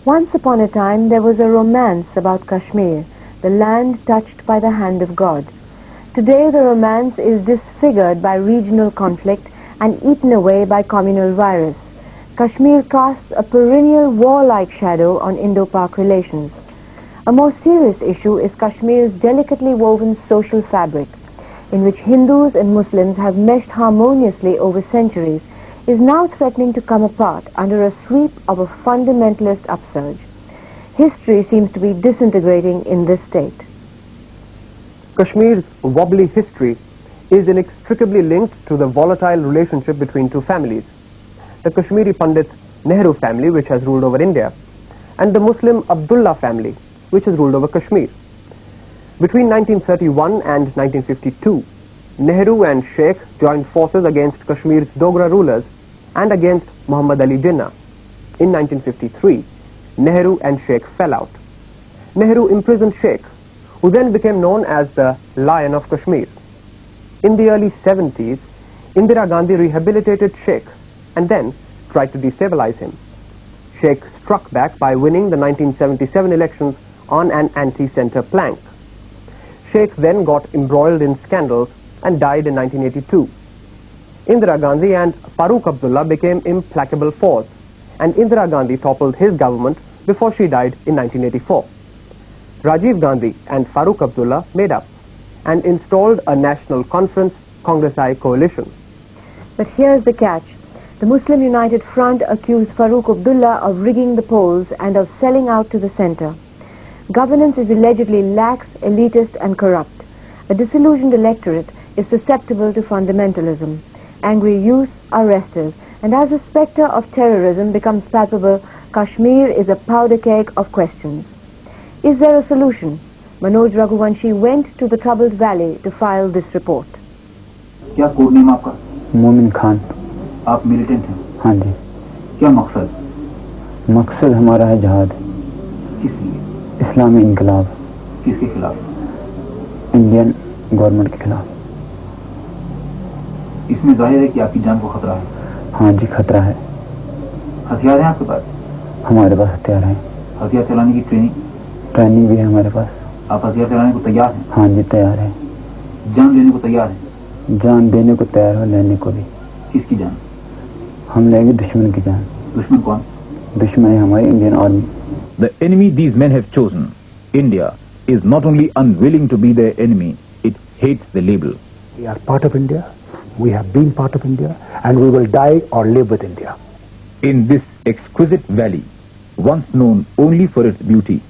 Once upon a time there was a romance about Kashmir, the land touched by the hand of God. Today the romance is disfigured by regional conflict and eaten away by communal virus. Kashmir casts a perennial war-like shadow on Indo-Pak relations. A more serious issue is Kashmir's delicately woven social fabric, in which Hindus and Muslims have meshed harmoniously over centuries, is now threatening to come apart under a sweep of a fundamentalist upsurge. History seems to be disintegrating in this state. Kashmir's wobbly history is inextricably linked to the volatile relationship between two families, the Kashmiri Pandits Nehru family, which has ruled over India, and the Muslim Abdullah family, which has ruled over Kashmir. Between 1931 and 1952, Nehru and Sheikh joined forces against Kashmir's Dogra rulers and against Muhammad Ali Jinnah. In 1953, Nehru and Sheikh fell out. Nehru imprisoned Sheikh, who then became known as the Lion of Kashmir. In the early 70s, Indira Gandhi rehabilitated Sheikh and then tried to destabilize him. Sheikh struck back by winning the 1977 elections on an anti-center plank. Sheikh then got embroiled in scandals and died in 1982. Indira Gandhi and Farooq Abdullah became implacable foes, and Indira Gandhi toppled his government before she died in 1984. Rajiv Gandhi and Farooq Abdullah made up and installed a national conference, Congress-I coalition. But here's the catch. The Muslim United Front accused Farooq Abdullah of rigging the polls and of selling out to the center. Governance is allegedly lax, elitist and corrupt. A disillusioned electorate is susceptible to fundamentalism. Angry youth are restive, and as the spectre of terrorism becomes palpable, Kashmir is a powder keg of questions. Is there a solution? Manoj Raghuvanshi went to the troubled valley to file this report. क्या code name आपका? मोमिन खान. आप militant हैं? हाँ जी. क्या मकसद? मकसद हमारा है जहाद. किस लिए? इस्लामी इनकलाब. किसके खिलाफ? इंडियन गवर्नमेंट के खिलाफ. इसमें जाहिर है कि आपकी जान को खतरा है. हाँ जी, खतरा है. हथियार हैं आपके पास? हमारे पास हथियार हैं. हथियार चलाने की ट्रेनिंग भी है हमारे पास. आप हथियार चलाने को तैयार हैं? हाँ जी, तैयार है. जान देने को तैयार हैं? जान देने को तैयार है, लेने को भी. किसकी जान? हम लेंगे दुश्मन की जान. दुश्मन कौन? दुश्मन है हमारी Indian army. The enemy these men have chosen, India, is not only unwilling to be their enemy, it hates the label. We are part of India, we have been part of India, and we will die or live with India. In this exquisite valley, once known only for its beauty,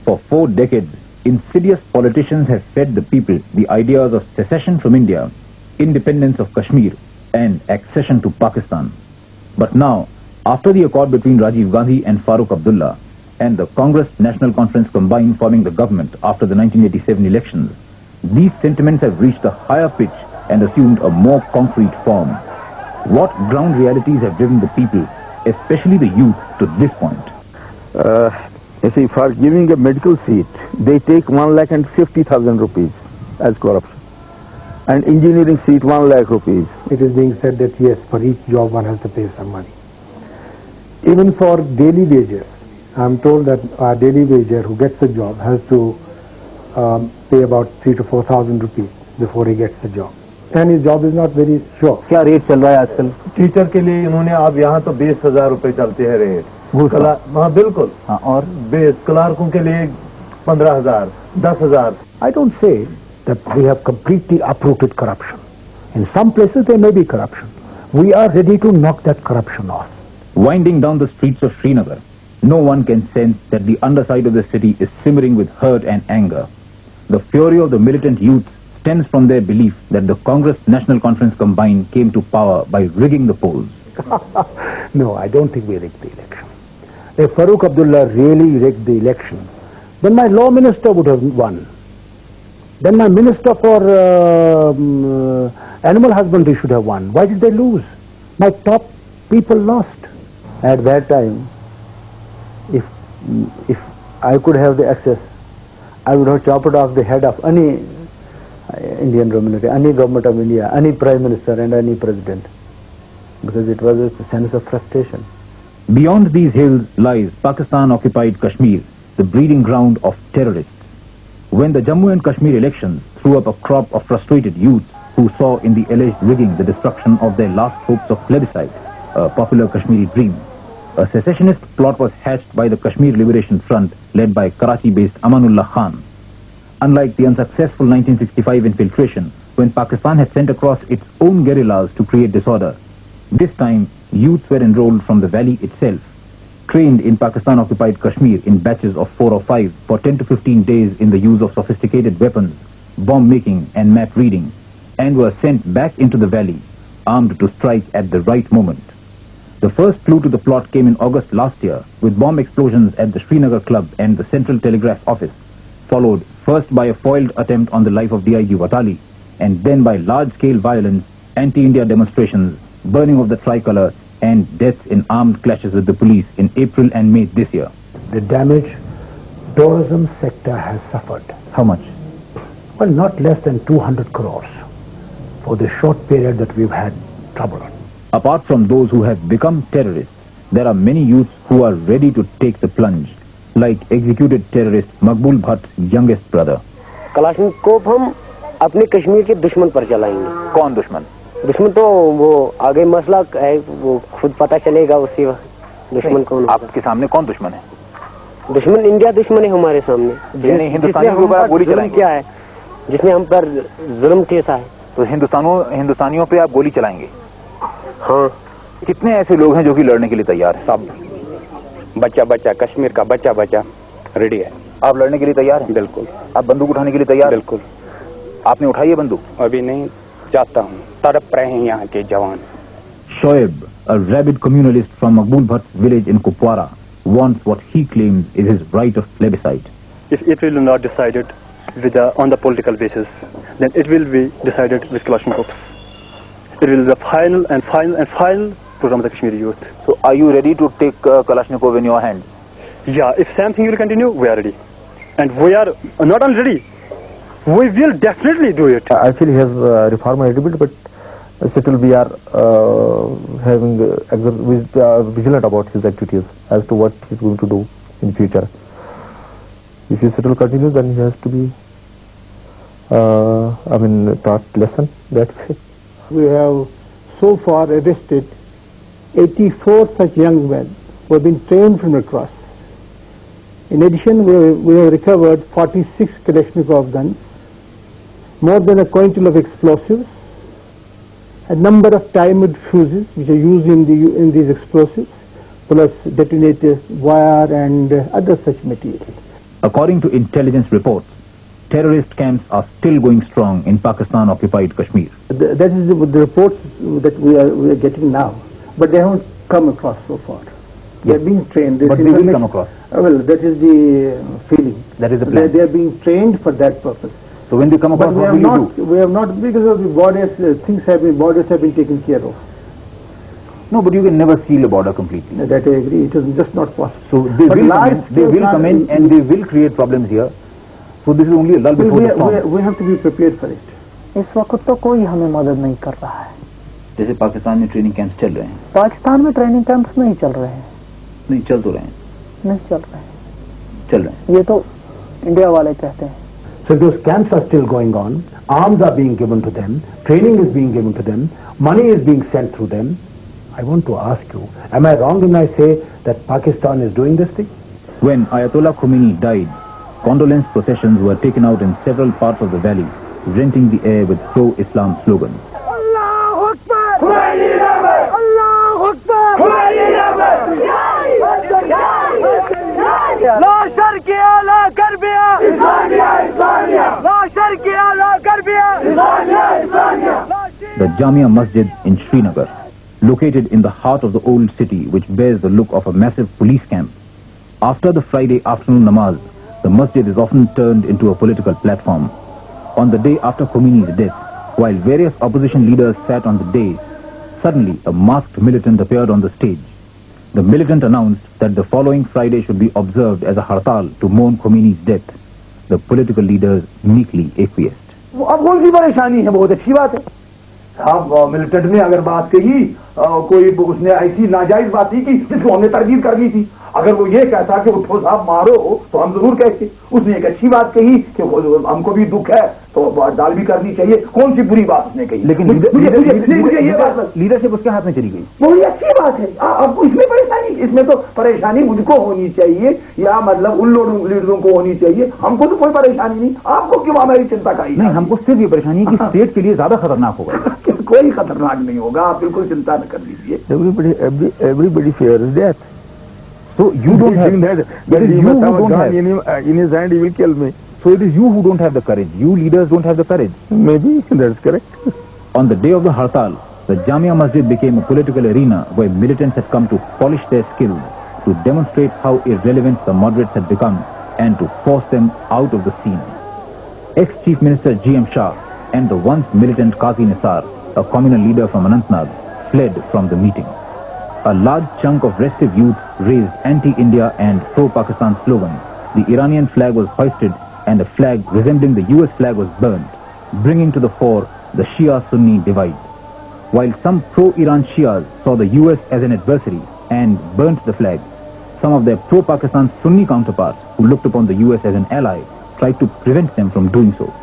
for 4 decades, insidious politicians have fed the people the ideas of secession from India, independence of Kashmir, and accession to Pakistan. But now, after the accord between Rajiv Gandhi and Farooq Abdullah, and the Congress National Conference combined forming the government after the 1987 elections, these sentiments have reached a higher pitch and assumed a more concrete form. What ground realities have driven the people, especially the youth, to this point? You see, for giving a medical seat, they take 1,50,000 rupees as corruption. And engineering seat, 1 lakh rupees. It is being said that yes, for each job one has to pay some money. Even for daily wages, I am told that a daily wager who gets a job has to pay about 3,000 to 4,000 rupees before he gets a job. And his job is not very sure. क्या rate चल रहा है आजकल? Teacher के लिए इन्होंने अब यहाँ तो 20,000 रुपए चलते हैं रेट. हाँ बिल्कुल. हाँ, और बेस क्लार्कों के लिए 15,000, 10,000. I don't say that we have completely uprooted corruption. In some places there may be corruption. We are ready to knock that corruption off. Winding down the streets of Srinagar, no one can sense that the underside of the city is simmering with hurt and anger. The fury of the militant youth stems from their belief that the Congress National Conference combined came to power by rigging the polls. No, I don't think we rigged the election. If Farooq Abdullah really rigged the election, then my law minister would have won. Then my minister for animal husbandry should have won. Why did they lose? My top people lost. at that time, if I could have the access, I would have chopped off the head of any Indian royalty, any government of India, any prime minister and any president, because it was a sense of frustration. Beyond these hills lies Pakistan-occupied Kashmir, the breeding ground of terrorists. When the Jammu and Kashmir elections threw up a crop of frustrated youths who saw in the alleged rigging the destruction of their last hopes of plebiscite, a popular Kashmiri dream, a secessionist plot was hatched by the Kashmir Liberation Front led by Karachi-based Amanullah Khan. Unlike the unsuccessful 1965 infiltration, when Pakistan had sent across its own guerrillas to create disorder, this time youths were enrolled from the valley itself, trained in Pakistan-occupied Kashmir in batches of 4 or 5 for 10 to 15 days in the use of sophisticated weapons, bomb making and map reading, and were sent back into the valley, armed to strike at the right moment. The first clue to the plot came in August last year, with bomb explosions at the Srinagar Club and the Central Telegraph Office, followed first by a foiled attempt on the life of DIG Watali, and then by large-scale violence, anti-India demonstrations, burning of the tricolour, and deaths in armed clashes with the police in April and May this year. The damage tourism sector has suffered. How much? Well, not less than 200 crores for the short period that we've had trouble. Apart from those who have become terrorists, there are many youths who are ready to take the plunge, like executed terrorist Maqbul Bhatt's youngest brother. कलाशनकोव हम अपने कश्मीर के दुश्मन पर चलाएंगे। कौन दुश्मन? दुश्मन तो वो आगे मसला है, वो खुद पता चलेगा उसी वक्त दुश्मन कौन। आपके सामने कौन दुश्मन है? दुश्मन इंडिया दुश्मन है हमारे सामने। हिंदुस्तानियों के ऊपर गोली चलाएंगे? क्या है जिसने हम पर जुल्म ठेसा है? तो हिंदुस्तानियों पे आप गोली चलाएंगे? हाँ। कितने ऐसे लोग हैं जो कि लड़ने के लिए तैयार हैं? सब बच्चा कश्मीर का बच्चा रेडी है। आप लड़ने के लिए तैयार हैं? बिल्कुल। आप बंदूक उठाने के लिए तैयार? बिल्कुल। आपने उठाई है बंदूक? अभी नहीं, चाहता हूँ। तड़प रहे हैं यहाँ के जवान। Shoaib, a rabid communalist from Maqbul Bhatt's village in Kupwara, wants what he claims is his right of plebiscite. If it will not decided on the political basis, then it will be decided with Kalashnikovs. It will be the final program of the Kashmiri youth. So are you ready to take Kalashnikov in your hands? Yeah, if same thing will continue, we are ready. And we are not only ready, we will definitely do it. I feel he has reformed a little bit, but still we are vigilant about his activities as to what he is going to do in future. If he still continues, then he has to be taught lesson that way. We have so far arrested 84 such young men who have been trained from the cross. In addition, we have recovered 46 Kalashnikov guns, more than a quintal of explosives, a number of timed fuses which are used in these explosives, plus detonators, wire and other such materials. According to intelligence reports, terrorist camps are still going strong in Pakistan-occupied Kashmir. That is the reports that we are getting now, but they haven't come across so far. They are being trained. But they will come across. Well, that is the feeling. That is the plan. They are being trained for that purpose. So when they come across, what will you do? We have not, because of the borders, borders have been taken care of. No, but you can never seal a border completely. That I agree. It is just not possible. So they will come in and they will create problems here. So this is only a lull before the storm. We have to be prepared for it. इस वक्त तो कोई हमें मदद नहीं कर रहा है। जैसे पाकिस्तान में ट्रेनिंग कैंप्स चल रहे हैं। पाकिस्तान में ट्रेनिंग कैंप्स नहीं चल रहे हैं। नहीं चल तो रहे हैं। नहीं चल रहे हैं। चल रहे हैं। ये तो इंडिया वाले कहते हैं। So those camps are still going on. Arms are being given to them. Training is being given to them. Money is being sent through them. I want to ask you, am I wrong when I say that Pakistan is doing this thing? When Ayatollah Khomeini died, condolence processions were taken out in several parts of the valley, renting the air with pro-Islam slogans. Allahu Akbar! Khomeini Never! Allahu Akbar! Khomeini Never! La Sharqiya la Garbiya! Islamia! Islamia! La Sharqiya la Garbiya! Islamia! Islamia! The Jamia Masjid in Srinagar, located in the heart of the old city which bears the look of a massive police camp. After the Friday afternoon namaz, the masjid is often turned into a political platform. On the day after Khomeini's death, while various opposition leaders sat on the dais, suddenly a masked militant appeared on the stage. The militant announced that the following Friday should be observed as a hartal to mourn Khomeini's death. The political leaders meekly acquiesced. अब कौन सी परेशानी है? बहुत अच्छी बात है। साहब militant ने अगर बात कही, कोई उसने ऐसी नाजायज बात नहीं की जिसको हमने तरजीह करनी थी। अगर वो ये कहता कि उठो साहब मारो तो हम जरूर कहते। उसने एक अच्छी बात कही कि हमको भी दुख है तो दाल भी करनी चाहिए। कौन सी बुरी बात उसने कही? लेकिन मुझे ये बात, लीडरशिप उसके हाथ में चली गई, बड़ी अच्छी बात है। आपको इसमें परेशानी, इसमें तो परेशानी मुझको होनी चाहिए या मतलब उन लीडरों को होनी चाहिए। हमको तो कोई परेशानी नहीं, आपको क्यों हमारी चिंता का? नहीं, हमको सिर्फ ये परेशानी है कि स्टेट के लिए ज्यादा खतरनाक होगा। कोई खतरनाक नहीं होगा, आप बिल्कुल चिंता न कर लीजिए। Everybody fears death. So you don't have that. It is you who don't have. In his hand, he will kill me. So it is you who don't have the courage. You leaders don't have the courage. Maybe that's correct. On the day of the Hartal, the Jamia Masjid became a political arena where militants had come to polish their skills, to demonstrate how irrelevant the moderates had become, and to force them out of the scene. Ex-Chief Minister G.M. Shah and the once militant Qazi Nisar, a communal leader from Anantnag, fled from the meeting. A large chunk of restive youth raised anti-India and pro-Pakistan slogans. The Iranian flag was hoisted and a flag resembling the US flag was burned, bringing to the fore the Shia-Sunni divide. While some pro-Iran Shias saw the US as an adversary and burnt the flag, some of their pro-Pakistan Sunni counterparts who looked upon the US as an ally tried to prevent them from doing so.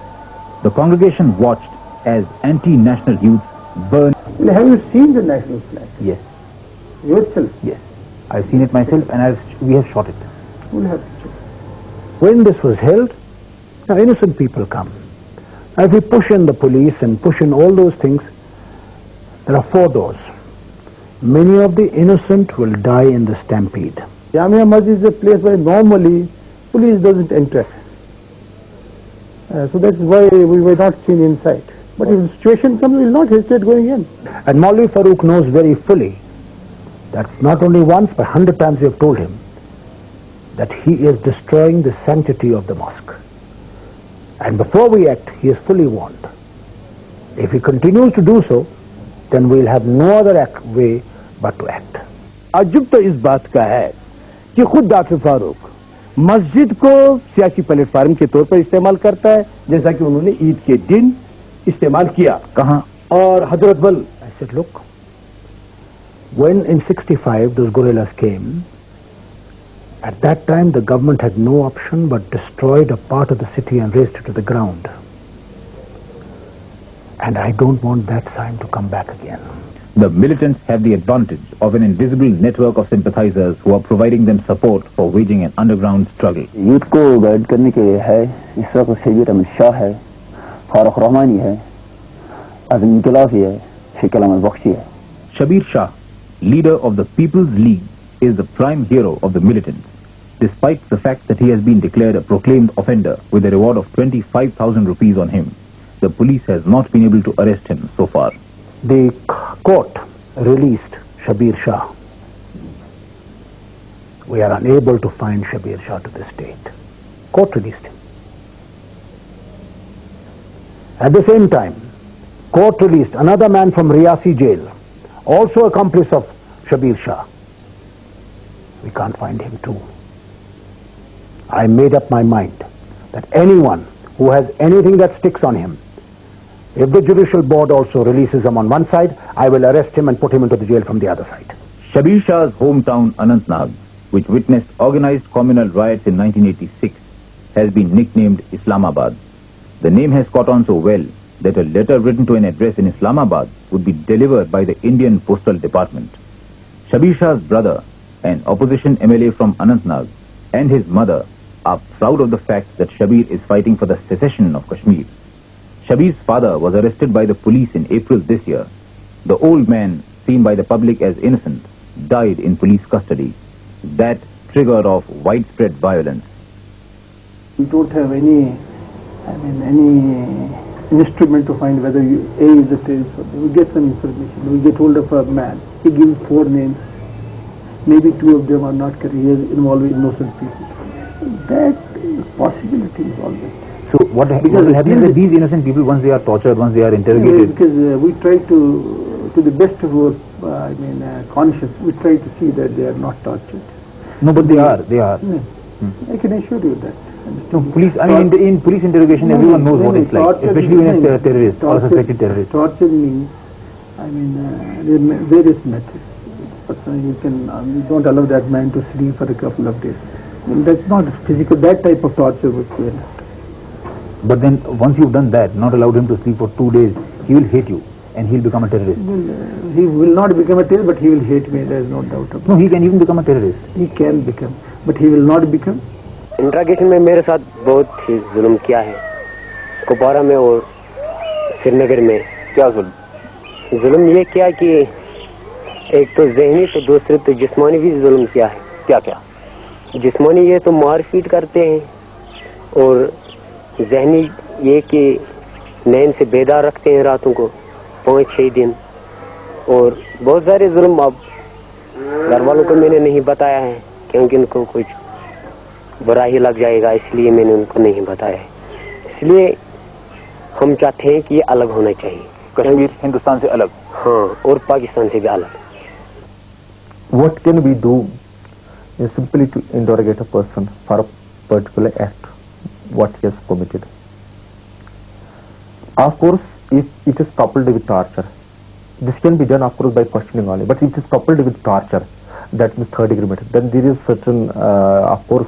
The congregation watched as anti-national youths burned. Have you seen the national flag? Yes. Yourself? Yes. I've seen it myself and we have shot it. We'll have to check. When this was held, now innocent people come. Now if we push in the police and push in all those things, there are 4 doors. Many of the innocent will die in the stampede. Jamia Masjid is a place where normally police doesn't enter. So that's why we were not seen inside. But if the situation comes, we will not hesitate going in. And Maulvi Farooq knows very fully that not only once but 100 times we have told him that he is destroying the sanctity of the mosque. And before we act, he is fully warned. If he continues to do so, then we will have no other way but to act. अजुब तो इस बात का है कि खुद doctor Farooq मस्जिद को सियासी प्लेटफार्म के तौर पर इस्तेमाल करता है, जैसा कि उन्होंने ईद के दिन इस्तेमाल किया। कहाँ? और हजरत बल। I said, look, when in 65 those guerrillas came, at that time the government had no option but destroyed a part of the city and razed it to the ground. And I don't want that sign to come back again. The militants have the advantage of an invisible network of sympathizers who are providing them support for waging an underground struggle. Youth को guide करने के है इस वक्त शबीर अहमद शाह है, फारूक रहमानी है, अज़म इनकलाबी है, शेख अहमद बख्शी है. Shabir Shah, leader of the People's League, is the prime hero of the militants. Despite the fact that he has been declared a proclaimed offender with a reward of 25,000 rupees on him, the police has not been able to arrest him so far. The court released Shabir Shah. We are unable to find Shabir Shah to this date. Court released him. At the same time, court released another man from Riyasi jail, also accomplice of Shabir Shah. We can't find him too. I made up my mind that anyone who has anything that sticks on him, if the judicial board also releases him on one side, I will arrest him and put him into the jail from the other side. Shabir Shah's hometown Anantnag, which witnessed organized communal riots in 1986, has been nicknamed Islamabad. The name has caught on so well that a letter written to an address in Islamabad would be delivered by the Indian Postal Department. Shabir Shah's brother, an opposition MLA from Anantnag, and his mother are proud of the fact that Shabir is fighting for the secession of Kashmir. Shabir's father was arrested by the police in April this year. The old man, seen by the public as innocent, died in police custody. That triggered off widespread violence. We don't have any instrument to find whether A is a terrorist. We get some information. We get hold of a man. He gives 4 names. Maybe 2 of them are not correct. He is involving innocent people. That possibility is always. So what will happen with these innocent people once they are tortured, once they are interrogated? Because we try to the best of our conscience, we try to see that they are not tortured. No, but they are. I can assure you that. No, police. I mean, in police interrogation, everyone knows what it's like, especially when it's a terrorist or suspected terrorist. Torture means I mean, there are various methods. But you don't allow that man to sleep for a couple of days. And that's not physical. That type of torture would be understood. But then once you've done that, not allowed him to sleep for 2 days, he will hate you and he'll become a terrorist. Well, he will not become a terrorist, but he will hate me. There is no doubt about it. No, he can even become a terrorist. He can become, but he will not become. इंट्रागेशन में मेरे साथ बहुत ही जुल्म किया है, कुपवारा में और श्रीनगर में। क्या जुल्म? जुल्म ये किया कि एक तो ज़हनी तो दूसरे तो जिस्मानी भी जुल्म किया है। क्या क्या? जिस्मानी ये तो मार पीट करते हैं और ज़हनी ये कि नैन से बेदार रखते हैं रातों को 5-6 दिन, और बहुत सारे जुल्म अब घर वालों को मैंने नहीं बताया है क्योंकि उनको कुछ बुरा ही लग जाएगा, इसलिए मैंने उनको नहीं बताया है। इसलिए हम चाहते हैं कि ये अलग होना चाहिए, कश्मीर हिंदुस्तान से अलग। हाँ, और पाकिस्तान से भी अलग। What can we do is simply to interrogate a person for a particular act, what he has committed. Of course, if it is coupled with torture, this can be done of course by questioning only, but if it is coupled with torture, that means third degree murder, then there is certain of course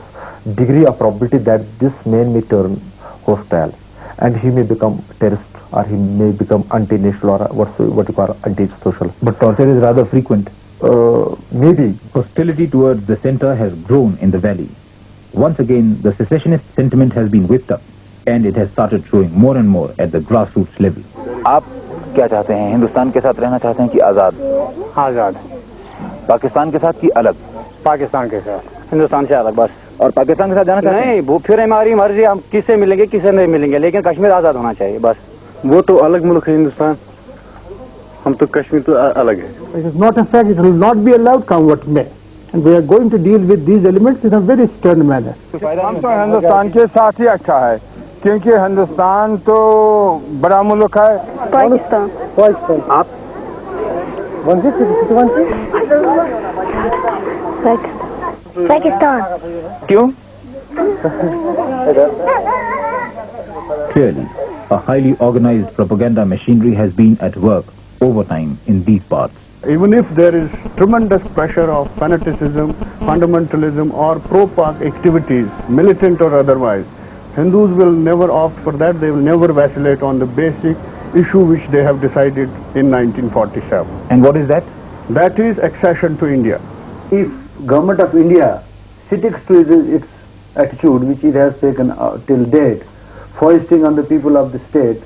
degree of probability that this man may turn hostile and he may become terrorist, or he may become anti-national, or what you call anti-social. But torture is rather frequent. Maybe. Hostility towards the center has grown in the valley. Once again, the secessionist sentiment has been whipped up, and it has started showing more and more at the grassroots level. आप क्या चाहते हैं? हिंदुस्तान के साथ रहना चाहते हैं कि आजाद? आजाद। पाकिस्तान के साथ कि अलग? पाकिस्तान के साथ, हिंदुस्तान से अलग बस। और पाकिस्तान के साथ जाना चाहते हैं? नहीं, वो फिर हमारी मर्जी, हम किससे मिलेंगे किससे नहीं मिलेंगे, लेकिन कश्मीर आजाद होना चाहिए बस। वो तो अलग मुल्क है हिंदुस्तान, हम तो कश्मीर तो अलग है। It is not a fact. It will not be allowed, come what may. And we are going to deal with these elements in a very stern manner. हम तो हिंदुस्तान के साथ ही अच्छा है, क्योंकि हिंदुस्तान तो बड़ा मुल्क है। पाकिस्तान। आप पाकिस्तान। क्यों? Clearly, a highly organized propaganda machinery has been at work overtime in these parts. Even if there is tremendous pressure of fanaticism, fundamentalism or pro-Pak activities, militant or otherwise, Hindus will never opt for that. They will never vacillate on the basic issue which they have decided in 1947. And what is that? That is accession to India. If government of India sticks to its attitude which it has taken till date, foisting on the people of the state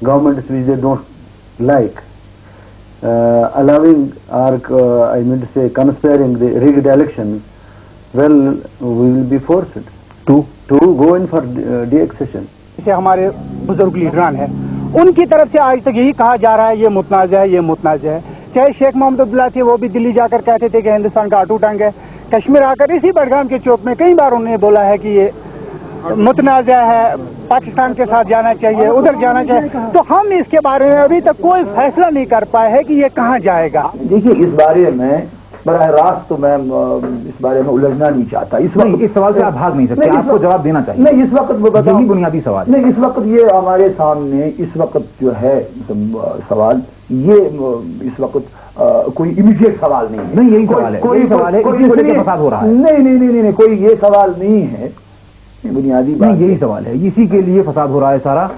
governments which they don't like, allowing or I mean to say conspiring the rigged elections, well, we will be forced to go in for de-accession. जैसे हमारे बुजुर्ग लीडरान हैं, उनकी तरफ से आज तक यही कहा जा रहा है ये मुतनाज़ है, ये मुतनाज़ है। चाहे शेख मोहम्मद अब्दुल्ला थे, वो भी दिल्ली जाकर कहते थे कि हिंदुस्तान का अटूट अंग है। कश्मीर आकर इसी बडगाम के चौक में कई बार उन्होंने बोला है कि ये मुतनाज़ा है, पाकिस्तान के साथ जाना चाहिए, उधर जाना चाहिए। तो हम इसके बारे में अभी तक कोई फैसला नहीं कर पाए हैं कि ये कहाँ जाएगा। देखिए, इस बारे में बराह रास्त तो मैं इस बारे में उलझना नहीं चाहता। इस सवाल से आप भाग नहीं सकते, आपको जवाब देना चाहिए। नहीं, इस वक्त यही बुनियादी सवाल। नहीं, इस वक्त ये हमारे सामने इस वक्त जो है सवाल, ये इस वक्त कोई इमीडिएट सवाल नहीं है। नहीं, यही सवाल है, कोई सवाल है, इसी को लेकर फसाद हो रहा है। नहीं, कोई ये सवाल नहीं है, बुनियादी बात नहीं, यही सवाल है, इसी के लिए फसाद हो रहा है सारा।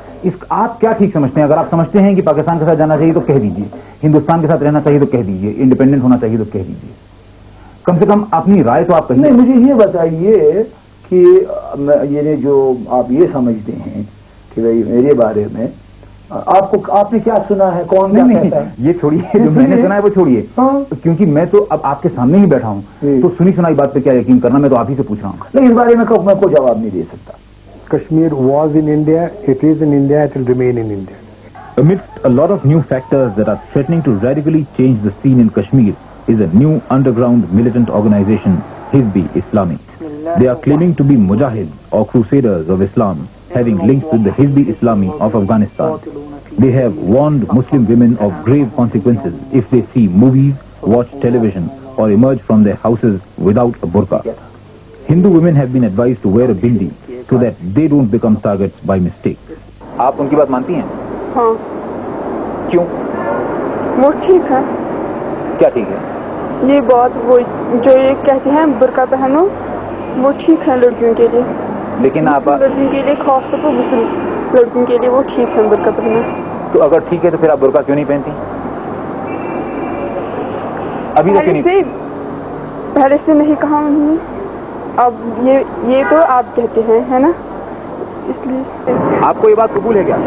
आप क्या ठीक समझते हैं? अगर आप समझते हैं कि पाकिस्तान के साथ जाना चाहिए तो कह दीजिए, हिंदुस्तान के साथ रहना चाहिए तो कह दीजिए, इंडिपेंडेंट होना चाहिए तो कह दीजिए, कम से कम अपनी राय तो आप कहिए। नहीं, मुझे ये बताइए कि ये जो आप ये समझते हैं कि भाई मेरे बारे में आपने क्या सुना है, कौन क्या कहता है? ये छोड़िए, जो मैंने सुना है वो छोड़िए, क्योंकि मैं तो अब आपके सामने ही बैठा हूँ, तो सुनी सुनाई बात पे क्या यकीन करना, मैं तो आप ही से पूछ रहा हूँ। नहीं, इस बारे में मैं कोई जवाब नहीं दे सकता। Kashmir was in India, it is in India, it will remain in India. Amidst a lot of new factors that are threatening to radically change the scene in Kashmir is a new underground militant organization, Hizb Islami. They are claiming to be mujahids or crusaders of Islam, having links with the Hizb Islami of Afghanistan. They have warned Muslim women of grave consequences if they see movies, watch television or emerge from their houses without a burqa. Hindu women have been advised to wear a bindi so that they don't become targets by mistake. आप उनकी बात मानती हैं? हाँ। क्यों? وہ ٹھیک ہے. کیا ٹھیک ہے؟ یہ بات وہ جو یہ کہتے ہیں برقع پہنو وہ ٹھیک ہے لڑکیوں کے لیے. لیکن آپ لڑکیوں کے لیے خاص طور پر مسلم لڑکیوں کے لیے وہ ٹھیک ہے برقع پہننا. تو اگر ٹھیک ہے تو پھر آپ برقع کیوں نہیں پہنتی؟ ابھی تک نہیں. پہلے سے نہیں کہا انہوں نے. اب یہ تو آپ کہتے ہیں ہے نا, اس لیے. آپ کو یہ بات قبول ہے کیا؟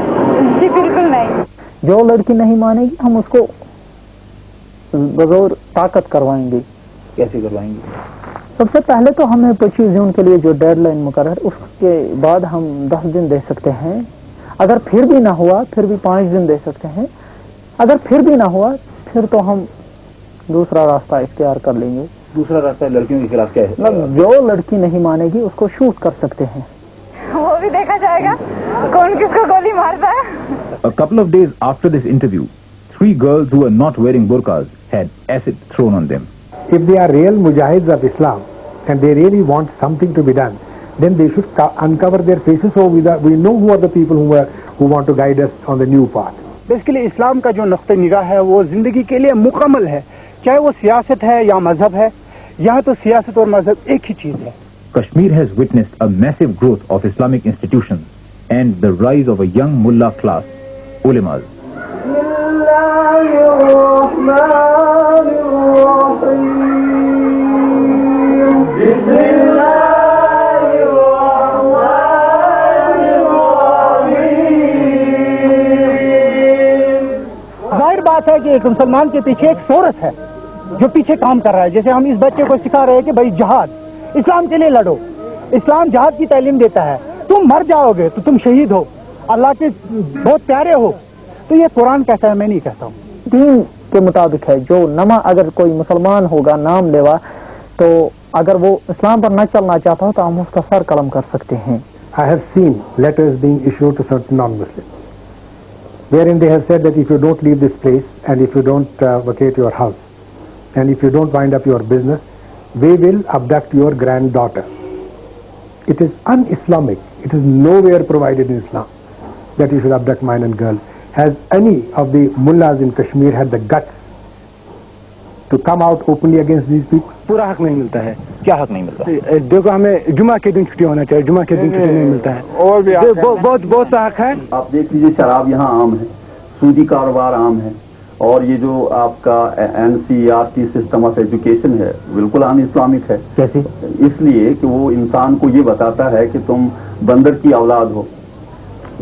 جی بالکل نہیں. جو لڑکی نہیں مانے گی ہم اس کو بغور طاقت کروائیں گے. کیسے کروائیں گے؟ سب سے پہلے تو ہمیں 25 جون کے لیے جو ڈیڈ لائن مقرر, اس کے بعد ہم 10 دن دے سکتے ہیں. اگر پھر بھی نہ ہوا پھر بھی 5 دن دے سکتے ہیں. اگر پھر بھی نہ ہوا پھر تو ہم دوسرا راستہ اختیار کر لیں گے. دوسرا راستہ لڑکیوں کے خلاف کیا ہے؟ جو لڑکی نہیں مانے گی اس کو شوٹ کر سکتے ہیں. وہ بھی دیکھا جائے گا کون کس کو گولی مارتا ہے. A couple of days after this interview, 3 girls who were not wearing burqas had acid thrown on them. If they are real mujahids of Islam and they really want something to be done, then they should uncover their faces so we know who are the people who want to guide us on the new path. Basically اسلام کا جو نقطہ نگاہ ہے وہ زندگی کے لیے مکمل ہے, چاہے وہ سیاست ہے یا مذہب ہے. یہاں تو سیاست اور مذہب ایک ہی چیز ہے. Kashmir has witnessed a massive growth of Islamic institutions and the rise of a young mullah class, ulemas. ظاہر بات ہے کہ ایک مسلمان کے پیچھے ایک سورس ہے جو پیچھے کام کر رہا ہے. جیسے ہم اس بچے کو سکھا رہے ہیں کہ بھائی جہاد, اسلام کے لیے لڑو. اسلام جہاد کی تعلیم دیتا ہے. تم مر جاؤ گے تو تم شہید ہو, اللہ کے بہت پیارے ہو. تو یہ قرآن کہتا ہے, میں نہیں کہتا ہوں. دین کے مطابق ہے. جو نما اگر کوئی مسلمان ہوگا نام لیوا تو اگر وہ اسلام پر نہ چلنا چاہتا ہو تو ہم اس کا سر قلم کر سکتے ہیں. I have seen letters being issued to certain non-Muslims wherein they have said that if you don't leave this place and if you don't vacate your house and if you don't wind up your business, we will abduct your granddaughter. It is un-Islamic. It is nowhere provided in Islam that you should abduct minor girls. Has any of the mullahs in Kashmir had the guts to come out openly against these people? پورا حق نہیں ملتا ہے. کیا حق نہیں ملتا؟ دیکھو ہمیں جمعہ کے دن چھٹی ہونا چاہیے, جمعہ کے دن چھٹی نہیں ملتا ہے. اور بھی بہت حق ہے. آپ دیکھ لیجیے, شراب یہاں عام ہے, سودی کاروبار عام ہے, اور یہ جو آپ کا NCERT سسٹم آف ایجوکیشن ہے بالکل ان اسلامک ہے. کیسے؟ اس لیے کہ وہ انسان کو یہ بتاتا ہے کہ تم بندر کی اولاد ہو.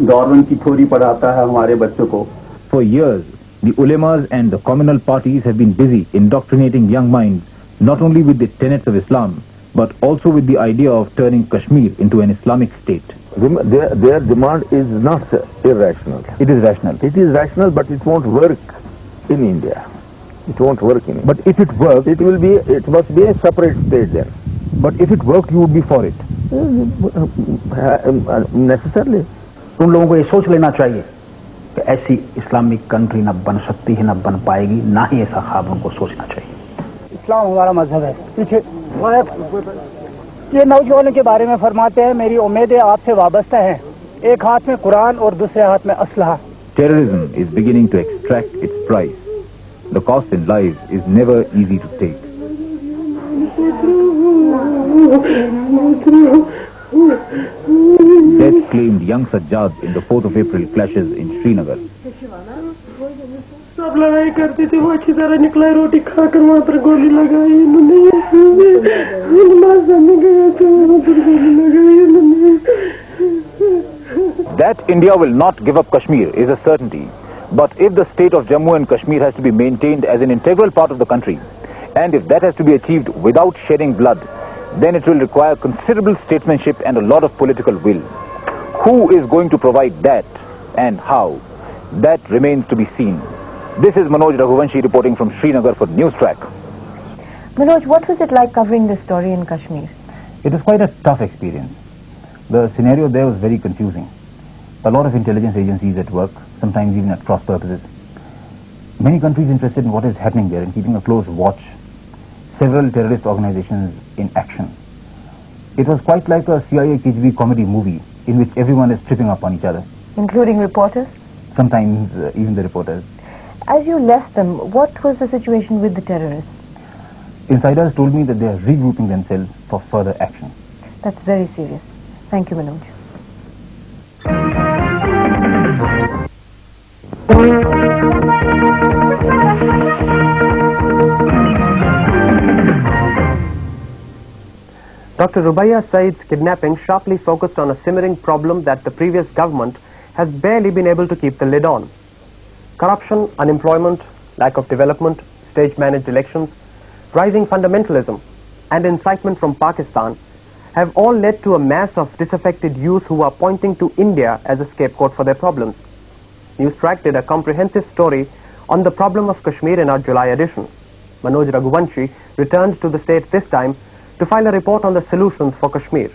گورنمنٹ کی تھوڑی پڑھاتا ہے ہمارے بچوں کو. For years, the ulemas and the communal parties have been busy indoctrinating young minds not only with the tenets of Islam, but also with the idea of turning Kashmir into an Islamic state. Their demand is not irrational. It is rational. It is rational, but it won't work in India. It won't work in India. But if it works, it must be a separate state there. But if it worked, you would be for it. Necessarily. ان لوگوں کو یہ سوچ لینا چاہیے کہ ایسی Islamic country نہ بن سکتی ہے, نہ بن پائے گی, نہ ہی ایسا خواب ان کو سوچنا چاہیے. اسلام ہمارا مذہب ہے. پیچھے یہ نوجوانوں کے بارے میں فرماتے ہیں, میری امیدیں آپ سے وابستہ ہیں, ایک ہاتھ میں قرآن اور دوسرے ہاتھ میں اسلحہ. Terrorism is beginning to extract its price. The cost in lives is never easy to take. Death claimed young Sajjad in the 4th of April clashes in Srinagar. سب لڑائی کرتی تھی, وہ اچھی طرح نکلا, روٹی کھا کر وہاں پر گولی لگائی انہوں نے. نماز پڑھنے گیا تھا, وہاں پر گولی لگائی انہوں نے. That India will not give up Kashmir is a certainty. But if the state of Jammu and Kashmir has to be maintained as an integral part of the country, and if that has to be achieved without shedding blood, then it will require considerable statesmanship and a lot of political will. Who is going to provide that and how? That remains to be seen. This is Manoj Raghuvanshi reporting from Srinagar for News Track. Manoj, what was it like covering this story in Kashmir? It was quite a tough experience. The scenario there was very confusing. A lot of intelligence agencies at work, sometimes even at cross purposes. Many countries interested in what is happening there and keeping a close watch. Several terrorist organizations in action. It was quite like a CIA KGB comedy movie in which everyone is tripping up on each other. Including reporters? Sometimes even the reporters. As you left them, what was the situation with the terrorists? Insiders told me that they are regrouping themselves for further action. That's very serious. Thank you, Manoj. Dr. Rubaiya Saeed's kidnapping sharply focused on a simmering problem that the previous government has barely been able to keep the lid on. Corruption, unemployment, lack of development, stage-managed elections, rising fundamentalism, and incitement from Pakistan have all led to a mass of disaffected youth who are pointing to India as a scapegoat for their problems. Newstrack did a comprehensive story on the problem of Kashmir in our July edition. Manoj Raghuvanshi returned to the state this time to file a report on the solutions for Kashmir.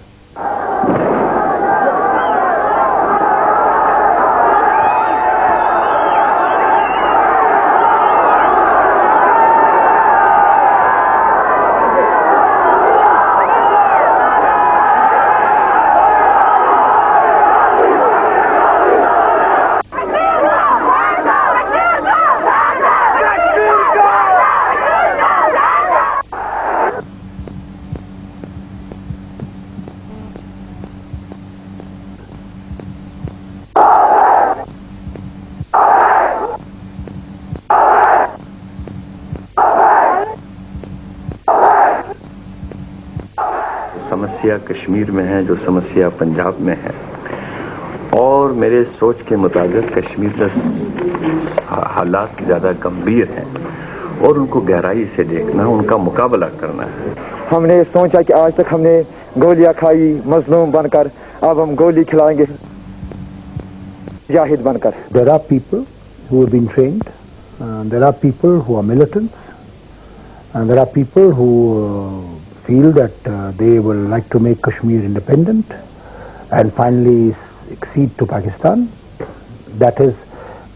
समस्या कश्मीर में है, जो समस्या पंजाब में है, और मेरे सोच के मुताबिक कश्मीर में हालात ज़्यादा गंभीर हैं और उनको गहराई से देखना, उनका मुकाबला करना है। हमने सोचा कि आज तक हमने गोलियां खाई मजलूम बनकर, अब हम गोली खिलाएंगे जाहिद बनकर। There are people who have been trained, there are people who are militants, and there are people who feel that they will like to make Kashmir independent and finally accede to Pakistan. That is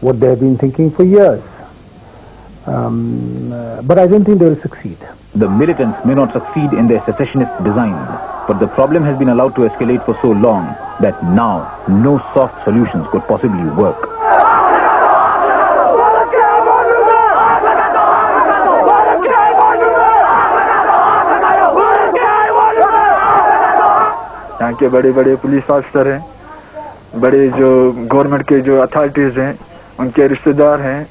what they have been thinking for years. But I don't think they will succeed. The militants may not succeed in their secessionist designs, but the problem has been allowed to escalate for so long that now no soft solutions could possibly work. यहाँ के बड़े बड़े police officer हैं, बड़े जो government के जो authorities हैं, उनके रिश्तेदार हैं,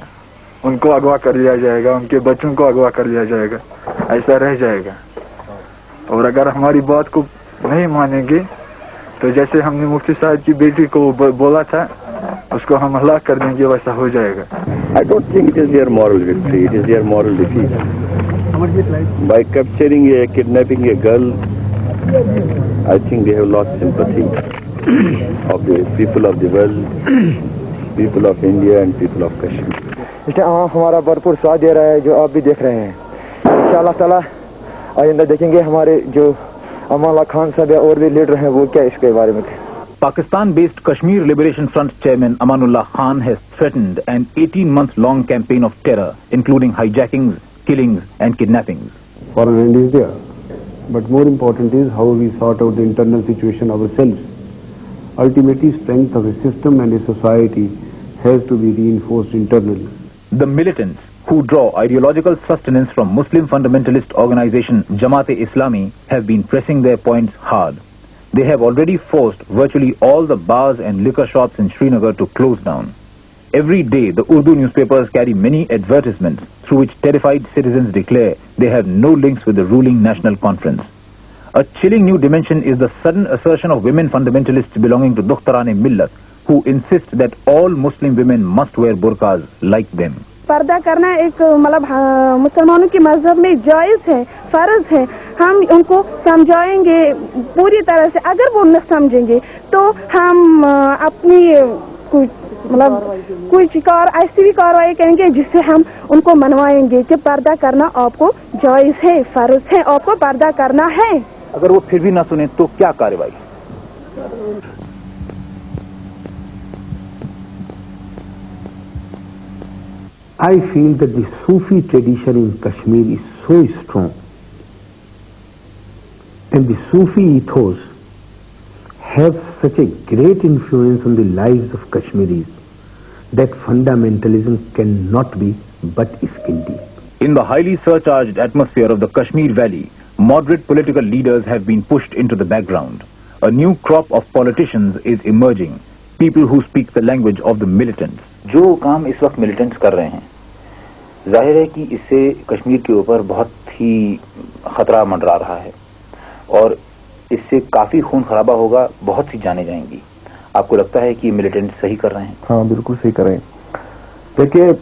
उनको अगवा कर लिया जाएगा, उनके बच्चों को अगवा कर लिया जाएगा, ऐसा रह जाएगा। और अगर हमारी बात को नहीं मानेंगे तो जैसे हमने मुफ्ती साहब की बेटी को बोला था उसको हम हलाक कर देंगे, वैसा हो जाएगा। I don't think it is their moral victory, it is their moral defeat. By capturing a, kidnapping a girl, I think they have lost sympathy of the people of the world, people of India and people of Kashmir. इसलिए हमारा भरपूर साथ दे रहा है, जो आप भी देख रहे हैं। इंशाअल्लाह ताला आइंदा देखेंगे हमारे जो अमाला खान साहब और भी लीडर हैं वो क्या इसके बारे में। Pakistan-based Kashmir Liberation Front chairman Amanullah Khan has threatened an 18-month-long campaign of terror, including hijackings, killings and kidnappings. Foreign hand is there, but more important is how we sort out the internal situation ourselves. Ultimately, strength of a system and a society has to be reinforced internally. The militants, who draw ideological sustenance from Muslim fundamentalist organization Jamaat-e-Islami, have been pressing their points hard. They have already forced virtually all the bars and liquor shops in Srinagar to close down. Every day, the Urdu newspapers carry many advertisements through which terrified citizens declare they have no links with the ruling National Conference. A chilling new dimension is the sudden assertion of women fundamentalists belonging to Dukhtarane-Millat, who insist that all Muslim women must wear burqas like them. पर्दा करना एक मतलब मुसलमानों के मजहब में जायज है, फर्ज है। हम उनको समझाएंगे पूरी तरह से। अगर वो न समझेंगे तो हम अपनी मतलब कुछ ऐसी भी कार्रवाई करेंगे जिससे हम उनको मनवाएंगे कि पर्दा करना आपको जायज है, फर्ज है, आपको पर्दा करना है। अगर वो फिर भी ना सुने तो क्या कार्रवाई? I feel that the Sufi tradition in Kashmir is so strong, and the Sufi ethos have such a great influence on the lives of Kashmiris that fundamentalism cannot be but skin deep. In the highly surcharged atmosphere of the Kashmir Valley, moderate political leaders have been pushed into the background. A new crop of politicians is emerging, people who speak the language of the militants. जो काम इस वक्त militants कर रहे हैं, जाहिर है कि इससे कश्मीर के ऊपर बहुत ही खतरा मंडरा रहा है और इससे काफी खून खराबा होगा, बहुत सी जानें जाएंगी। आपको लगता है कि मिलिटेंट्स सही कर रहे हैं? हाँ, बिल्कुल सही कर रहे हैं। देखिए,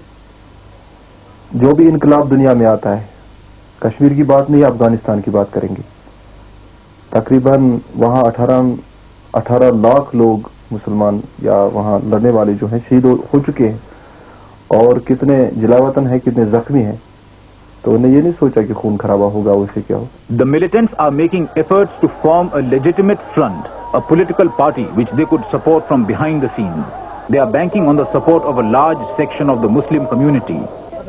जो भी इनकलाब दुनिया में आता है, कश्मीर की बात नहीं, अफगानिस्तान की बात करेंगे, तकरीबन वहां 18 लाख लोग मुसलमान या वहां लड़ने वाले जो हैं शहीद हो चुके हैं, और कितने जलावतन है, कितने जख्मी हैं, तो उन्हें ये नहीं सोचा कि खून खराबा होगा, उससे क्या हो। The militants are making efforts to form a legitimate front, a political party which they could support from behind the scenes. They are banking on the support of a large section of the Muslim community.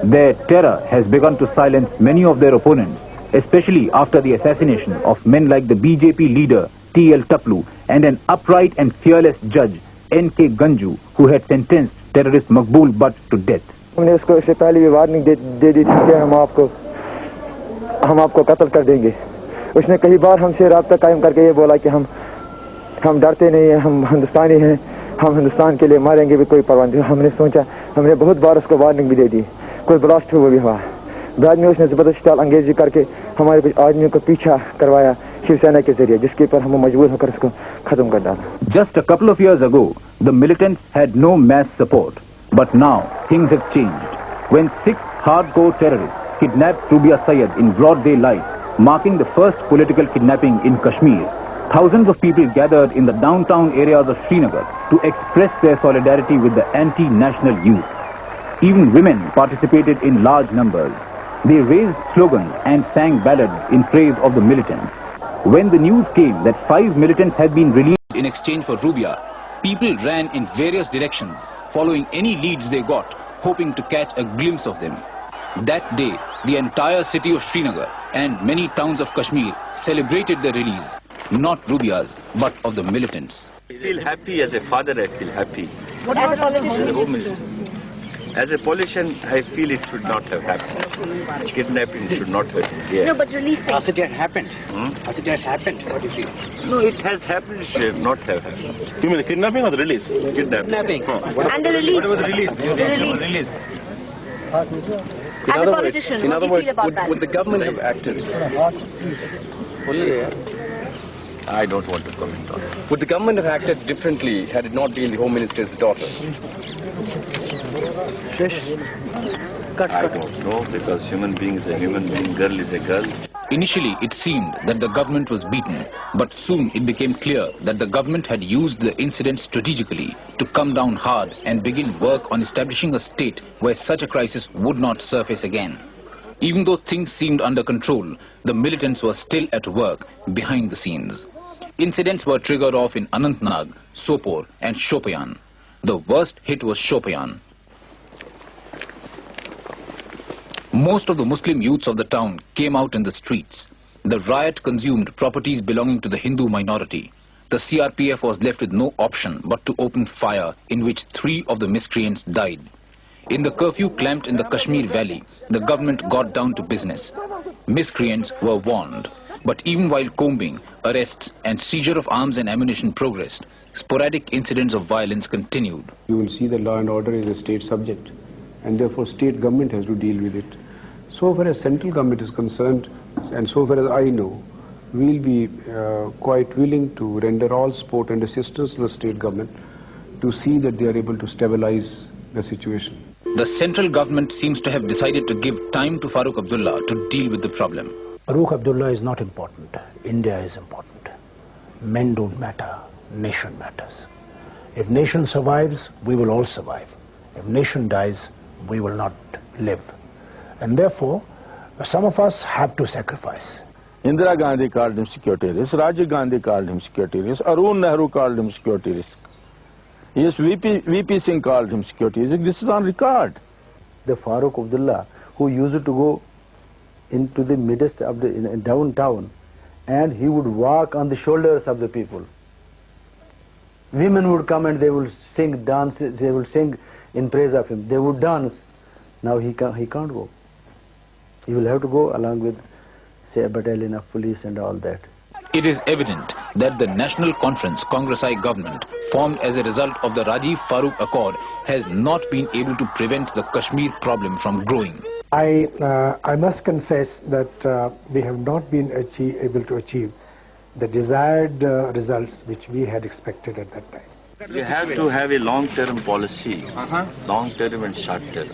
Their terror has begun to silence many of their opponents, especially after the assassination of men like the BJP leader T.L. Taplu and an upright and fearless judge N.K. Ganju, who had sentenced terrorist Maqbool Butt to death. हमने उसको इससे पहले भी warning दे दी थी कि हम आपको कत्ल कर देंगे। उसने कई बार हमसे राब्ता कायम करके ये बोला कि हम डरते नहीं हैं, हम हिंदुस्तानी हैं, हम हिंदुस्तान के लिए मारेंगे भी, कोई परवाह नहीं। हमने सोचा, हमने बहुत बार उसको वार्निंग भी दे दी, कोई ब्लास्ट हुआ भी हुआ। बाद में उसने जबरदस्त चाल अंगेजी करके हमारे कुछ आदमियों को पीछा करवाया शिवसेना के जरिए, जिसके पर हम मजबूर होकर उसको खत्म कर डाला। Just a couple of years ago, the militants had no mass support, but now things have changed. When 6 hardcore terrorists kidnapped Rubia Sayyed in broad daylight, marking the first political kidnapping in Kashmir, thousands of people gathered in the downtown areas of Srinagar to express their solidarity with the anti-national youth. Even women participated in large numbers. They raised slogans and sang ballads in praise of the militants. When the news came that 5 militants had been released in exchange for Rubia, people ran in various directions, following any leads they got, hoping to catch a glimpse of them. That day, the entire city of Srinagar and many towns of Kashmir celebrated the release, not Rubia's, but of the militants. I feel happy as a father, I feel happy. What as a politician? As a politician, I feel it should not have happened. Kidnapping should not have happened. Yeah. No, but releasing. As it had happened. As it had happened, what do you feel? No, it has happened, it should not have happened. You mean the kidnapping or the release? Kidnapping. And the release. What was the release? The release. As a politician, in other what do words, you feel about that? would the government have acted? I don't want to comment on it. Would the government have acted differently had it not been the Home Minister's daughter? I don't know, because human being is a human being, girl is a girl. Initially, it seemed that the government was beaten, but soon it became clear that the government had used the incident strategically to come down hard and begin work on establishing a state where such a crisis would not surface again. Even though things seemed under control, the militants were still at work behind the scenes. Incidents were triggered off in Anantnag, Sopore and Shopian. The worst hit was Shopian. Most of the Muslim youths of the town came out in the streets. The riot consumed properties belonging to the Hindu minority. The CRPF was left with no option but to open fire, in which 3 of the miscreants died. In the curfew clamped in the Kashmir Valley, the government got down to business. Miscreants were warned. But even while combing, arrests and seizure of arms and ammunition progressed, sporadic incidents of violence continued. You will see that law and order is a state subject, and therefore state government has to deal with it. So far as central government is concerned, and so far as I know, we will be quite willing to render all support and assistance to the state government to see that they are able to stabilize the situation. The central government seems to have decided to give time to Farooq Abdullah to deal with the problem. Farooq Abdullah is not important. India is important. Men don't matter. Nation matters. If nation survives, we will all survive. If nation dies, we will not live. And therefore, some of us have to sacrifice. Indira Gandhi called him security risk, Rajiv Gandhi called him security risk, Arun Nehru called him security risk. Yes, VP Singh called him security risk. This is on record. The Farooq Abdullah, who used to go into the midst of the downtown, and he would walk on the shoulders of the people. Women would come and they would sing, dance, they would sing in praise of him. They would dance. Now he can't go. He will have to go along with, say, a battalion of police and all that. It is evident that the National Conference Congress-I government, formed as a result of the Rajiv Farooq Accord, has not been able to prevent the Kashmir problem from growing. I must confess that we have not been able to achieve the desired results which we had expected at that time. You have to have a long-term policy, long-term and short-term.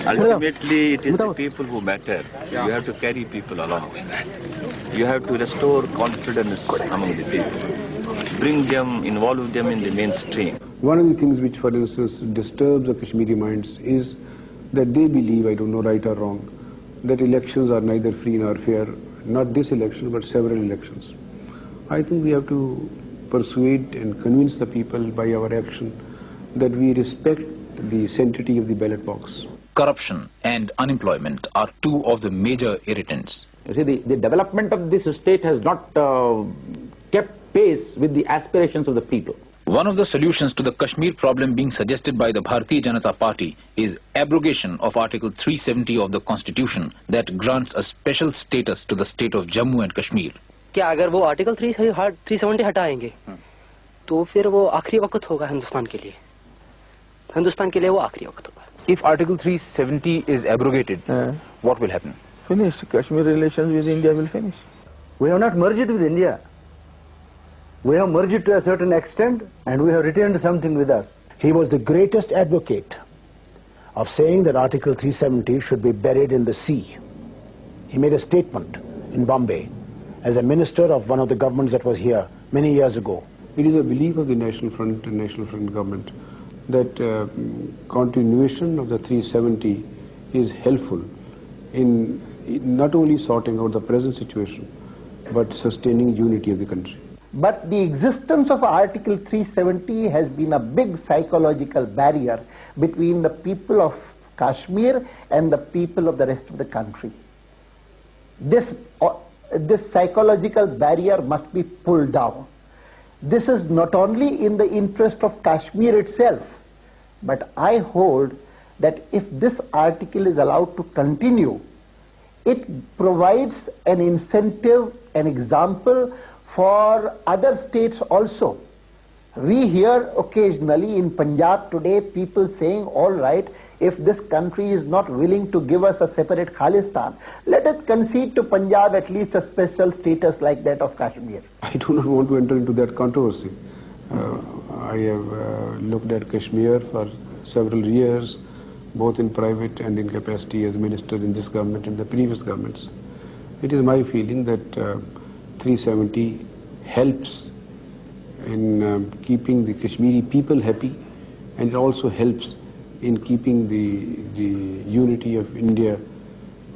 Ultimately, it is the people who matter. You have to carry people along. You have to restore confidence among the people, bring them, involve them in the mainstream. One of the things which, for instance, disturbs the Kashmiri minds is that they believe, I don't know right or wrong, that elections are neither free nor fair, not this election, but several elections. I think we have to persuade and convince the people by our action that we respect the sanctity of the ballot box. Corruption and unemployment are two of the major irritants. You see, the development of this state has not kept pace with the aspirations of the people. One of the solutions to the Kashmir problem being suggested by the Bharatiya Janata Party is abrogation of Article 370 of the Constitution that grants a special status to the state of Jammu and Kashmir. क्या अगर वो article 370 हटाएंगे तो फिर वो आखिरी वक्त होगा हिंदुस्तान के लिए वो आखिरी वक्त होगा. If Article 370 is abrogated, what will happen? Finished. Kashmir relations with India will finish. We have not merged with India. We have merged to a certain extent and we have retained something with us. He was the greatest advocate of saying that Article 370 should be buried in the sea. He made a statement in Bombay as a minister of one of the governments that was here many years ago. It is a belief of the National Front and National Front government that continuation of the 370 is helpful in not only sorting out the present situation, but sustaining unity of the country. But the existence of Article 370 has been a big psychological barrier between the people of Kashmir and the people of the rest of the country. This psychological barrier must be pulled down. This is not only in the interest of Kashmir itself, but I hold that if this article is allowed to continue, it provides an incentive, an example for other states also. We hear occasionally in Punjab today people saying, all right, if this country is not willing to give us a separate Khalistan, let us concede to Punjab at least a special status like that of Kashmir. I do not want to enter into that controversy. I have looked at Kashmir for several years, both in private and in capacity as minister in this government and the previous governments. It is my feeling that 370 helps in keeping the Kashmiri people happy, and it also helps in keeping the unity of India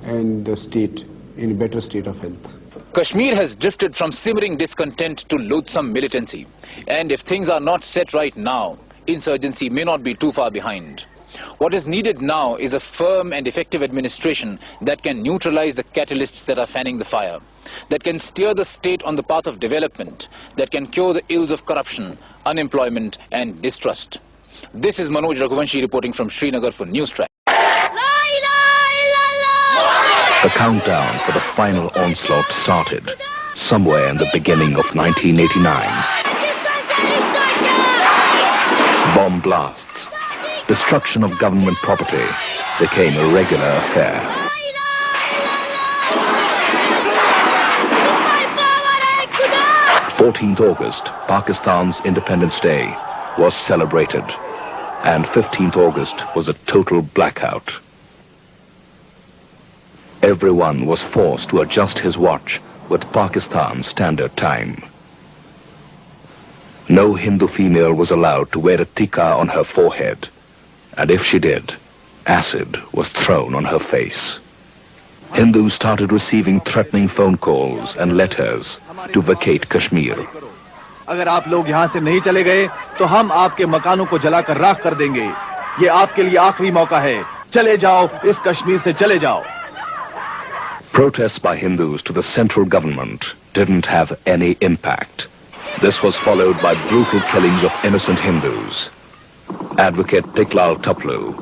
and the state in a better state of health. Kashmir has drifted from simmering discontent to loathsome militancy. And if things are not set right now, insurgency may not be too far behind. What is needed now is a firm and effective administration that can neutralize the catalysts that are fanning the fire, that can steer the state on the path of development, that can cure the ills of corruption, unemployment and distrust. This is Manoj Raghuvanshi reporting from Srinagar for Newstrack. The countdown for the final onslaught started somewhere in the beginning of 1989. Bomb blasts, destruction of government property became a regular affair. (14th August, Pakistan's Independence Day, was celebrated, and 15th August was a total blackout. Everyone was forced to adjust his watch with Pakistan Standard Time. No Hindu female was allowed to wear a tikka on her forehead, and if she did, acid was thrown on her face. Hindus started receiving threatening phone calls and letters to vacate Kashmir. अगर आप लोग यहाँ से नहीं चले गए तो हम आपके मकानों को जलाकर राख कर देंगे. ये आपके लिए आखिरी मौका है. चले जाओ, इस कश्मीर से चले जाओ. Protests by Hindus to the central government didn't have any impact. This was followed by brutal killings of innocent Hindus. Advocate Tiklal Taplu,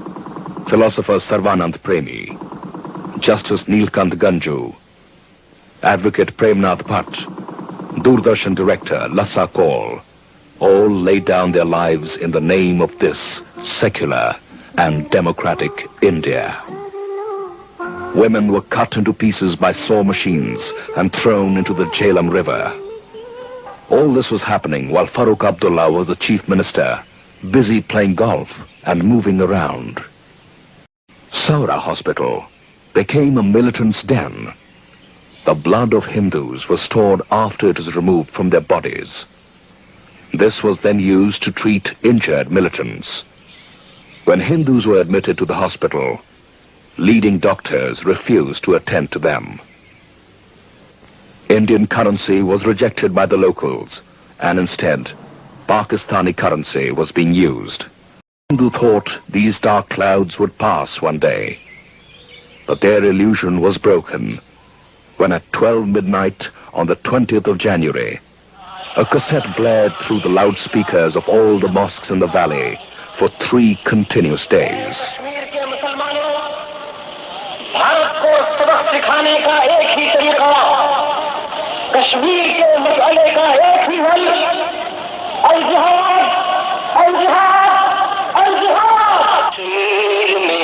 philosopher Sarvanand Premi, Justice Neelkant Ganju, Advocate Premnath Bhatt, Doordarshan director Lassa Kaul, all laid down their lives in the name of this secular and democratic India. Women were cut into pieces by saw machines and thrown into the Jhelum River. All this was happening while Farooq Abdullah was the chief minister, busy playing golf and moving around. Saura Hospital became a militant's den. The blood of Hindus was stored after it was removed from their bodies. This was then used to treat injured militants. When Hindus were admitted to the hospital, leading doctors refused to attend to them. Indian currency was rejected by the locals, and instead, Pakistani currency was being used. Hindu thought these dark clouds would pass one day. But their illusion was broken when at 12 midnight on the 20th of January, a cassette blared through the loudspeakers of all the mosques in the valley for 3 continuous days.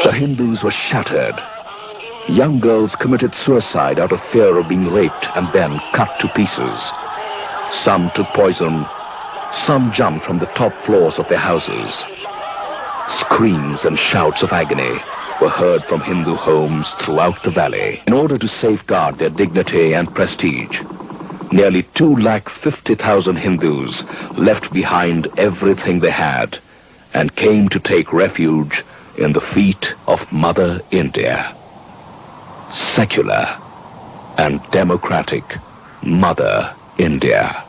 The Hindus were shattered. Young girls committed suicide out of fear of being raped and then cut to pieces. Some took poison, some jumped from the top floors of their houses. Screams and shouts of agony were heard from Hindu homes throughout the valley. In order to safeguard their dignity and prestige, nearly 250,000 Hindus left behind everything they had and came to take refuge in the feet of Mother India. Secular and democratic Mother India.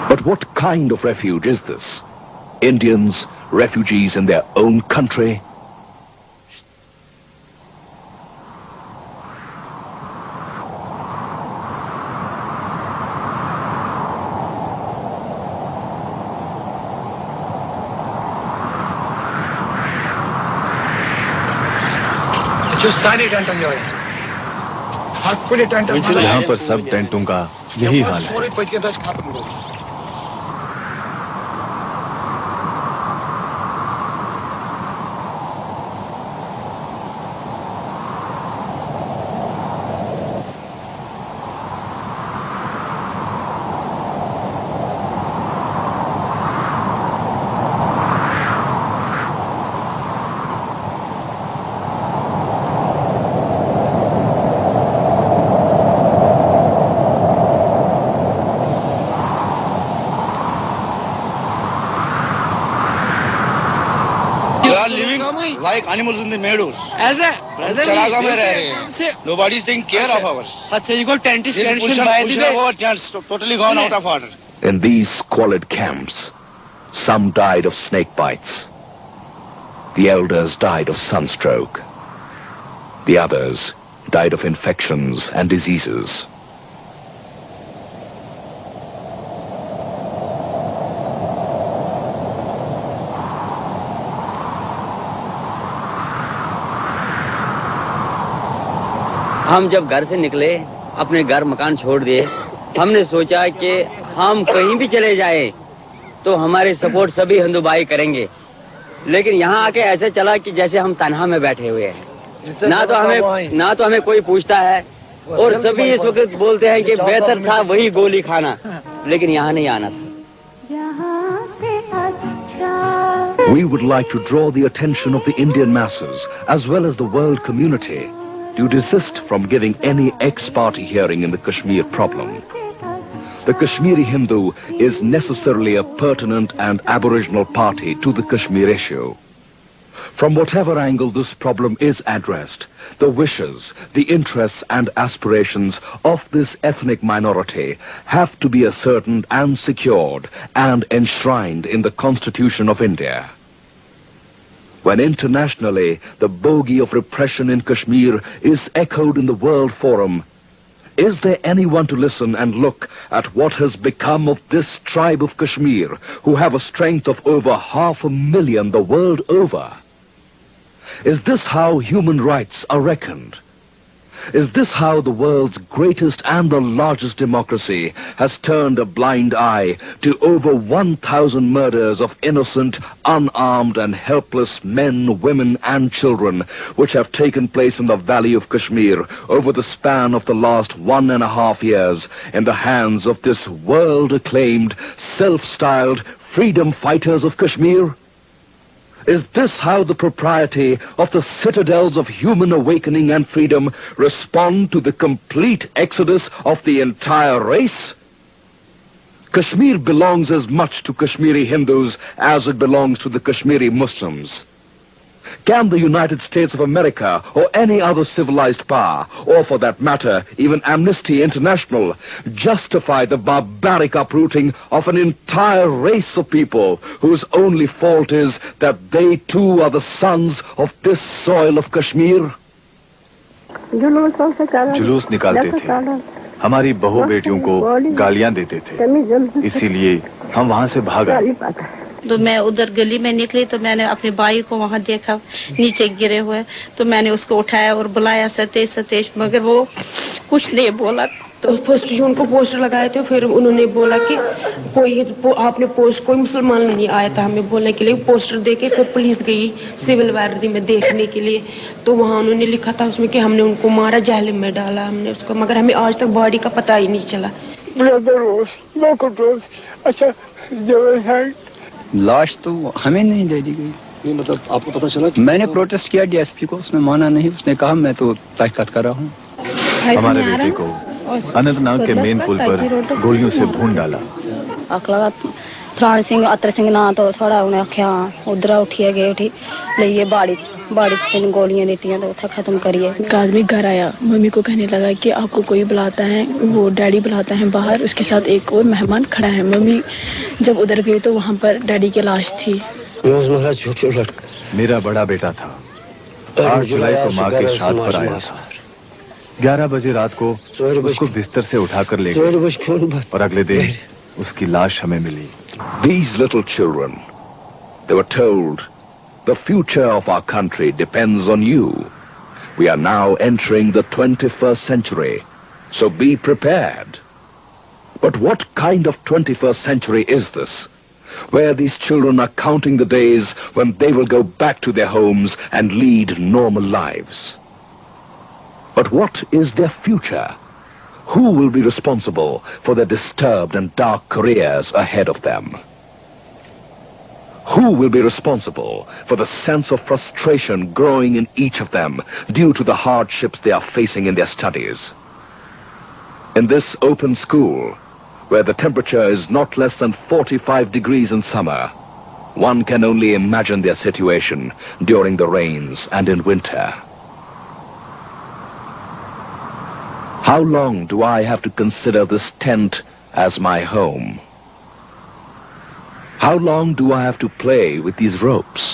But what kind of refuge is this? Indians, refugees in their own country? Just sign it and enjoy it. Put it and यहाँ पर सब टेंटों का यही हाल है। Like animals in the meadows. As a brother, Charaga mein reh rahe hain. Nobody is taking care of ours. Achha, you got tent extension by the way. Our tents totally gone out of order. In these squalid camps, some died of snake bites. The elders died of sunstroke. The others died of infections and diseases. हम जब घर से निकले, अपने घर मकान छोड़ दिए, हमने सोचा कि हम कहीं भी चले जाए तो हमारे सपोर्ट सभी हिंदू भाई करेंगे। लेकिन यहाँ आके ऐसे चला कि जैसे हम तन्हा में बैठे हुए हैं। ना तो हमें कोई पूछता है और सभी इस वक्त बोलते हैं कि बेहतर था वही गोली खाना, लेकिन यहाँ नहीं आना था। We would like to draw the attention of the Indian masses as well as the world community to desist from giving any ex-party hearing in the Kashmir problem. The Kashmiri Hindu is necessarily a pertinent and aboriginal party to the Kashmir issue. From whatever angle this problem is addressed, the wishes, the interests and aspirations of this ethnic minority have to be ascertained and secured and enshrined in the Constitution of India. when internationally the bogey of repression in Kashmir is echoed in the World Forum, is there anyone to listen and look at what has become of this tribe of Kashmir, who have a strength of over 500,000 the world over? Is this how human rights are reckoned? Is this how the world's greatest and the largest democracy has turned a blind eye to over 1,000 murders of innocent, unarmed and helpless men, women and children which have taken place in the valley of Kashmir over the span of the last 1.5 years in the hands of this world-acclaimed, self-styled freedom fighters of Kashmir? Is this how the propriety of the citadels of human awakening and freedom respond to the complete exodus of the entire race? Kashmir belongs as much to Kashmiri Hindus as it belongs to the Kashmiri Muslims. Can the United States of America or any other civilized power, or for that matter, even Amnesty International, justify the barbaric uprooting of an entire race of people whose only fault is that they too are the sons of this soil of Kashmir? जुलूस निकालते थे, हमारी बहू बेटियों को गालियां देते थे, इसीलिए हम वहां से भाग आए। तो मैं उधर गली में निकली तो मैंने अपने भाई को वहां देखा नीचे गिरे हुए, तो मैंने उसको उठाया और बुलाया, सतेश सतेश, मगर वो कुछ नहीं बोला। तो फर्स्ट जो उनको पोस्टर लगाए थे, फिर उन्होंने बोला कि आपने कोई मुसलमान नहीं आया था हमें बोलने के लिए। पोस्टर देके फिर पुलिस गई सिविल वार्डी में देखने के लिए, तो वहाँ उन्होंने लिखा था उसमें कि हमने उनको मारा, जालिम में डाला हमने उसको, मगर हमें आज तक बॉडी का पता ही नहीं चला। लाश तो हमें नहीं दे दी गई। नहीं, मतलब आपको पता चला? मैंने प्रोटेस्ट किया डीएसपी को, उसने माना नहीं, उसने कहा मैं तो तहकीकात कर रहा हूँ। हमारे बेटे को अनंतनाग के मेन पुल पर गोलियों से भून डाला। फलान सिंह अतर सिंह ना तो थोड़ा उन्हें आख्या उधर उठिए गए, उठी ले बाड़ी तीन गोलियां देती हैं तो उठा खत्म करिए। एक आदमी घर आया, मम्मी को कहने लगा कि आपको कोई बुलाता है, वो डैडी बुलाता है बाहर, उसके साथ एक और मेहमान खड़ा है। मम्मी जब उधर गई तो वहाँ पर डैडी की लाश थी। मेरा बड़ा बेटा था, 8 जुलाई को माँ के श्राद्ध पर आया था। 11 बजे रात को उसको बिस्तर से उठाकर ले गए और अगले दिन उसकी लाश हमें मिली। These little children, they were told, the future of our country depends on you. We are now entering the 21st century, so be prepared. But what kind of 21st century is this, where these children are counting the days when they will go back to their homes and lead normal lives? But what is their future? Who will be responsible for their disturbed and dark careers ahead of them? Who will be responsible for the sense of frustration growing in each of them due to the hardships they are facing in their studies? In this open school, where the temperature is not less than 45 degrees in summer, one can only imagine their situation during the rains and in winter. How long do I have to consider this tent as my home? How long do I have to play with these ropes?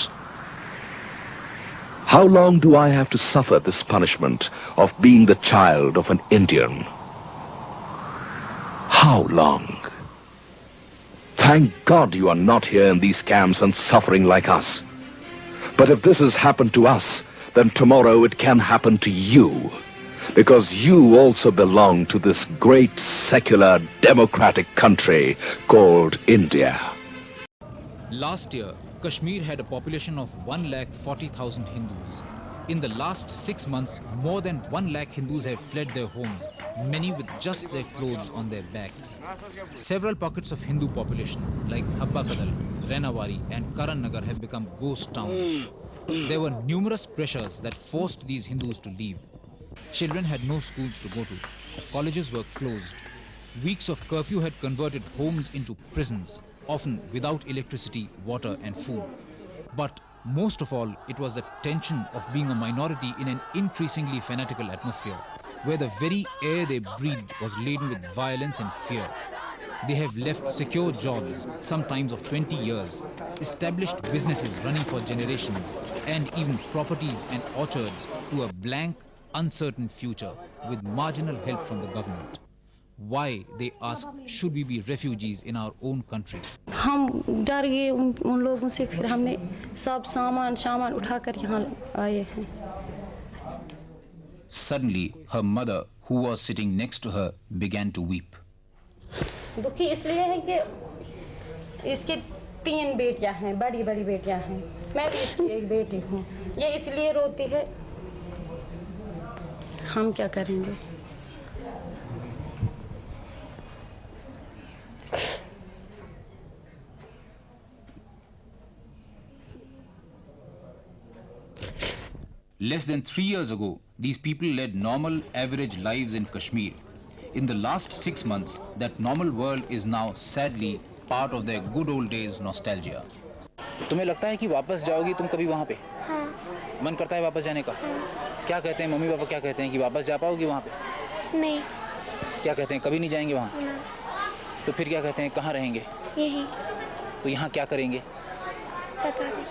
How long do I have to suffer this punishment of being the child of an Indian? How long? Thank God you are not here in these camps and suffering like us. But if this has happened to us, then tomorrow it can happen to you. Because you also belong to this great secular democratic country called India. Last year, Kashmir had a population of 1,40,000 Hindus. In the last 6 months, more than 1 lakh Hindus have fled their homes, many with just their clothes on their backs. Several pockets of Hindu population like Habba Kadal, Renawari and Karan Nagar have become ghost towns. There were numerous pressures that forced these Hindus to leave. Children had no schools to go to. Colleges were closed. Weeks of curfew had converted homes into prisons, often without electricity, water and food. But most of all, it was the tension of being a minority in an increasingly fanatical atmosphere, where the very air they breathed was laden with violence and fear. They have left secure jobs, sometimes of 20 years, established businesses running for generations, and even properties and orchards to a blank, uncertain future with marginal help from the government. Why, they ask, should we be refugees in our own country? हम डर गए उन लोगों से, फिर हमने सब सामान उठाकर यहाँ आए हैं. Suddenly, her mother, who was sitting next to her, began to weep. दुखी इसलिए है कि इसकी 3 बेटियां हैं, बड़ी बेटियां हैं, मैं भी इसकी एक बेटी हूँ. ये इसलिए रोती है, हम क्या करेंगे. Less than 3 years ago, these people led normal, average lives in Kashmir. In the last 6 months, that normal world is now sadly part of their good old days nostalgia. तुम्हें लगता है कि वापस जाओगी तुम कभी वहाँ पे? हाँ. मन करता है वापस जाने का? हाँ. क्या कहते हैं मम्मी पापा, क्या कहते हैं कि वापस जा पाओगी वहाँ पे? नहीं. क्या कहते हैं, कभी नहीं जाएंगे वहाँ? ना. तो फिर क्या कहते हैं, कहाँ रहेंगे? यही. तो यहाँ क्या करेंगे? पता नहीं.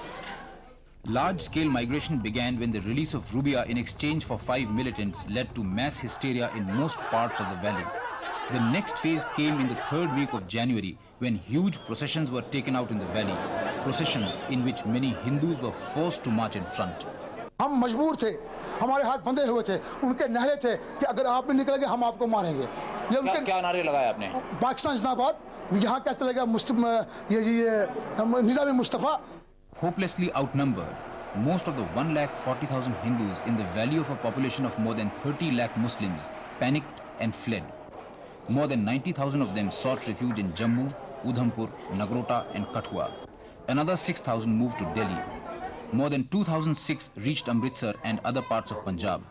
Large-scale migration began when the release of Rubia in exchange for 5 militants led to mass hysteria in most parts of the valley. The next phase came in the 3rd week of January when huge processions were taken out in the valley, processions in which many Hindus were forced to march in front. हम मजबूर थे, हमारे हाथ बंधे हुए थे, उनके नारे थे कि अगर आप नहीं निकलेंगे हम आपको मारेंगे. ये उनके क्या नारे लगाए आपने? पाकिस्तान जिंदाबाद, यहाँ क्या चलेगा, निज़ाम Mustafa. Hopelessly outnumbered, most of the 140,000 Hindus in the valley of a population of more than 30 lakh Muslims panicked and fled. More than 90,000 of them sought refuge in Jammu, Udhampur, Nagrota and Kathua. Another 6,000 moved to Delhi. More than 2,006 reached Amritsar and other parts of Punjab.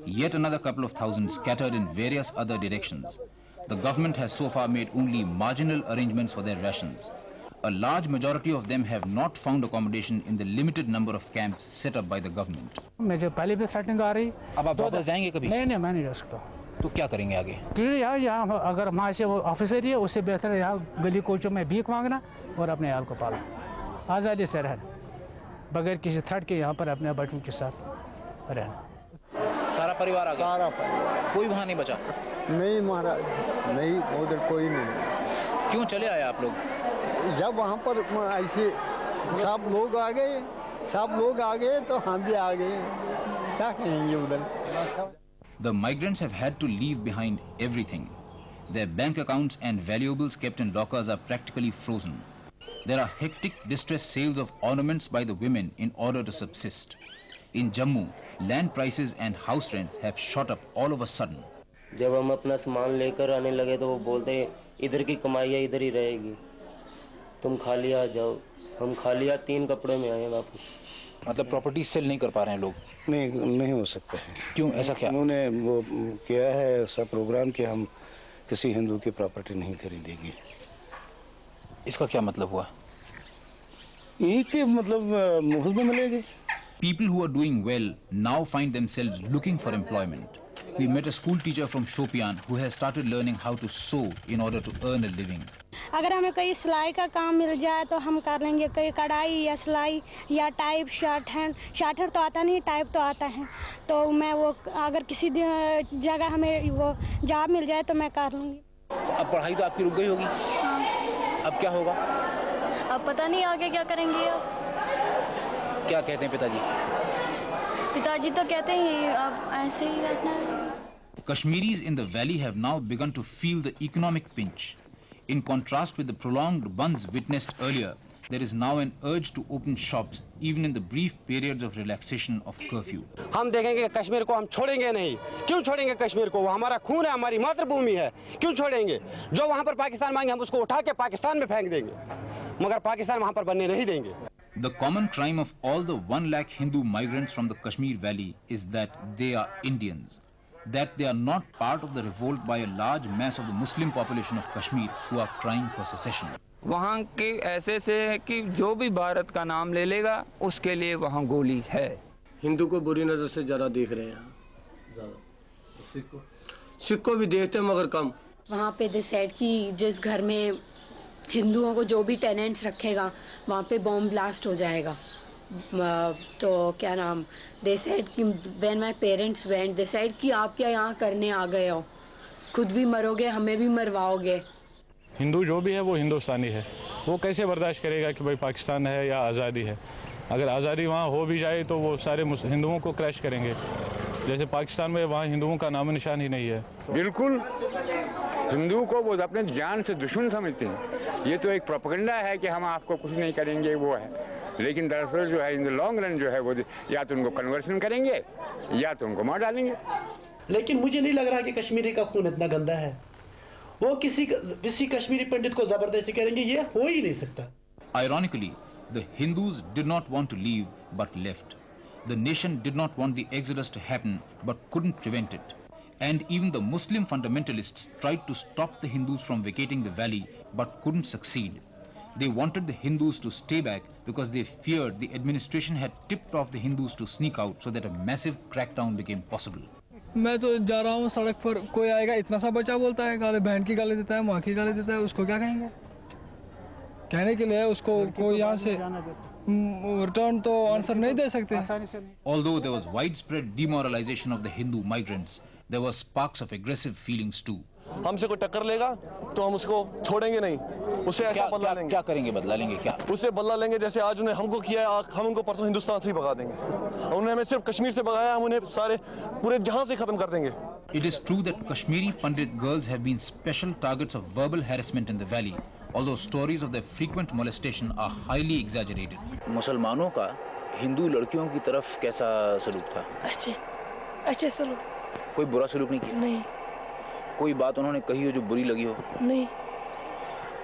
Yet another couple of thousand scattered in various other directions. The government has so far made only marginal arrangements for their rations. A large majority of them have not found accommodation in the limited number of camps set up by the government. मुझे पहले भी threatening आ रही. अब आप वापस जाएंगे कभी? नहीं, मैं नहीं जा सकता. तो क्या करेंगे आगे? यहाँ अगर वहाँ से वो ऑफिसर है, उससे बेहतर है यहाँ गली कोचों में भीख मांगना और अपने हाल को पालना, आज़ादी से रहना, बगैर किसी थ्रेट के यहाँ पर अपने बच्चों के साथ रहना. सारा परिवार आ गया? सारा परिवार. कोई वहाँ नहीं बचा? नहीं महाराज, नहीं, उधर कोई नहीं. क्यों चले आए आप लोग? जब वहाँ पर ऐसे सब लोग आ गए तो हम भी आ गए, क्या कहेंगे उधर. The migrants have had to leave behind everything. Their bank accounts and valuables kept in lockers are practically frozen. There are hectic distress sales of ornaments by the women in order to subsist. In Jammu, land prices and house rents have shot up all of a sudden. जब हम अपना सामान लेकर आने लगे तो वो बोलते हैं इधर की कमाई है इधर ही रहेगी, तुम खाली आ जाओ. हम खाली 3 कपड़े में आए वापस. मतलब प्रॉपर्टी सेल नहीं कर पा रहे हैं लोग? नहीं हो सकता है. क्यों, ऐसा क्या? उन्होंने वो किया है ऐसा प्रोग्राम कि हम किसी हिंदू की प्रॉपर्टी नहीं खरीदेंगे. इसका क्या मतलब हुआ? ये कि मतलब मुफ्त में मिलेगी. People who are doing well now find themselves looking for employment. We met a school teacher from Shopian who has started learning how to sew in order to earn a living. अगर हमें कोई सिलाई का काम मिल जाए तो हम कर लेंगे, कोई कढ़ाई या सिलाई या टाइप शर्ट हैंड तो आता नहीं, टाइप तो आता है. तो मैं वो अगर किसी जगह हमें वो जॉब मिल जाए तो मैं कर लूँगी. अब पढ़ाई तो आपकी रुक गई होगी? हाँ. अब क्या होगा? अब पता नहीं आगे क्या करेंगे. क्या कहते हैं पिताजी? पिताजी तो कहते हैं अब ऐसे ही बैठना है. Kashmiris in the valley have now begun to feel the economic pinch. In contrast with the prolonged bunds witnessed earlier, there is now an urge to open shops even in the brief periods of relaxation of curfew. हम देखेंगे कश्मीर को हम छोड़ेंगे नहीं. क्यों छोड़ेंगे कश्मीर को? वो हमारा खून है, हमारी मातृभूमि है. क्यों छोड़ेंगे? जो वहाँ पर पाकिस्तान मांगे हम उसको उठा के पाकिस्तान में फेंक देंगे, मगर पाकिस्तान वहाँ पर बनने नहीं देंगे. The common crime of all the 1 lakh Hindu migrants from the Kashmir valley is that they are Indians, that they are not part of the revolt by a large mass of the Muslim population of Kashmir who are crying for secession. वहाँ के ऐसे से है कि जो भी भारत का नाम ले लेगा उसके लिए वहाँ गोली है. हिंदू को बुरी नजर से जरा देख रहे हैं, सिख को भी देखते हैं मगर कम. وہاں پہ ڈیسائڈ کی جس گھر میں ہندوؤں کو جو بھی ٹیننٹس رکھے گا وہاں پہ بوم بلاسٹ ہو جائے گا. تو کیا نام ڈیسائڈ کی when my parents went decide کی آپ کیا یہاں کرنے آ گئے ہو, خود بھی مرو گے ہمیں بھی مرواؤ گے. ہندو جو بھی ہے وہ ہندوستانی ہے, وہ کیسے برداشت کرے گا کہ بھائی پاکستان ہے یا آزادی ہے. اگر آزادی وہاں ہو بھی جائے تو وہ سارے ہندوؤں کو کریش کریں گے, جیسے پاکستان میں وہاں ہندوؤں کا نام و نشان ہی نہیں ہے. بالکل ہندو کو وہ اپنے جان سے دشمن سمجھتے ہیں. یہ تو ایک پروپیگنڈا ہے کہ ہم آپ کو کچھ نہیں کریں گے وہ ہے, لیکن دراصل جو ہے ان دا لانگ رن جو ہے وہ یا تو ان کو کنورشن کریں گے یا تو ان کو مار ڈالیں گے. لیکن مجھے نہیں لگ رہا کہ کشمیری کا خون اتنا گندا ہے. وہ کسی کشمیری پنڈت کو زبردستی کریں گے, یہ ہو ہی نہیں سکتا. Ironically, the Hindus did not want to leave but left. The nation did not want the exodus to happen but couldn't prevent it. And even the Muslim fundamentalists tried to stop the Hindus from vacating the valley but couldn't succeed. They wanted the Hindus to stay back because they feared the administration had tipped off the Hindus to sneak out so that a massive crackdown became possible. میں تو جا رہا ہوں سڑک پر, کوئی آئے گا اتنا سا بچہ بولتا ہے, گالے بہن کی گالے دیتا ہے, ماں کی گالے دیتا ہے, اس کو کیا کہیں گے؟ کہنے کے لیے اس کو کوئی یہاں سے ریٹرن تو آنسر نہیں دے سکتے. Although there was widespread demoralization of the Hindu migrants, there were sparks of aggressive feelings too. ہم سے کوئی ٹکر لے گا تو ہم اس کو چھوڑیں گے نہیں, اس سے ایسا بدلہ لیں گے. کیا کریں گے, بدلہ لیں گے کیا؟ اس سے بدلہ لیں گے جیسے آج انہیں ہم کو کیا ہے, ہم ان کو پرسوں ہندوستان سے ہی بھگا دیں گے. انہوں نے ہمیں صرف کشمیر سے بھگایا, ہم انہیں سارے پورے جہاں سے ختم کر دیں گے. It is true that Kashmiri Pandit girls have been special targets of verbal harassment in the valley, although stories of their frequent molestation are highly exaggerated. مسلمانوں کا ہندو لڑکیوں کی طرف کیسا سلوک تھا؟ اچھے سلوک. کوئی برا سلوک نہیں کیا؟ نہیں. کوئی بات انہوں نے کہی ہو جو بری لگی ہو؟ نہیں.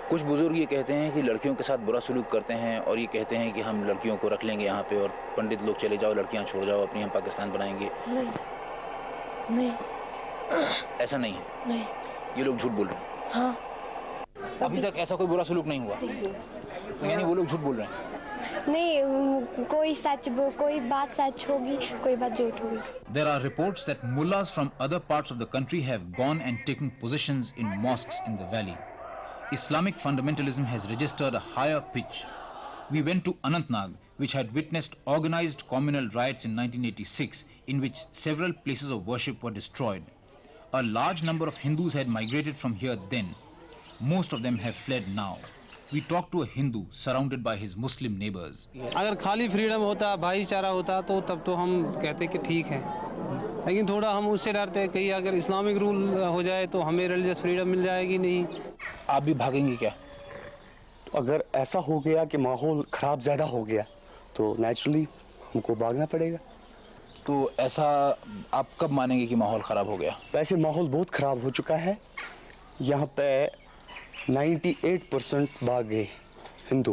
کچھ بزرگ یہ کہتے ہیں کہ لڑکیوں کے ساتھ برا سلوک کرتے ہیں اور یہ کہتے ہیں کہ ہم لڑکیوں کو رکھ لیں گے یہاں پہ اور پنڈت لوگ چلے جاؤ, لڑکیاں چھوڑ جاؤ, اپنی ہم پاکستان بنائیں گے. نہیں. ایسا نہیں ہے. نہیں. یہ لوگ جھوٹ بول رہے ہیں. ہاں. ابھی تک ایسا کوئی برا سلوک نہیں ہوا, تو یعنی وہ لوگ جھوٹ بول رہے ہیں. نہیں, کوئی بات سچ ہوگی, کوئی بات جھوٹ ہوگی. There are reports that mullahs from other parts of the country have gone and taken positions in mosques in the valley. Islamic fundamentalism has registered a higher pitch. We went to Anantnag, which had witnessed organized communal riots in 1986, in which several places of worship were destroyed. A large number of Hindus had migrated from here then. Most of them have fled now. We talked to a Hindu surrounded by his Muslim neighbors. اگر خالی freedom ہوتا, بھائی چارہ ہوتا تو تب تو ہم کہتے کہ ٹھیک ہے, لیکن تھوڑا ہم اس سے ڈرتے ہیں کہ اگر اسلامک رول ہو جائے تو ہمیں ریلیجس فریڈم مل جائے گی. نہیں. آپ بھی بھاگیں گے کیا؟ اگر ایسا ہو گیا کہ ماحول خراب زیادہ ہو گیا تو نیچرلی ہم کو بھاگنا پڑے گا. تو ایسا آپ کب مانیں گے کہ ماحول خراب ہو گیا؟ ویسے ماحول بہت خراب ہو چکا ہے. یہاں پہ 98% بھاگ گئے ہندو.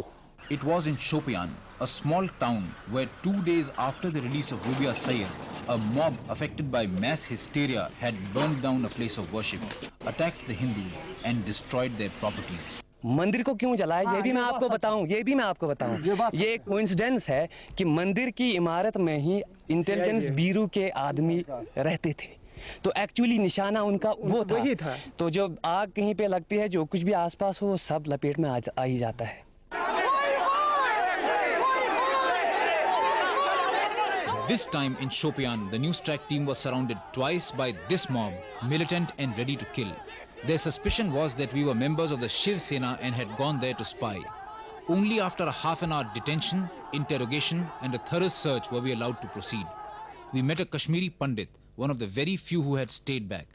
It was in Shopian, a small town where 2 days after the release of Rubia Sayyed, a mob affected by mass hysteria had burned down a place of worship, attacked the Hindus and destroyed their properties. مندر کو کیوں جلایا یہ بھی میں آپ کو بتاؤں. یہ ایک کوئنسیڈنس ہے کہ مندر کی عمارت میں ہی انٹیلیجنس بیورو کے آدمی رہتے تھے, تو ایکچولی نشانہ ان کا وہ تھا. تو جو آگ کہیں پہ لگتی ہے, جو کچھ بھی آس پاس ہو, سب لپیٹ میں آ ہی جاتا ہے. This time in Shopian, the news track team was surrounded twice by this mob, militant and ready to kill. Their suspicion was that we were members of the Shiv Sena and had gone there to spy. Only after a half-an-hour detention, interrogation and a thorough search were we allowed to proceed. We met a Kashmiri Pandit, one of the very few who had stayed back.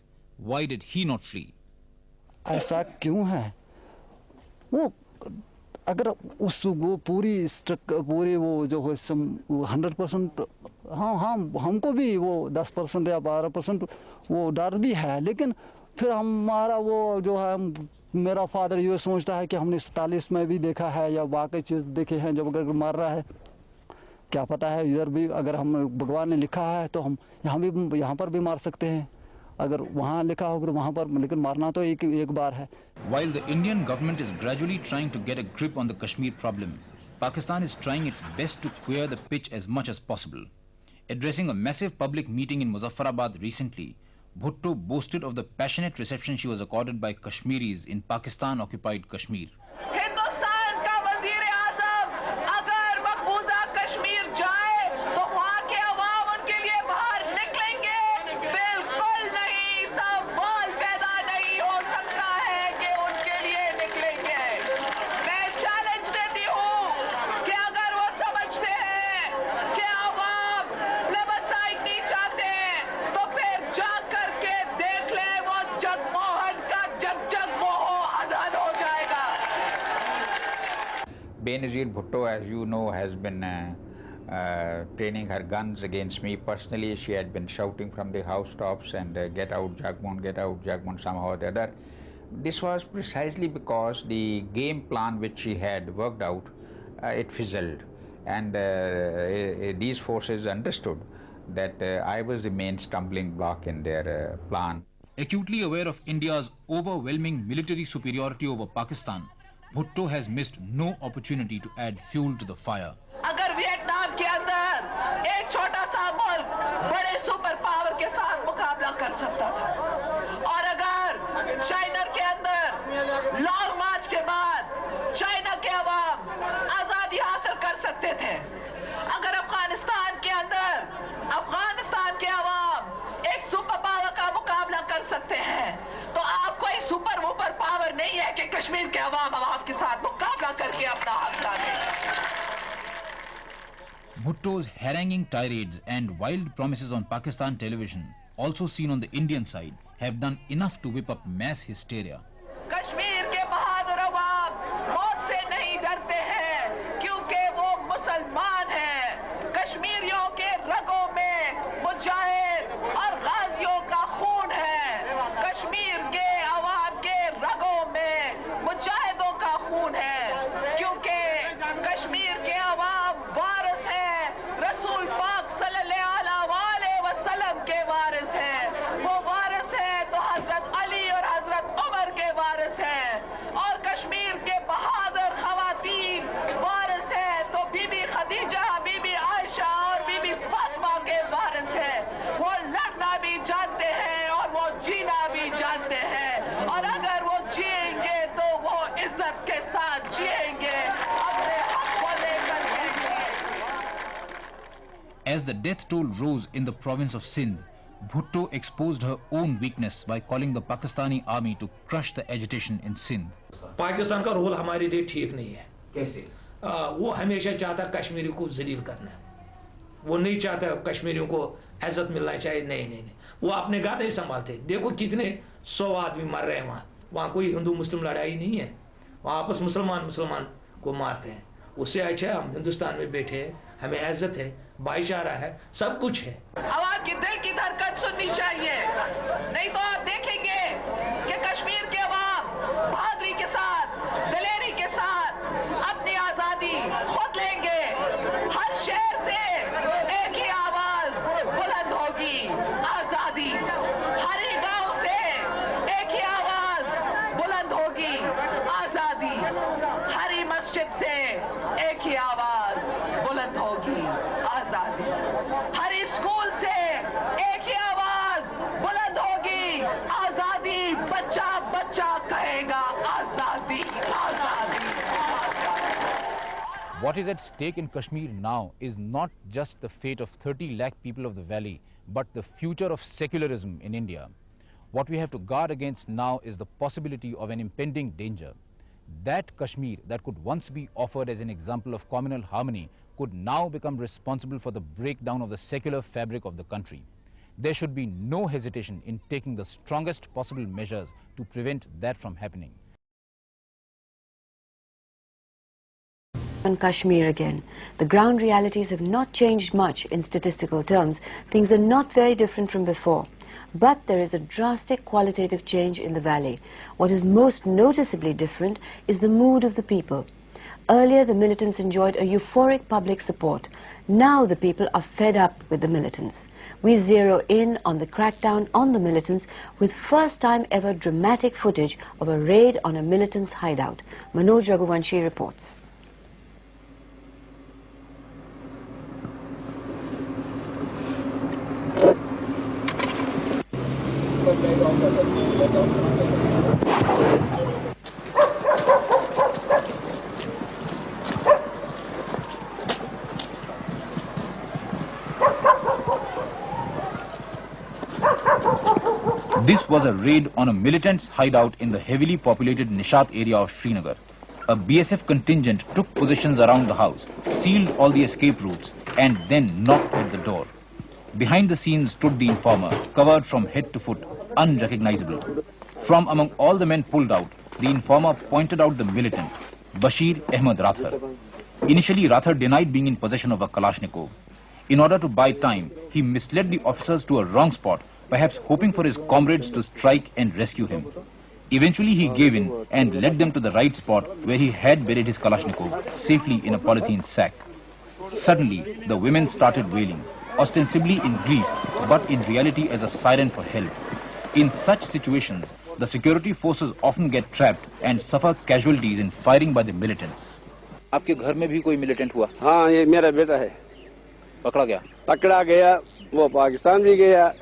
Why did he not flee? ایسا کیوں ہے؟ وہ اگر اس وہ پوری وہ جو 100%, ہاں ہم کو بھی وہ 10% یا 12% وہ ڈر بھی ہے, لیکن پھر ہمارا وہ جو ہے, میرا فادر یہ سوچتا ہے کہ ہم نے 47 میں بھی دیکھا ہے یا باقی چیز دیکھے ہیں, جب اگر مار رہا ہے کیا پتا ہے ادھر بھی اگر ہم بھگوان نے لکھا ہے تو ہم یہاں پر بھی مار سکتے ہیں, اگر وہاں لکھا ہوگا تو وہاں پر, لیکن مارنا تو ایک بار ہے. While the Indian government is gradually trying to get a grip on the Kashmir problem, Pakistan is trying its best to queer the pitch as much as possible. Addressing a massive public meeting in Muzaffarabad recently, Bhutto boasted of the passionate reception she was accorded by Kashmiris in Pakistan-occupied Kashmir. Hindustan का वजीर आजम अगर मकबूजा कश्मीर जाए तो वहाँ के अवाम उनके लिए बाहर निकलेंगे? बिल्कुल नहीं, सवाल पैदा नहीं हो सकता है कि उनके लिए निकलेंगे। मैं चैलेंज देती हूँ कि अगर वो समझते हैं कि अवाम प्लेबसाइट नहीं चाहते तो फिर जा करके देख ले, वो जगमोहन का जगमोहो हदन हो जाएगा। Benazir Bhutto, as you know, has been training her guns against me personally. She had been shouting from the housetops and get out Jagmohan, somehow or the other. This was precisely because the game plan which she had worked out, it fizzled. And these forces understood that I was the main stumbling block in their plan. Acutely aware of India's overwhelming military superiority over Pakistan, Bhutto has missed no opportunity to add fuel to the fire. अगर Vietnam के अंदर एक छोटा सा मुल्क बड़े super power के साथ मुकाबला कर सकता था, और अगर चाइना के अंदर लॉन्ग मार्च के बाद चाइना के अवाम आजादी हासिल कर सकते थे, अगर अफगानिस्तान के अंदर अफगानिस्तान के अवाम एक सुपर पावर का मुकाबला कर सकते हैं, तो आप कोई सुपर वुपर पावर नहीं है कि कश्मीर के अवाम के साथ मुकाबला करके अपना हक लाने। Bhutto's haranguing tirades and wild promises on Pakistan television, also seen on the Indian side, have done enough to whip up mass hysteria. Kashmir के बहादुर अवाम मौत से नहीं डरते हैं क्योंकि वो मुसलमान हैं। कश्मीरियों के रगों में मुजाहिद और गाजियों का खून है। कश्मीर के अवाम के रगों में मुजाहिदों का खून है, क्योंकि कश्मीर के अवाम वारिस हैं रसूल पाक सल्लल्लाहु अलैहि वसल्लम के वारिस हैं। वो वारिस हैं तो हजरत अली और हजरत उमर के वारिस हैं, और कश्मीर के बहादुर खवातीन वारिस हैं तो बीबी खदीजा, बीबी आयशा और बीबी फातिमा के वारिस हैं। वो लड़ना भी जानते हैं और वो जीना भी जानते हैं, और अगर वो जिएंगे तो वो इज्जत के साथ जिएंगे, अपने हक को लेकर जिएंगे। As the death toll rose in the province of Sindh, Bhutto exposed her own weakness by calling the Pakistani army to crush the agitation in Sindh. Pakistan का रोल हमारे लिए ठीक नहीं है। कैसे? वो हमेशा चाहता कश्मीरी को जलील करना, वो नहीं चाहता कश्मीरियों को इज्जत मिलना चाहिए। नहीं, वो अपने घर नहीं संभालते। देखो कितने 100 आदमी मर रहे हैं वहाँ कोई हिंदू मुस्लिम लड़ाई नहीं है, वहाँ आपस मुसलमान को मारते हैं। उससे अच्छा हम हिंदुस्तान में बैठे हैं, हमें इज्जत है, भाईचारा है, सब कुछ है। आवाम की दिल की धड़कन सुननी चाहिए, नहीं तो आप देखेंगे कि कश्मीर के अवाम बहादुरी के साथ, दिलेरी के साथ अपनी आजादी खुद लेंगे। हर शहर से एक ही आवाज बुलंद होगी, आजादी। हर ही गांव से एक ही आवाज बुलंद होगी, आजादी। हर ही मस्जिद से एक ही आवाज बुलंद होगी, आजादी। हर स्कूल से एक ही आवाज बुलंद होगी, आजादी। बच्चा बच्चा कहेगा आजादी, आजादी, आजादी। What is at stake in Kashmir now is not just the fate of 30 lakh people of the valley, but the future of secularism in India. What we have to guard against now is the possibility of an impending danger. That Kashmir that could once be offered as an example of communal harmony could now become responsible for the breakdown of the secular fabric of the country. There should be no hesitation in taking the strongest possible measures to prevent that from happening. On Kashmir again, the ground realities have not changed much in statistical terms. Things are not very different from before. But there is a drastic qualitative change in the valley. What is most noticeably different is the mood of the people. Earlier, the militants enjoyed a euphoric public support. Now the people are fed up with the militants. We zero in on the crackdown on the militants with first time ever dramatic footage of a raid on a militants' hideout. Manoj Raghuvanshi reports. This was a raid on a militants' hideout in the heavily populated Nishat area of Srinagar. A BSF contingent took positions around the house, sealed all the escape routes, and then knocked at the door. Behind the scenes stood the informer, covered from head to foot, unrecognizable. From among all the men pulled out, the informer pointed out the militant, Bashir Ahmed Rathar. Initially, Rathar denied being in possession of a Kalashnikov. In order to buy time, he misled the officers to a wrong spot, perhaps hoping for his comrades to strike and rescue him. Eventually he gave in and led them to the right spot where he had buried his Kalashnikov safely in a polythene sack. Suddenly, the women started wailing, ostensibly in grief, but in reality as a siren for help. In such situations, the security forces often get trapped and suffer casualties in firing by the militants. आपके घर में भी कोई militant हुआ? हाँ, ये मेरा बेटा है। पकड़ा गया? पकड़ा गया, वो पाकिस्तान भी गया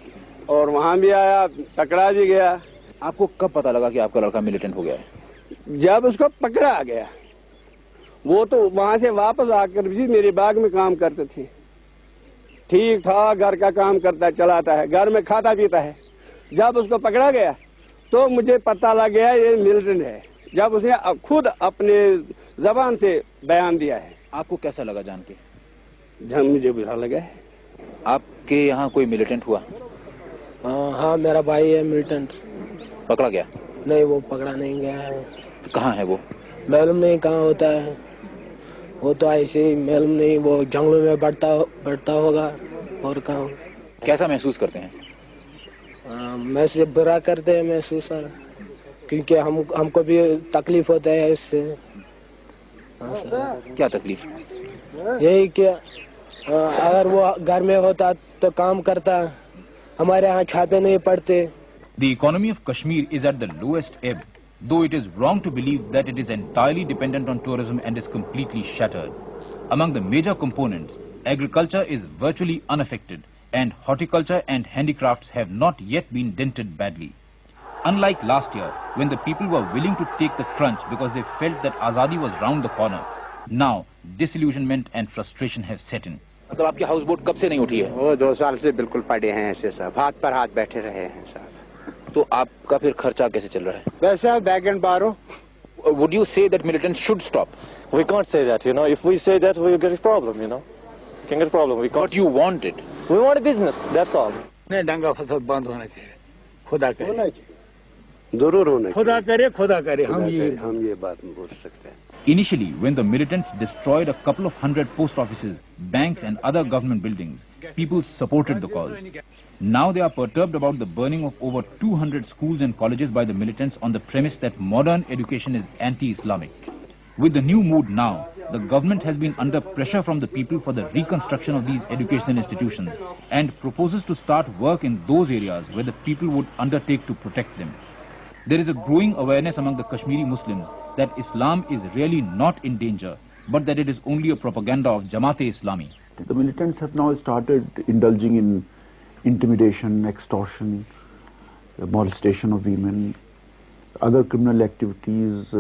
और वहाँ भी आया, पकड़ा भी गया। आपको कब पता लगा कि आपका लड़का मिलिटेंट हो गया है? जब उसको पकड़ा गया। वो तो वहाँ से वापस आकर भी मेरे बाग में काम करते थे। ठीक था, घर का काम करता चलाता है, घर में खाता पीता है। जब उसको पकड़ा गया तो मुझे पता लग गया ये मिलिटेंट है, जब उसने खुद अपने जबान से बयान दिया है। आपको कैसा लगा जान के? मुझे बुरा लगा है। आपके यहाँ कोई मिलिटेंट हुआ? हाँ, मेरा भाई है मिलिटेंट। पकड़ा गया? नहीं, वो पकड़ा नहीं गया है। तो कहाँ है वो? मालूम नहीं कहाँ होता है, वो तो ऐसे ही मालूम नहीं, वो जंगलों में बढ़ता होगा और कहाँ। कैसा महसूस करते हैं? मैं बुरा करते हैं महसूस, क्योंकि हमको भी तकलीफ होता है इससे। क्या तकलीफ? यही कि अगर वो घर में होता तो काम करता, हमारे यहाँ छापे नहीं पड़ते। The economy of Kashmir is at the lowest ebb, though it is wrong to believe that it is entirely dependent on tourism and is completely shattered. Among the major components, agriculture is virtually unaffected, and horticulture and handicrafts have not yet been dented badly. Unlike last year, when the people were willing to take the crunch because they felt that Azadi was round the corner, now disillusionment and frustration have set in. मतलब आपकी house boat कब से नहीं उठी है? वो 2 साल से बिल्कुल पड़े हैं ऐसे साहब, हाथ पर हाथ बैठे रहे हैं साहब। तो आपका फिर खर्चा कैसे चल रहा है? वैसे बैग एंड बारो। Would you say that militants should stop? We can't say that, you know. If we say that, we'll get a problem, you know. We can get a problem. We can't. But you want it. We want a business, that's all. नहीं, दंगा फसाद बंद होना चाहिए, खुदा करे। जरूर होना चाहिए। खुदा करे, हम ये बात बोल सकते हैं। Initially, when the militants destroyed a couple of hundred post offices, banks and other government buildings, people supported the cause. Now they are perturbed about the burning of over 200 schools and colleges by the militants on the premise that modern education is anti-Islamic. With the new mood now, the government has been under pressure from the people for the reconstruction of these educational institutions and proposes to start work in those areas where the people would undertake to protect them. There is a growing awareness among the Kashmiri Muslims that Islam is really not in danger, but that it is only a propaganda of Jamaat-e-Islami. The militants have now started indulging in intimidation, extortion, molestation of women, other criminal activities,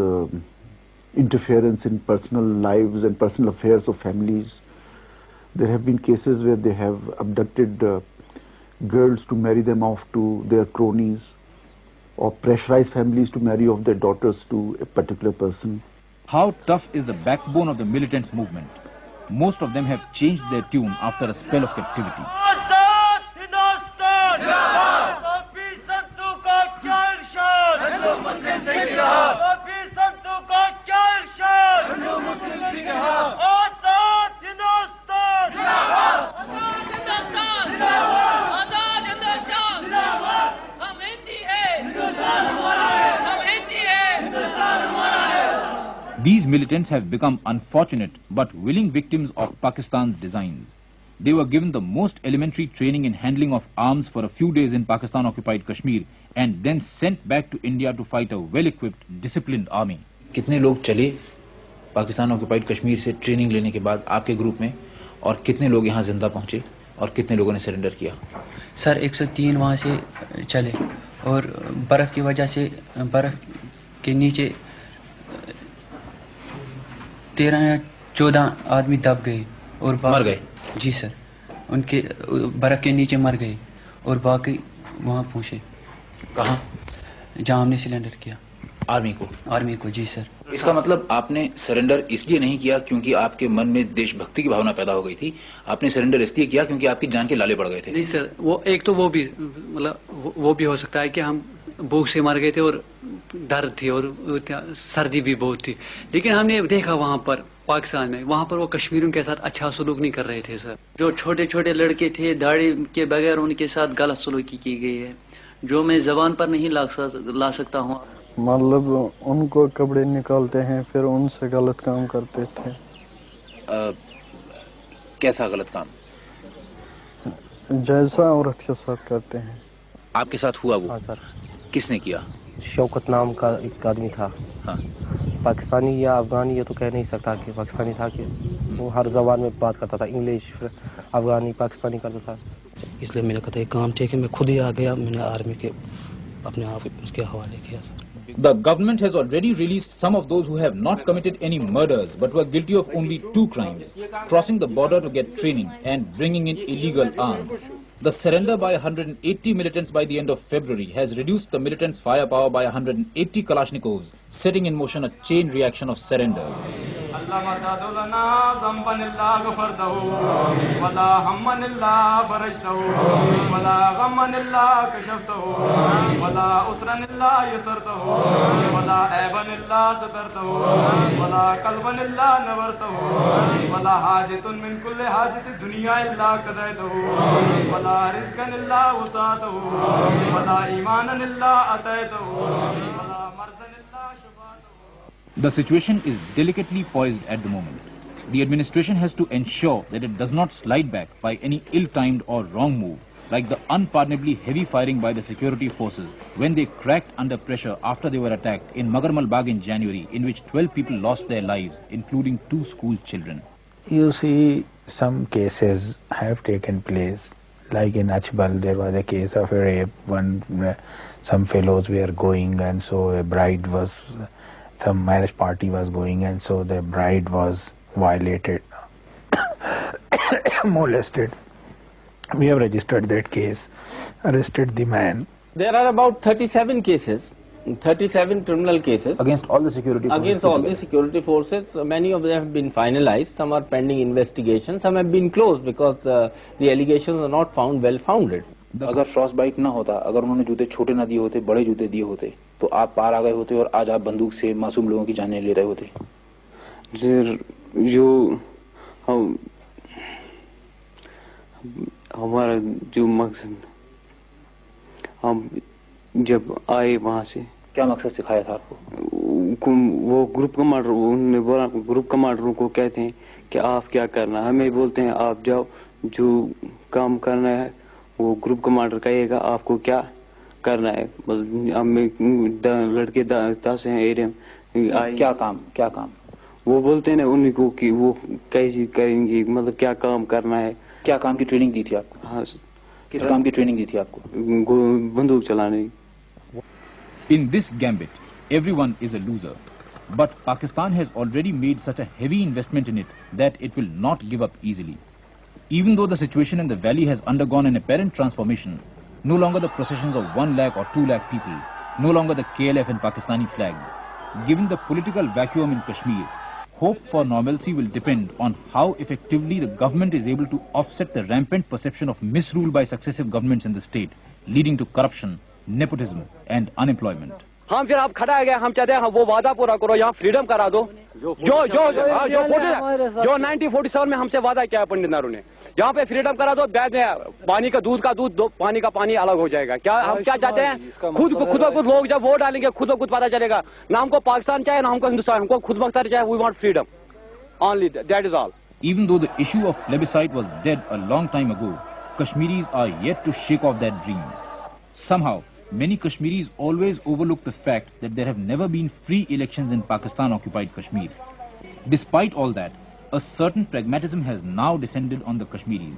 interference in personal lives and personal affairs of families. There have been cases where they have abducted girls to marry them off to their cronies, or pressurize families to marry off their daughters to a particular person. How tough is the backbone of the militants movement? Most of them have changed their tune after a spell of captivity. These militants have become unfortunate but willing victims of Pakistan's designs. They were given the most elementary training in handling of arms for a few days in Pakistan-occupied Kashmir and then sent back to India to fight a well-equipped, disciplined army. कितने लोग चले Pakistan occupied Kashmir से training लेने के बाद आपके group में और कितने लोग यहाँ जिंदा पहुंचे اور کتنے لوگوں نے سرنڈر کیا؟ سر 103 وہاں سے چلے اور برف کی وجہ سے برف کے نیچے 13 یا 14 آدمی دب گئے اور مر گئے؟ جی سر، ان کے برف کے نیچے مر گئے اور باقی وہاں پہنچے. کہاں؟ جہاں ہم نے سلنڈر کیا. آرمی کو؟ آرمی کو، جی سر. اس کا مطلب آپ نے سرنڈر اس لیے نہیں کیا کیونکہ آپ کے من میں دیش بھکتی کی بھاونا پیدا ہو گئی تھی، آپ نے سرنڈر اس لیے کیا کیونکہ آپ کی جان کے لالے پڑ گئے تھے؟ نہیں سر، وہ ایک تو وہ بھی مطلب وہ بھی ہو سکتا ہے کہ ہم بھوک سے مر گئے تھے اور ڈر تھی اور سردی بھی بہت تھی، لیکن ہم نے دیکھا وہاں پر پاکستان میں وہاں پر وہ کشمیریوں کے ساتھ اچھا سلوک نہیں کر رہے تھے سر. جو چھوٹے چھوٹے لڑکے تھے داڑھی کے بغیر ان کے ساتھ غلط سلوکی کی گئی ہے جو میں زبان پر نہیں لا سکتا ہوں. مطلب ان کو کپڑے نکالتے ہیں پھر ان سے غلط کام کرتے تھے. کیسا غلط کام؟ جیسا عورت کے ساتھ کرتے ہیں. آپ کے ساتھ ہوا وہ؟ ہاں سر. کس نے کیا؟ شوکت نام کا ایک آدمی تھا. ہاں. پاکستانی یا افغانی یہ تو کہہ نہیں سکتا کہ پاکستانی تھا، کہ وہ ہر زبان میں بات کرتا تھا، انگلش افغانی پاکستانی کرتا تھا. اس لیے میں نے کہا کام ٹھیک ہے، میں خود ہی آ گیا، میں نے آرمی کے اپنے آپ اس کے حوالے کیا سر. The government has already released some of those who have not committed any murders but were guilty of only 2 crimes, crossing the border to get training and bringing in illegal arms. The surrender by 180 militants by the end of February has reduced the militants' firepower by 180 Kalashnikovs, setting in motion a chain reaction of surrenders. The situation is delicately poised at the moment. The administration has to ensure that it does not slide back by any ill-timed or wrong move, like the unpardonably heavy firing by the security forces when they cracked under pressure after they were attacked in Magarmal Bagh in January, in which 12 people lost their lives, including 2 school children. You see, some cases have taken place. Like in Achbal, there was a case of a rape. Some fellows were going, and so a bride was, some marriage party was going, and so the bride was violated, molested. We have registered that case, arrested the man. There are about 37 cases, 37 criminal cases. Against all the security forces? Against all the security forces. Many of them have been finalized. Some are pending investigation. Some have been closed because the allegations are not found well founded. اگر فراس byte نہ ہوتا، اگر انہوں نے جوتے چھوٹے نہ دیے ہوتے، بڑے جوتے دیے ہوتے، تو آپ پار آ گئے ہوتے اور آج آپ بندوق سے معصوم لوگوں کی جانیں لے رہے ہوتے. جو ہمارا جو مقصد، ہم جب آئے وہاں سے، کیا مقصد سکھایا تھا آپ کو؟ وہ گروپ کمانڈر، انہوں نے بولا گروپ کمانڈروں کو کہتے ہیں کہ آپ کیا کرنا، ہمیں بولتے ہیں آپ جاؤ، جو کام کرنا ہے وہ گروپ کمانڈر کہے گا آپ کو کیا کرنا ہے. ہمیں لڑکے 10 ہیں ایریا میں. کیا کام وہ بولتے ہیں نا ان کو کہ وہ کیسے کریں گے، مطلب کیا کام کرنا ہے. کیا کام کی ٹریننگ دی تھی آپ کو؟ ہاں. کس کام کی ٹریننگ دی تھی آپ کو؟ بندوق چلانے. In this gambit, everyone is a loser. But Pakistan has already made such a heavy investment in it that it will not give up easily. Even though the situation in the valley has undergone an apparent transformation, no longer the processions of 1 lakh or 2 lakh people, no longer the KLF and Pakistani flags. Given the political vacuum in Kashmir, hope for normalcy will depend on how effectively the government is able to offset the rampant perception of misrule by successive governments in the state, leading to corruption, nepotism and unemployment. ہم پھر آپ کھڑا گیا، ہم چاہتے ہیں وہ وعدہ پورا کرو، یہاں فریڈم کرا دو. جو 1947 میں ہم سے وعدہ کیا ہے پنڈت نہرو نے، یہاں پہ فریڈم کرا دو. بعد میں پانی کا دودھ پانی کا پانی الگ ہو جائے گا. کیا ہم کیا چاہتے ہیں؟ خود بخود لوگ جب ووٹ ڈالیں گے خود بخود پتا چلے گا. نہ ہم کو پاکستان چاہیے نہ ہم کو ہندوستان، ہم کو خود مختار چاہیے. We want freedom only, that is all. Even though the issue of plebiscite was dead a long time ago, Kashmiris are yet to shake off that dream. Somehow, many Kashmiris always overlook the fact that there have never been free elections in Pakistan-occupied Kashmir. Despite all that, a certain pragmatism has now descended on the Kashmiris.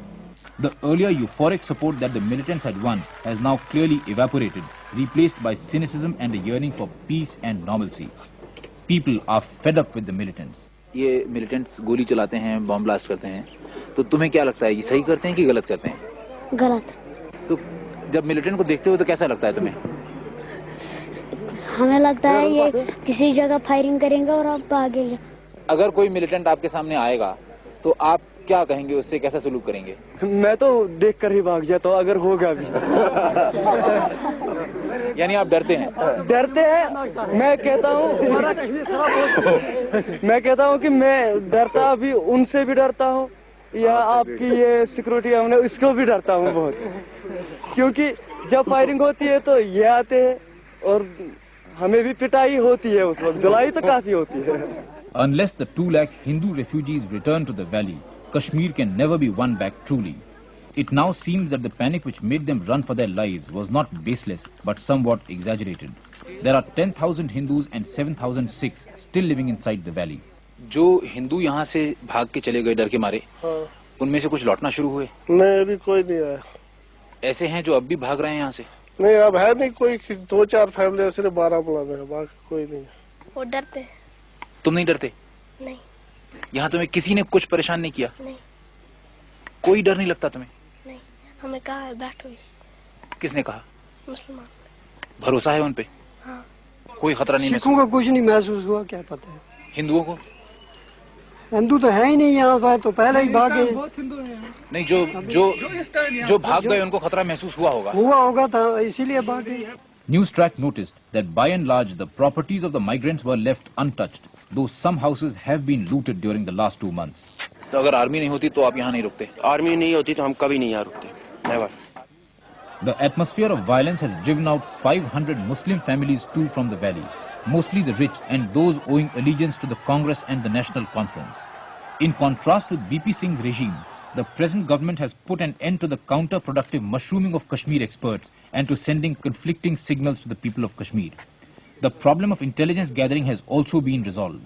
The earlier euphoric support that the militants had won has now clearly evaporated, replaced by cynicism and a yearning for peace and normalcy. People are fed up with the militants. ये militants गोली चलाते हैं, bomb blast करते हैं, तो तुम्हें क्या लगता है, ये सही करते हैं कि गलत करते हैं? गलत। तो जब militant को देखते हो तो कैसा लगता है तुम्हें? हमें लगता है ये किसी जगह फायरिंग करेंगे और आप भागेंगे। अगर कोई militant आपके सामने आएगा तो आप क्या कहेंगे, उससे कैसा सलूक करेंगे? मैं तो देख कर ही भाग जाता हूँ अगर होगा भी। यानी आप डरते हैं? डरते हैं। मैं कहता हूँ कि मैं डरता भी, उनसे भी डरता हूँ, या आपकी ये सिक्योरिटी है इसको भी डरता हूँ बहुत, क्योंकि जब फायरिंग होती है तो ये आते हैं और हमें भी पिटाई होती है, उस वक्त जलाई तो काफी होती है। Unless the 2 lakh Hindu refugees return to the valley, Kashmir can never be won back truly. It now seems that the panic which made them run for their lives was not baseless, but somewhat exaggerated. There are 10,000 Hindus and 7,000 Sikhs still living inside the valley. जो हिंदू यहाँ से भाग के चले गए डर के मारे, उनमें से कुछ लौटना शुरू हुए? नहीं, अभी कोई नहीं आया। ऐसे हैं जो अब भी भाग रहे हैं यहाँ से? नहीं, अब है नहीं कोई, 2-4 फैमिली सिर्फ बारामूला में है, बाकी कोई नहीं है। वो डरते हैं। तुम नहीं डरते? नहीं। यहाँ तुम्हें किसी ने कुछ परेशान नहीं किया? नहीं। कोई डर नहीं लगता तुम्हें? नहीं, हमें कहा है बैठो। किसने कहा? मुसलमान। भरोसा है उन पे? हाँ। कोई खतरा नहीं महसूस? सिखों का कुछ नहीं महसूस हुआ, क्या पता है। हिंदुओं को? हिंदू तो है ही नहीं यहाँ, तो पहले ही भागे। नहीं, जो भाग गए उनको खतरा महसूस हुआ होगा था, इसीलिए भागे। News track noticed that by and large the properties of the migrants were left untouched, though some houses have been looted during the last 2 months. तो अगर आर्मी नहीं होती तो आप यहाँ नहीं रुकते? आर्मी नहीं होती तो हम कभी नहीं यहाँ रुकते, never. The atmosphere of violence has driven out 500 Muslim families too from the valley, mostly the rich and those owing allegiance to the Congress and the National Conference. In contrast with BP Singh's regime, the present government has put an end to the counterproductive mushrooming of Kashmir experts and to sending conflicting signals to the people of Kashmir. The problem of intelligence gathering has also been resolved.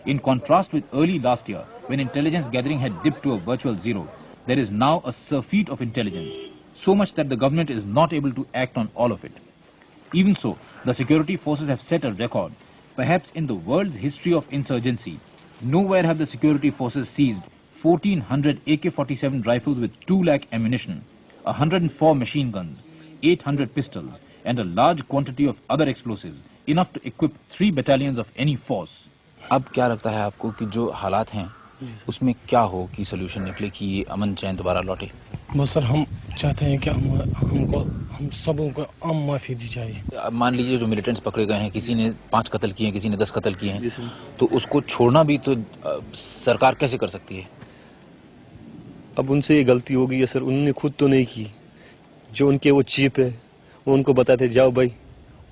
In contrast with early last year, when intelligence gathering had dipped to a virtual zero, there is now a surfeit of intelligence, so much that the government is not able to act on all of it. Even so, the security forces have set a record. Perhaps in the world's history of insurgency, nowhere have the security forces seized 1,400 AK-47 rifles with 2 lakh ammunition, 104 machine guns, 800 pistols, and a large quantity of other explosives, enough to equip 3 battalions of any force. अब क्या लगता है आपको कि जो हालात हैं उसमें क्या हो कि सलूशन निकले कि ये अमन चैन दोबारा लौटे? बस सर, हम चाहते हैं कि हम सबों को आम माफी दी जाए। मान लीजिए जो मिलिटेंट्स पकड़े गए हैं, किसी ने 5 कत्ल किए हैं, किसी ने 10 कत्ल किए हैं, तो उसको छोड़ना भी तो सरकार कैसे कर सकती है? अब उनसे ये गलती हो गई है सर, उन्होंने खुद तो नहीं की, जो उनके वो चीफ है वो उनको बताते जाओ भाई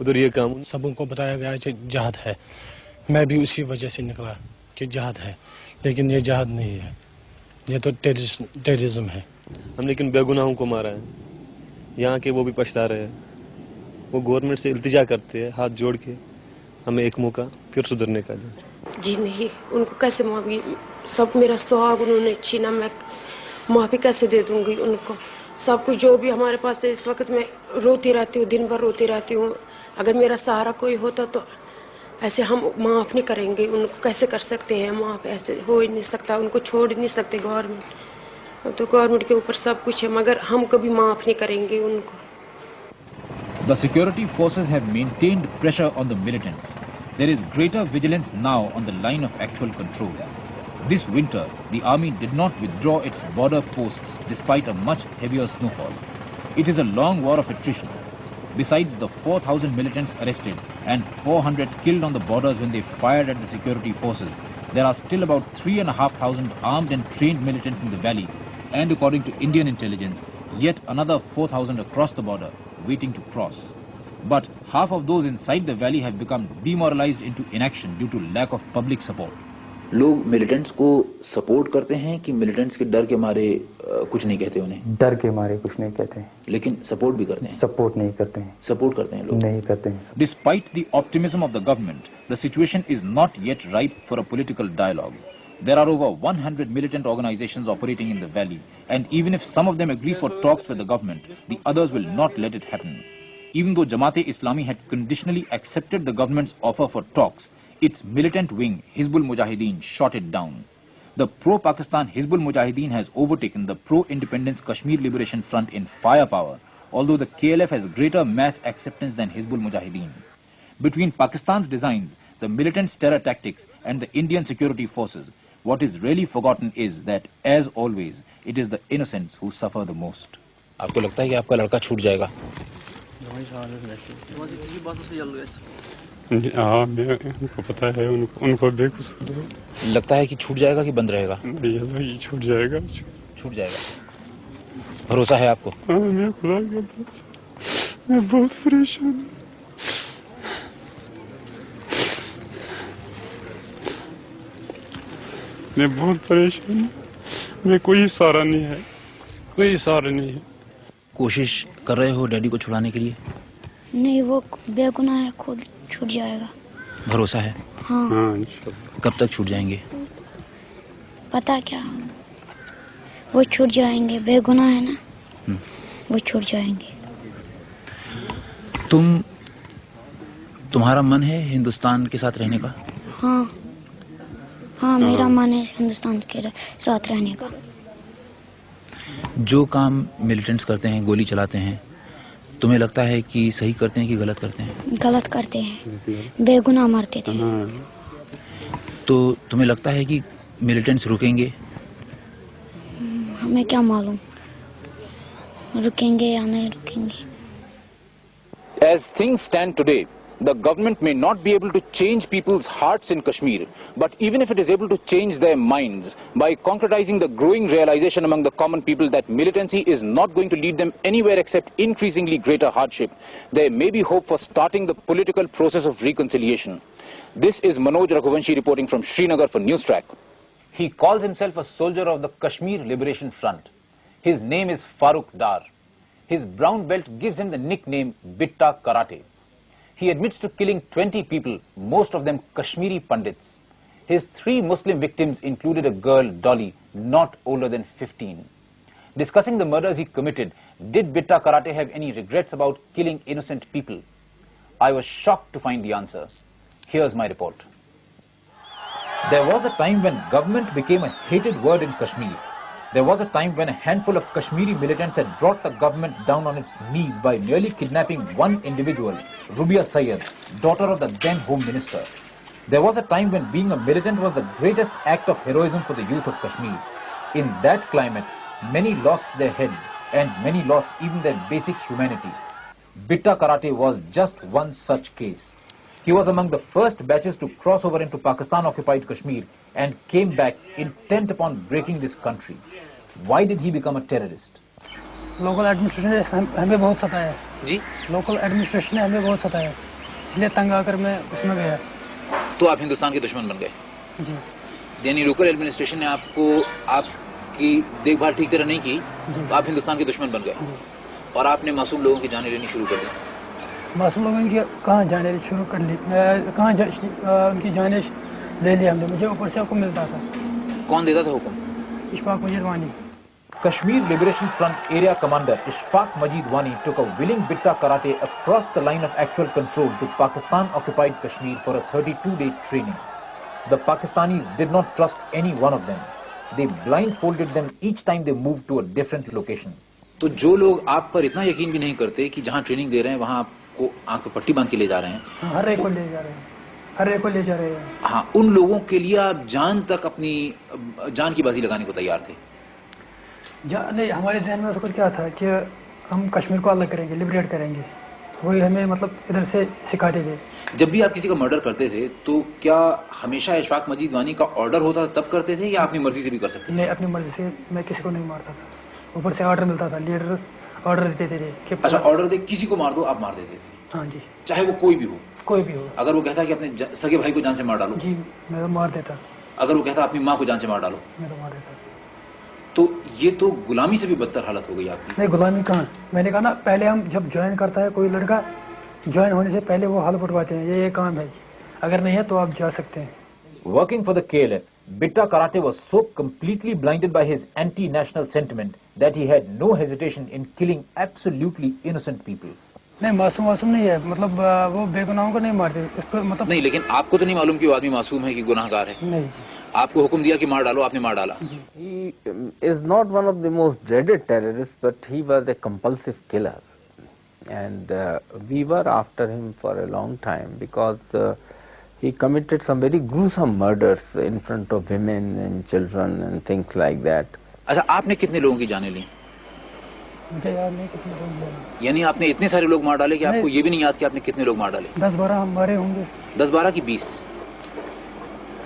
उधर ये काम। सबों को बताया गया है जहाद है, मैं भी उसी वजह से निकला कि जहाद है, लेकिन ये जहाद नहीं है, ये तो टेररिज्म है। हम लेकिन बेगुनाहों को मारा है, यहाँ के वो भी पछता रहे हैं, वो गवर्नमेंट से इल्तिजा करते हैं हाथ जोड़ के हमें एक मौका फिर सुधरने का दे। जी नहीं, उनको कैसे माफी, सब मेरा सुहाग उन्होंने छीना, मैं माफी कैसे दे दूंगी उनको? सब कुछ जो भी हमारे पास है, इस वक्त मैं रोती रहती हूँ, दिन भर रोती रहती हूँ। अगर मेरा सहारा कोई होता तो ऐसे हम माफ नहीं करेंगे, उनको कैसे कर सकते हैं माफ? ऐसे हो ही नहीं सकता, उनको छोड़ ही नहीं सकते गवर्नमेंट। तो गवर्नमेंट के ऊपर सब कुछ है, मगर हम कभी माफ नहीं करेंगे उनको। The security forces have maintained pressure on the militants. There is greater vigilance now on the line of actual control. This winter, the army did not withdraw its border posts despite a much heavier snowfall. It is a long war of attrition. Besides the 4,000 militants arrested and 400 killed on the borders when they fired at the security forces, there are still about 3,500 armed and trained militants in the valley, and according to Indian intelligence, yet another 4,000 across the border waiting to cross. But half of those inside the valley have become demoralized into inaction due to lack of public support. लोग militants को support करते हैं कि militants के डर के मारे कुछ नहीं कहते उन्हें? डर के मारे कुछ नहीं कहते हैं, लेकिन सपोर्ट भी करते हैं? सपोर्ट नहीं करते हैं। सपोर्ट करते हैं लोग? नहीं करते हैं। Despite the optimism of the government, the situation is not yet ripe for a political dialogue. There are over 100 militant organizations operating in the valley, and even if some of them agree for talks with the government, the others will not let it happen. Even though Jamaat-e-Islami had conditionally accepted the government's offer for talks, its militant wing, Hizbul Mujahideen, shot it down. The pro-Pakistan Hizbul Mujahideen has overtaken the pro-independence Kashmir Liberation Front in firepower, although the KLF has greater mass acceptance than Hizbul Mujahideen. Between Pakistan's designs, the militants' terror tactics, and the Indian security forces, what is really forgotten is that, as always, it is the innocents who suffer the most. आपको लगता है कि आपका लड़का छूट जाएगा? हाँ, उनको पता है, उनको बेकसूर लगता है कि छूट जाएगा कि बंद रहेगा? ये छूट जाएगा। छूट जाएगा। भरोसा है आपको? हाँ, मैं खुदा के भरोसे, मैं बहुत परेशान हूँ। मैं बहुत परेशान हूँ, मैं कोई सहारा नहीं है, कोई सहारा नहीं है। कोशिश कर रहे हो डैडी को छुड़ाने के लिए? नहीं, वो बेगुनाह है, खुद छूट जाएगा। भरोसा है? हाँ। कब तक छूट जाएंगे? पता क्या, वो छूट जाएंगे, बेगुनाह है ना, वो छूट जाएंगे। तुम्हारा मन है हिंदुस्तान के साथ रहने का? हाँ, मेरा मन है हिंदुस्तान के साथ रहने का। जो काम मिलिटेंट्स करते हैं, गोली चलाते हैं, तुम्हें लगता है कि सही करते हैं कि गलत करते हैं? गलत करते हैं, बेगुनाह मारते थे। तो तुम्हें लगता है कि मिलिटेंट्स रुकेंगे? हमें क्या मालूम, रुकेंगे या नहीं रुकेंगे। As things stand today, the government may not be able to change people's hearts in Kashmir, but even if it is able to change their minds by concretizing the growing realization among the common people that militancy is not going to lead them anywhere except increasingly greater hardship, there may be hope for starting the political process of reconciliation. This is Manoj Raghuvanshi reporting from Srinagar for Newstrack. He calls himself a soldier of the Kashmir Liberation Front. His name is Farooq Dar. His brown belt gives him the nickname Bitta Karate. He admits to killing 20 people, most of them Kashmiri Pandits. His 3 Muslim victims included a girl, Dolly, not older than 15. Discussing the murders he committed, did Bitta Karate have any regrets about killing innocent people? I was shocked to find the answer. Here's my report. There was a time when government became a hated word in Kashmir. There was a time when a handful of Kashmiri militants had brought the government down on its knees by nearly kidnapping one individual, Rubia Sayyed, daughter of the then Home Minister. There was a time when being a militant was the greatest act of heroism for the youth of Kashmir. In that climate, many lost their heads and many lost even their basic humanity. Bitta Karate was just one such case. He was among the first batches to cross over into Pakistan-occupied Kashmir and came back intent upon breaking this country. Why did he become a terrorist? Local administration ने हमें बहुत सताया जी। Local administration ने हमें बहुत सताया, इसलिए तंग आकर मैं उसमें गया। तो आप हिंदुस्तान के दुश्मन बन गए? जी। यानी लोकल एडमिनिस्ट्रेशन ने आपकी देखभाल ठीक तरह नहीं की, तो आप हिंदुस्तान के दुश्मन बन गए और आपने मासूम लोगों की जानें लेनी शुरू कर दी। मासूम लोगों की कहाँ जाने शुरू कर ली, कहाँ उनकी जाने ले लिया हमने, मुझे ऊपर से हुक्म मिलता था। कौन देता था हुक्म? इशफाक मजीद वानी। Kashmir Liberation Front area commander Ishfaq Majid Wani took a willing Bitta Karate across the line of actual control to Pakistan-occupied Kashmir for a 32-day training. The Pakistanis did not trust any one of them. They blindfolded them each time they moved to a different location. तो जो लोग आप पर इतना यकीन भी नहीं करते कि जहां ट्रेनिंग दे रहे हैं वहां आपको आंख पर पट्टी बांध के ले जा रहे हैं, हर एक को ले जा रहे हैं, हर एक को ले जा रहे हैं। हाँ, उन लोगों के लिए आप जान तक अपनी जान की बाजी लगाने को तैयार थे? नहीं, हमारे जहन में कुछ क्या था कि हम कश्मीर को अलग करेंगे, लिबरेट करेंगे, वही हमें मतलब इधर से सिखाते थे। जब भी आप किसी का मर्डर करते थे तो क्या हमेशा इशफाक मजीद वानी का ऑर्डर होता था तब करते थे या अपनी मर्जी से भी कर सकते थे? नहीं, अपनी मर्जी से मैं किसी को नहीं मारता था, ऊपर से ऑर्डर मिलता था, लीडर ऑर्डर देते थे कि अच्छा, ऑर्डर दे किसी को मार दो, आप मार देते थे? हाँ जी। चाहे वो कोई भी हो? कोई भी हो। अगर वो कहता कि अपने सगे भाई को जान से मार डालो? जी, मैं तो मार देता। अगर वो कहता अपनी माँ को जान से मार डालो? मैं तो मार देता। तो ये तो गुलामी से भी बदतर हालत हो गई आपकी। नहीं, गुलामी कहाँ, मैंने कहा ना, पहले हम जब ज्वाइन करता है कोई लड़का, ज्वाइन होने से पहले वो हाल उठवाते हैं, ये काम है, अगर नहीं है तो आप जा सकते हैं। Working for the KLF, Bitta Karate was so completely blinded by his anti-national sentiment that he had no hesitation in killing absolutely innocent people. नहीं मासूम नहीं है, मतलब वो बेगुनाहों को नहीं मारते इसको, मतलब नहीं, लेकिन आपको तो नहीं मालूम कि वो आदमी मासूम है कि गुनाहगार है? नहीं। आपको हुक्म दिया कि मार डालो, आपने मार डाला? He is not one of the most dreaded terrorists, but he was a compulsive killer, and we were after him for a long time because he committed some very gruesome murders in front of women and children and things like that. अच्छा, आपने कितने लोगों की जानें ली? मुझे याद नहीं कितने लोग मारे। यानी आपने इतने सारे लोग मार डाले कि आपको ये भी नहीं याद कि आपने कितने लोग मार डाले? 10-12 मारे होंगे। 10-12 की 20?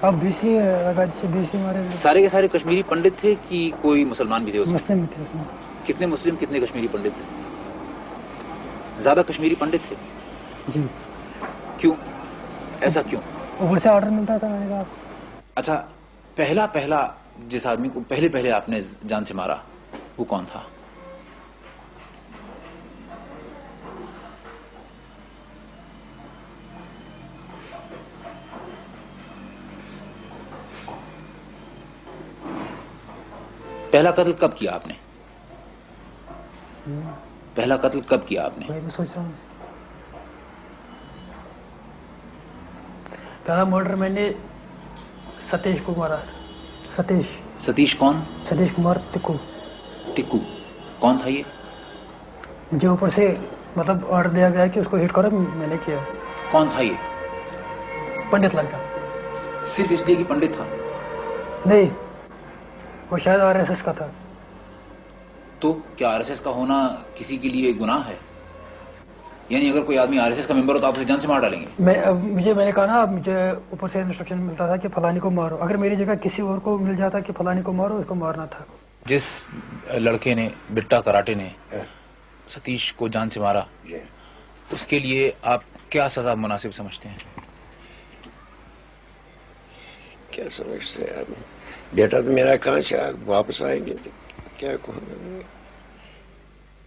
अब 20 ही लगा, 20 ही मारे। सारे के सारे कश्मीरी पंडित थे कि कोई मुसलमान भी थे उसमें? मुस्लिम थे उसमें। कितने मुस्लिम, कितने कश्मीरी पंडित थे? ज्यादा कश्मीरी पंडित थे? जी। क्यों, ऐसा क्यों? ऊपर से ऑर्डर मिलता था, मैंने कहा। अच्छा, पहला जिस आदमी को पहले आपने जान से मारा वो कौन था? पहला कत्ल कब किया आपने? पहला कत्ल कब किया आपने? मैं सोच रहा हूँ पहला मर्डर मैंने सतीश को मारा। सतीश कौन? सतीश कुमार टिक्कू। कौन था ये? मुझे ऊपर से मतलब ऑर्डर दिया गया कि उसको हिट करो, मैंने किया। कौन था ये? पंडित लड़का। सिर्फ इसलिए कि पंडित था? नहीं, वो शायद आरएसएस का था। तो क्या आरएसएस का होना किसी के लिए गुनाह है? यानी अगर कोई आदमी आरएसएस का मेंबर हो तो आप उसे जान से मार डालेंगे? मैंने कहा ना, मुझे ऊपर से इंस्ट्रक्शन मिलता था कि फलानी को मारो। अगर मेरी जगह किसी और को मिल जाता कि फलानी को मारो, उसको मारना था। जिस लड़के ने, बिट्टा कराटे ने सतीश को जान से मारा, उसके लिए आप क्या सजा मुनासिब समझते हैं? क्या समझते हैं? बेटा तो मेरा कहाँ से वापस आएंगे तो क्या कहूँगा।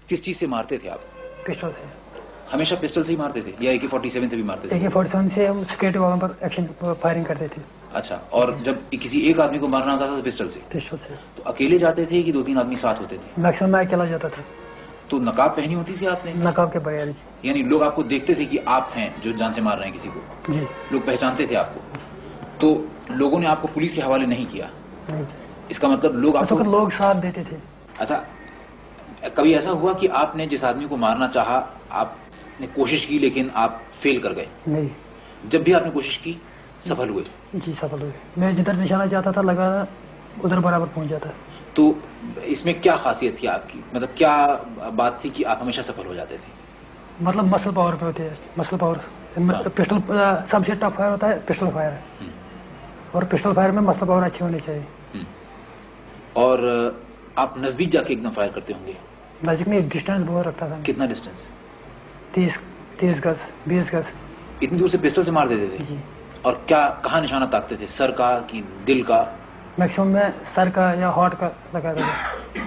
किस चीज से मारते थे आप? पिस्टल से। हमेशा पिस्टल से ही मारते थे या AK-47 से भी मारते थे? AK-47 से हम सिक्योरिटी वालों पर एक्शन फायरिंग करते थे। अच्छा, और जब किसी एक आदमी को मारना होता था तो पिस्टल से? पिस्टल से। तो अकेले जाते थे कि 2-3 आदमी साथ होते थे? मैक्सिमम मैं अकेला जाता था। तो नकाब पहनी होती थी आपने? नकाब के बगैर। यानी लोग आपको देखते थे कि आप हैं जो जान से मार रहे हैं किसी को? जी। लोग पहचानते थे आपको? तो लोगों ने आपको पुलिस के हवाले नहीं किया? नहीं। इसका मतलब लोग आपको, लोग साथ देते थे। अच्छा, कभी ऐसा हुआ कि आपने जिस आदमी को मारना चाहा, आपने कोशिश की लेकिन आप फेल कर गए? नहीं। जब भी आपने कोशिश की सफल हुए? जी, सफल हुए। मैं जिधर निशाना चाहता था लगा उधर बराबर पहुंच जाता। तो इसमें क्या खासियत थी आपकी, मतलब क्या बात थी कि आप हमेशा सफल हो जाते थे? मतलब मसल पावर पे होते हैं, मसल पावर। पिस्टल सबसे टफ फायर होता है पिस्टल फायर, और पिस्टल फायर में मसल पावर अच्छी होनी चाहिए। और आप नजदीक जाके एकदम फायर करते होंगे? नजदीक में डिस्टेंस बहुत रखता था। कितना डिस्टेंस? 30 गज, 20 गज। इतनी दूर से पिस्टल से मार देते थे? और क्या, कहाँ निशाना ताकते थे? सर का कि दिल का? मैक्सिमम में सर का या हार्ट का लगाते थे।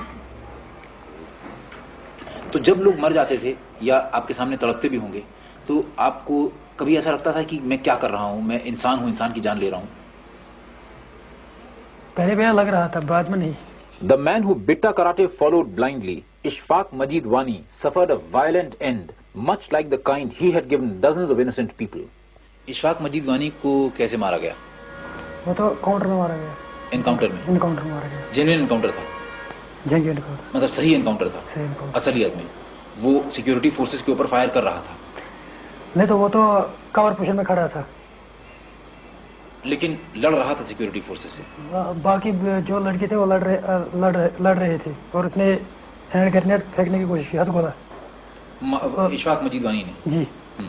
तो जब लोग मर जाते थे या आपके सामने तड़पते भी होंगे तो आपको कभी ऐसा लगता था कि मैं क्या कर रहा हूं, मैं इंसान हूं, इंसान की जान ले रहा हूं? पहले लग रहा था, बाद में नहीं। The man who Bitta Karate followed blindly, Ishfaq Majid Wani, suffered a violent end, much like the kind he had given dozens of innocent people. Ishfaq मजीद वानी को कैसे मारा गया? वो तो काउंटर में मारा गया। एनकाउंटर में? एनकाउंटर में मारा गया। जेन्युइन एनकाउंटर था? जेन्युइन एनकाउंटर, मतलब सही एनकाउंटर था? सही एनकाउंटर। असलियत में वो सिक्योरिटी फोर्सेस के ऊपर फायर कर रहा था? नहीं, तो वो तो कवर पोजीशन में खड़ा था, लेकिन लड़ रहा था सिक्योरिटी फोर्सेस से। बाकी जो लड़के थे वो लड़ रहे थे, और उसने हैंड ग्रेनेड फेंकने की कोशिश की, हाथ गोला। इशफाक मजीद वानी ने? जी।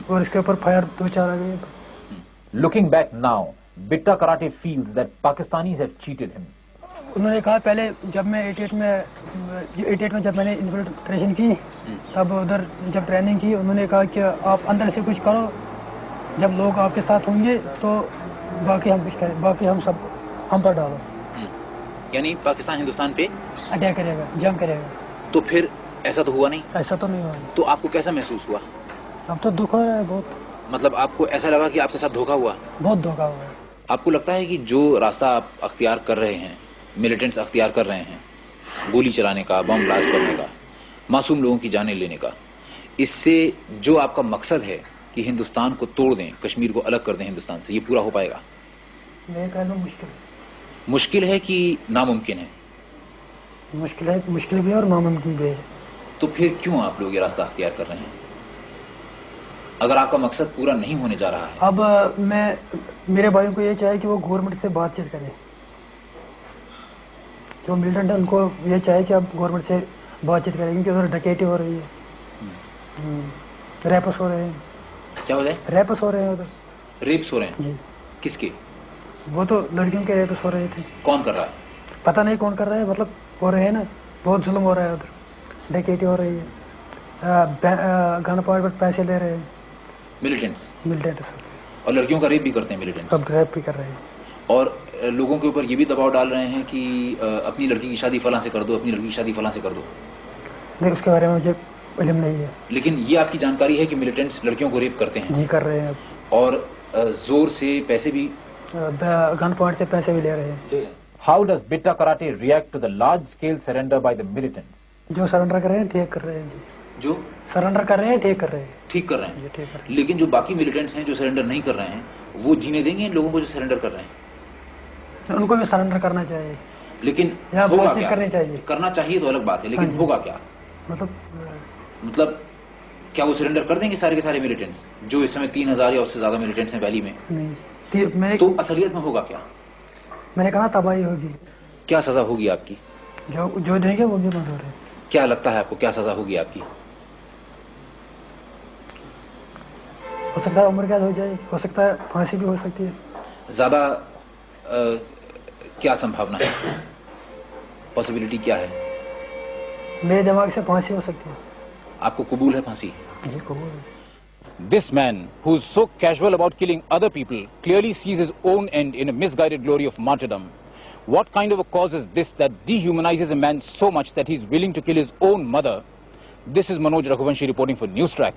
और इसके ऊपर फायर 2-4 आ गए। Looking back now, Bitta Karate feels that Pakistanis have cheated him. उन्होंने कहा पहले जब मैं 88 में जब मैंने इन्फिल्ट्रेशन की, तब उधर जब ट्रेनिंग की, उन्होंने कहा कि आप अंदर से कुछ करो, जब लोग आपके साथ होंगे तो बाकी हम कुछ करें, बाकी हम पर डालो। यानी पाकिस्तान हिंदुस्तान पे अटैक करेगा, जंग करेगा। तो फिर ऐसा तो हुआ नहीं? ऐसा तो नहीं हुआ। तो आपको कैसा महसूस हुआ? अब तो दुख हो रहा है बहुत। मतलब आपको ऐसा लगा कि आपके साथ धोखा हुआ? बहुत धोखा हुआ है। آپ کو لگتا ہے کہ جو راستہ آپ اختیار کر رہے ہیں, ملیٹنٹس اختیار کر رہے ہیں, گولی چلانے کا, بم بلاسٹ کرنے کا, معصوم لوگوں کی جانیں لینے کا, اس سے جو آپ کا مقصد ہے کہ ہندوستان کو توڑ دیں, کشمیر کو الگ کر دیں ہندوستان سے, یہ پورا ہو پائے گا؟ میں کہہ لوں مشکل ہے کہ ناممکن ہے؟ مشکل بھی ہے اور ناممکن بھی ہے. تو پھر کیوں آپ لوگ یہ راستہ اختیار کر رہے ہیں اگر آپ کا مقصد پورا نہیں ہونے جا رہا ہے؟ اب میں میرے بھائیوں کو یہ چاہے کہ وہ گورنمنٹ سے بات چیت کریں, جو ملیٹنٹ ہے ان کو یہ چاہے کہ اب گورنمنٹ سے بات چیت کریں, کیونکہ ادھر ڈکیٹی ہو رہی ہے, ریپس ہو رہے ہیں. کیا ہو جائے؟ ریپس ہو رہے ہیں ادھر. ریپس ہو رہے ہیں؟ جی. کس کے؟ وہ تو لڑکیوں کے ریپس ہو رہے تھے. کون کر رہا ہے؟ پتہ نہیں کون کر رہا ہے, مطلب ہو رہے ہیں نا, بہت ظلم ہو رہا ہے ادھر, ڈکیٹی ہو رہی ہے, گن پوائنٹ پر پیسے لے رہے ہیں ملیٹنٹس, اور لڑکیوں کا ریپ بھی کرتے ہیں ملیٹنٹس. اب ریپ بھی کر رہے ہیں, اور لوگوں کے اوپر یہ بھی دباؤ ڈال رہے ہیں کہ اپنی لڑکی کی شادی فلاں سے کر دو, اپنی لڑکی کی شادی فلاں سے کر دو. نہیں, اس کے بارے میں مجھے علم نہیں ہے. لیکن یہ آپ کی جانکاری ہے کہ ملیٹنٹس لڑکیوں کو ریپ کرتے ہیں؟ جی, کر رہے ہیں, اور زور سے پیسے بھی, گن پوائنٹ سے پیسے بھی لے رہے ہیں. How does Bitta Karate react to the large-scale surrender by the militants? جو سرنڈر کر رہے ہیں ٹھیک کر رہے ہیں. جو سرنڈر کر رہے ہیں ٹھیک کر رہے ہیں. ٹھیک کر رہے ہیں. لیکن جو باقی ملیٹنٹس ہیں جو سرنڈر نہیں کر رہے ہیں, وہ جینے دیں گے ان لوگوں کو جو سرنڈر کر رہے ہیں؟ ان کو بھی سرنڈر کرنا چاہیے, لیکن ہوگا کیا؟ کرنی چاہیے. کرنا چاہیے تو الگ بات ہے, لیکن ہوگا کیا؟ مطلب کیا وہ سرنڈر کر دیں گے سارے کے سارے ملیٹنٹس جو اس سمے 3000 یا اس سے زیادہ ملیٹنٹس ہیں ویلی میں؟ تو اصلیت میں ہوگا کیا؟ میں نے کہا تباہی ہوگی. کیا سزا ہوگی آپ کی؟ جو دیں گے وہ بھی منظور ہے. کیا لگتا ہے آپ کو کیا سزا ہوگی آپ کی؟ ہو سکتا ہے عمر قید ہو جائے, ہو سکتا ہے پھانسی بھی ہو سکتی ہے. زیادہ کیا سمبھاونا ہے, پاسبلٹی کیا ہے؟ میرے دماغ سے پھانسی ہو سکتی ہے. آپ کو قبول ہے پھانسی؟ جی قبول ہے. This man, who's so casual about killing other people, clearly sees his own end in a misguided glory of martyrdom. What kind of a cause is this that dehumanizes a man so much that he's willing to kill his own mother? This is Manoj Raghuvanshi reporting for Newstrack.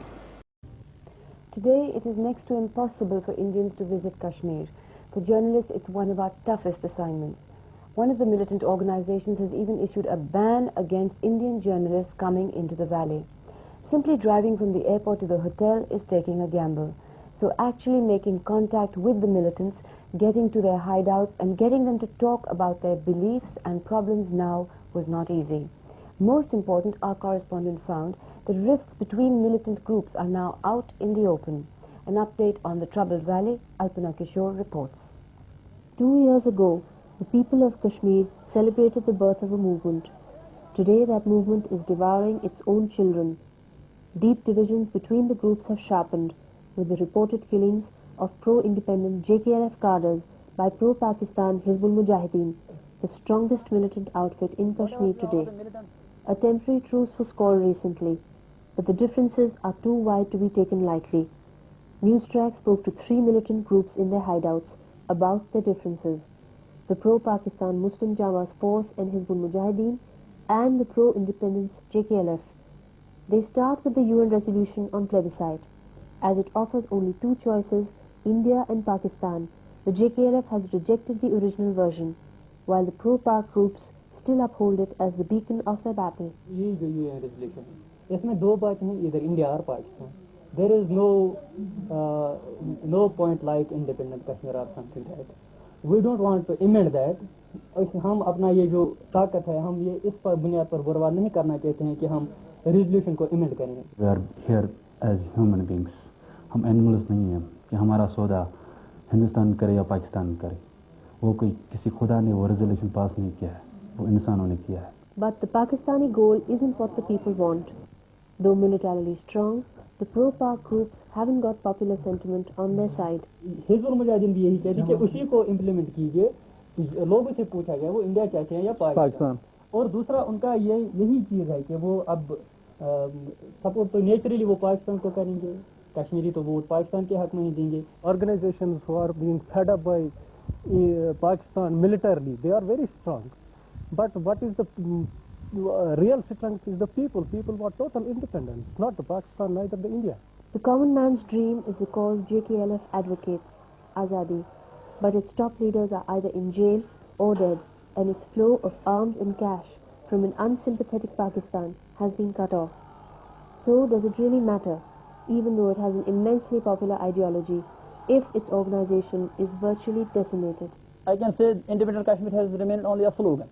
Today, it is next to impossible for Indians to visit Kashmir. For journalists, it's one of our toughest assignments. One of the militant organizations has even issued a ban against Indian journalists coming into the valley. Simply driving from the airport to the hotel is taking a gamble. So actually making contact with the militants, getting to their hideouts and getting them to talk about their beliefs and problems now was not easy. Most important, our correspondent found that rifts between militant groups are now out in the open. An update on the troubled valley, Alpana Kishore reports. 2 years ago, the people of Kashmir celebrated the birth of a movement. Today that movement is devouring its own children. Deep divisions between the groups have sharpened with the reported killings of pro-independent JKLF cadres by pro-Pakistan Hizbul Mujahideen, the strongest militant outfit in Kashmir today. A temporary truce was called recently, but the differences are too wide to be taken lightly. Newstrack spoke to 3 militant groups in their hideouts about their differences: the pro-Pakistan Muslim Jama's force and Hizbul Mujahideen, and the pro-independence JKLFs. They start with the UN resolution on plebiscite. As it offers only 2 choices, India and Pakistan, the JKLF has rejected the original version, while the pro-Pak groups still uphold it as the beacon of their battle. یہ جو UN resolution ہے, اس میں 2 باتیں ہیں, either India or Pakistan. There is no point like independent Kashmir or something like that. We don't want to amend that. ہم اپنا یہ جو طاقت ہے, ہم یہ اس پر بنیاد پر برباد نہیں کرنا چاہتے ہیں کہ ہم ریزولوشن کو امینڈ کریں. We are here as human beings. ہم اینیملس نہیں ہیں کہ ہمارا سودا ہندوستان کرے یا پاکستان کرے. وہ کوئی کسی خدا نے وہ ریزولوشن پاس نہیں کیا ہے, وہ انسانوں نے کیا ہے. But the Pakistani goal isn't what the people want. Though militarily strong, the pro-Pak groups haven't got popular sentiment on their side. Hizbul Mujahideen بھی یہی کہتی کہ اسی کو امپلیمنٹ کیجیے. لوگوں سے پوچھا گیا وہ انڈیا چاہتے ہیں یا پاکستان. اور دوسرا ان کا یہی چیز ہے کہ وہ اب سپورٹ تو نیچرلی وہ پاکستان کو کریں گے, کشمیری تو ووٹ پاکستان کے حق میں ہی دیں گے. Organizations who are being fed up by Pakistan militarily, they are very strong. But what is the real strength is the people. People want total independence, not the Pakistan, neither the India. The common man's dream is the cause JKLF advocates, Azadi. but its top leaders are either in jail or dead, and its flow of arms and cash from an unsympathetic Pakistan has been cut off. So does it really matter, even though it has an immensely popular ideology, if its organization is virtually decimated? I can say independent Kashmir has remained only a slogan,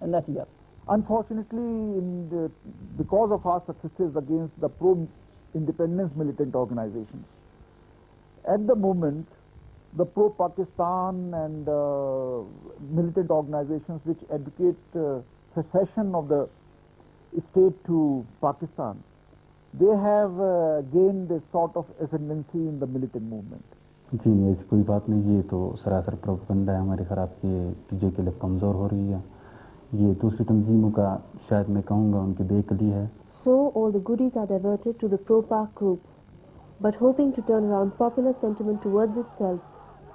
and nothing else. Unfortunately, because of our successes against the pro-independence militant organizations, at the moment, the pro-Pakistan and militant organizations which advocate secession of the state to Pakistan, they have gained a sort of ascendancy in the militant movement. जी ऐसी कोई बात नहीं, ये तो सरासर propaganda है हमारे खिलाफ कि जेकेएलएफ कमज़ोर हो रही है, ये दूसरी तंजीमों का शायद मैं कहूँगा उनकी बेकली है. So all the goodies are diverted to the pro-Pak groups, but hoping to turn around popular sentiment towards itself,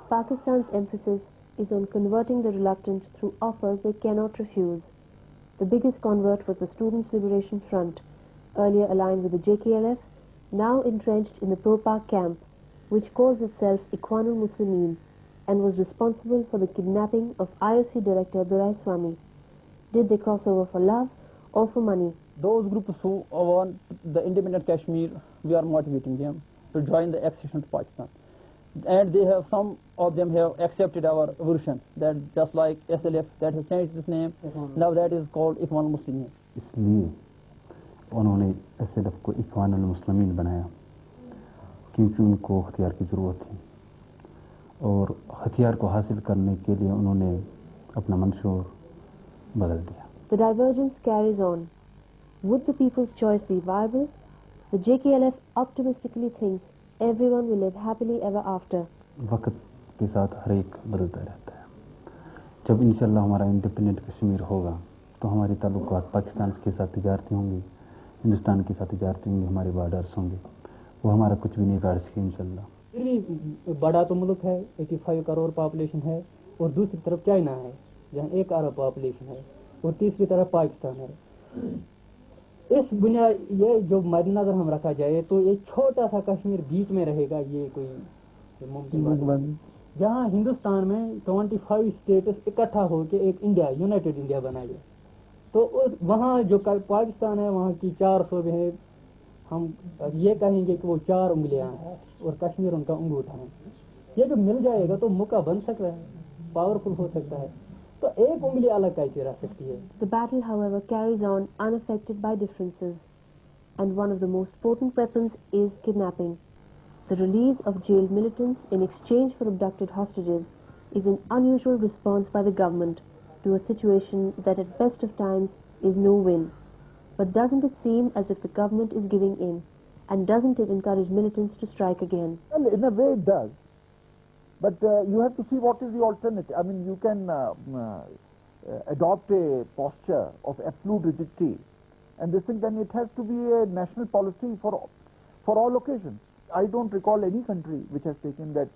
Pakistan's emphasis is on converting the reluctant through offers they cannot refuse. The biggest convert was the Students' Liberation Front, earlier aligned with the JKLF, now entrenched in the pro-Pak camp, which calls itself Ikhwanul Muslimin, and was responsible for the kidnapping of IOC Director Durai Swami. Did they cross over for love or for money? Those groups who want the independent Kashmir, we are motivating them to join the accession to Pakistan. And they have, some of them have accepted our version, that just like SLF that has changed its name, now that is called Ikhwanul Muslimin. इसलिए उन्होंने SLF को इख्वानुल मुस्लिमीन बनाया क्योंकि उनको हथियार की ज़रूरत थी, और हथियार को हासिल करने के लिए उन्होंने अपना मंशूर बदल दिया. The divergence carries on. Would the people's choice be viable? The JKLF optimistically thinks everyone will live happily ever after. वक्त के साथ हर एक बदलता रहता है. जब इंशाल्लाह हमारा इंडिपेंडेंट कश्मीर होगा तो हमारी ताल्लुकात पाकिस्तान के साथ तिजारती होंगी, हिंदुस्तान के साथ तिजारती होंगी, हमारे बॉर्डर्स होंगे, वो हमारा कुछ भी नहीं काट सके इंशाल्लाह. बड़ा तो मुल्क है, 85 करोड़ पॉपुलेशन है, और दूसरी तरफ चाइना है जहाँ 1 अरब पॉपुलेशन है, और तीसरी तरफ पाकिस्तान है. इस बुनियाद ये जो मद्देनजर हम रखा जाए तो एक छोटा सा कश्मीर बीच में रहेगा, ये कोई मुमकिन बात नहीं. जहाँ हिंदुस्तान में 25 स्टेट्स इकट्ठा होकर एक इंडिया, यूनाइटेड इंडिया बनाया, तो वहाँ जो पाकिस्तान है वहाँ की 4 सूबे हैं, हम ये कहेंगे कि वो 4 उंगलियां हैं और कश्मीर उनका अंगूठा है. ये जो मिल जाएगा तो मौका बन सकता है, पावरफुल हो सकता है, तो एक उंगली अलग कैसे रह सकती है. The battle, however, carries on unaffected by differences, and one of the most potent weapons is kidnapping. The release of jailed militants in exchange for abducted hostages is an unusual response by the government to a situation that at best of times is no-win. But doesn't it seem as if the government is giving in, and doesn't it encourage militants to strike again? Well, in a way it does. But you have to see what is the alternative. I mean, you can adopt a posture of absolute rigidity, and this thing, then it has to be a national policy for all occasions. I don't recall any country which has taken that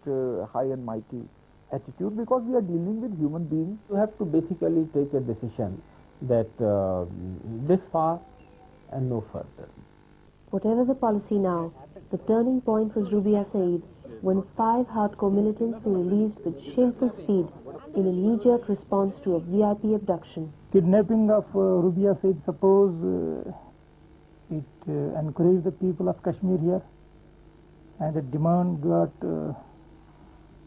high and mighty attitude, because we are dealing with human beings. You have to basically take a decision that this far and no further. Whatever the policy now, the turning point was Rubia Saeed, when 5 hardcore militants were released with shameful speed in a knee-jerk response to a VIP abduction. Kidnapping of Rubia Saeed, suppose it encouraged the people of Kashmir here, and the demand got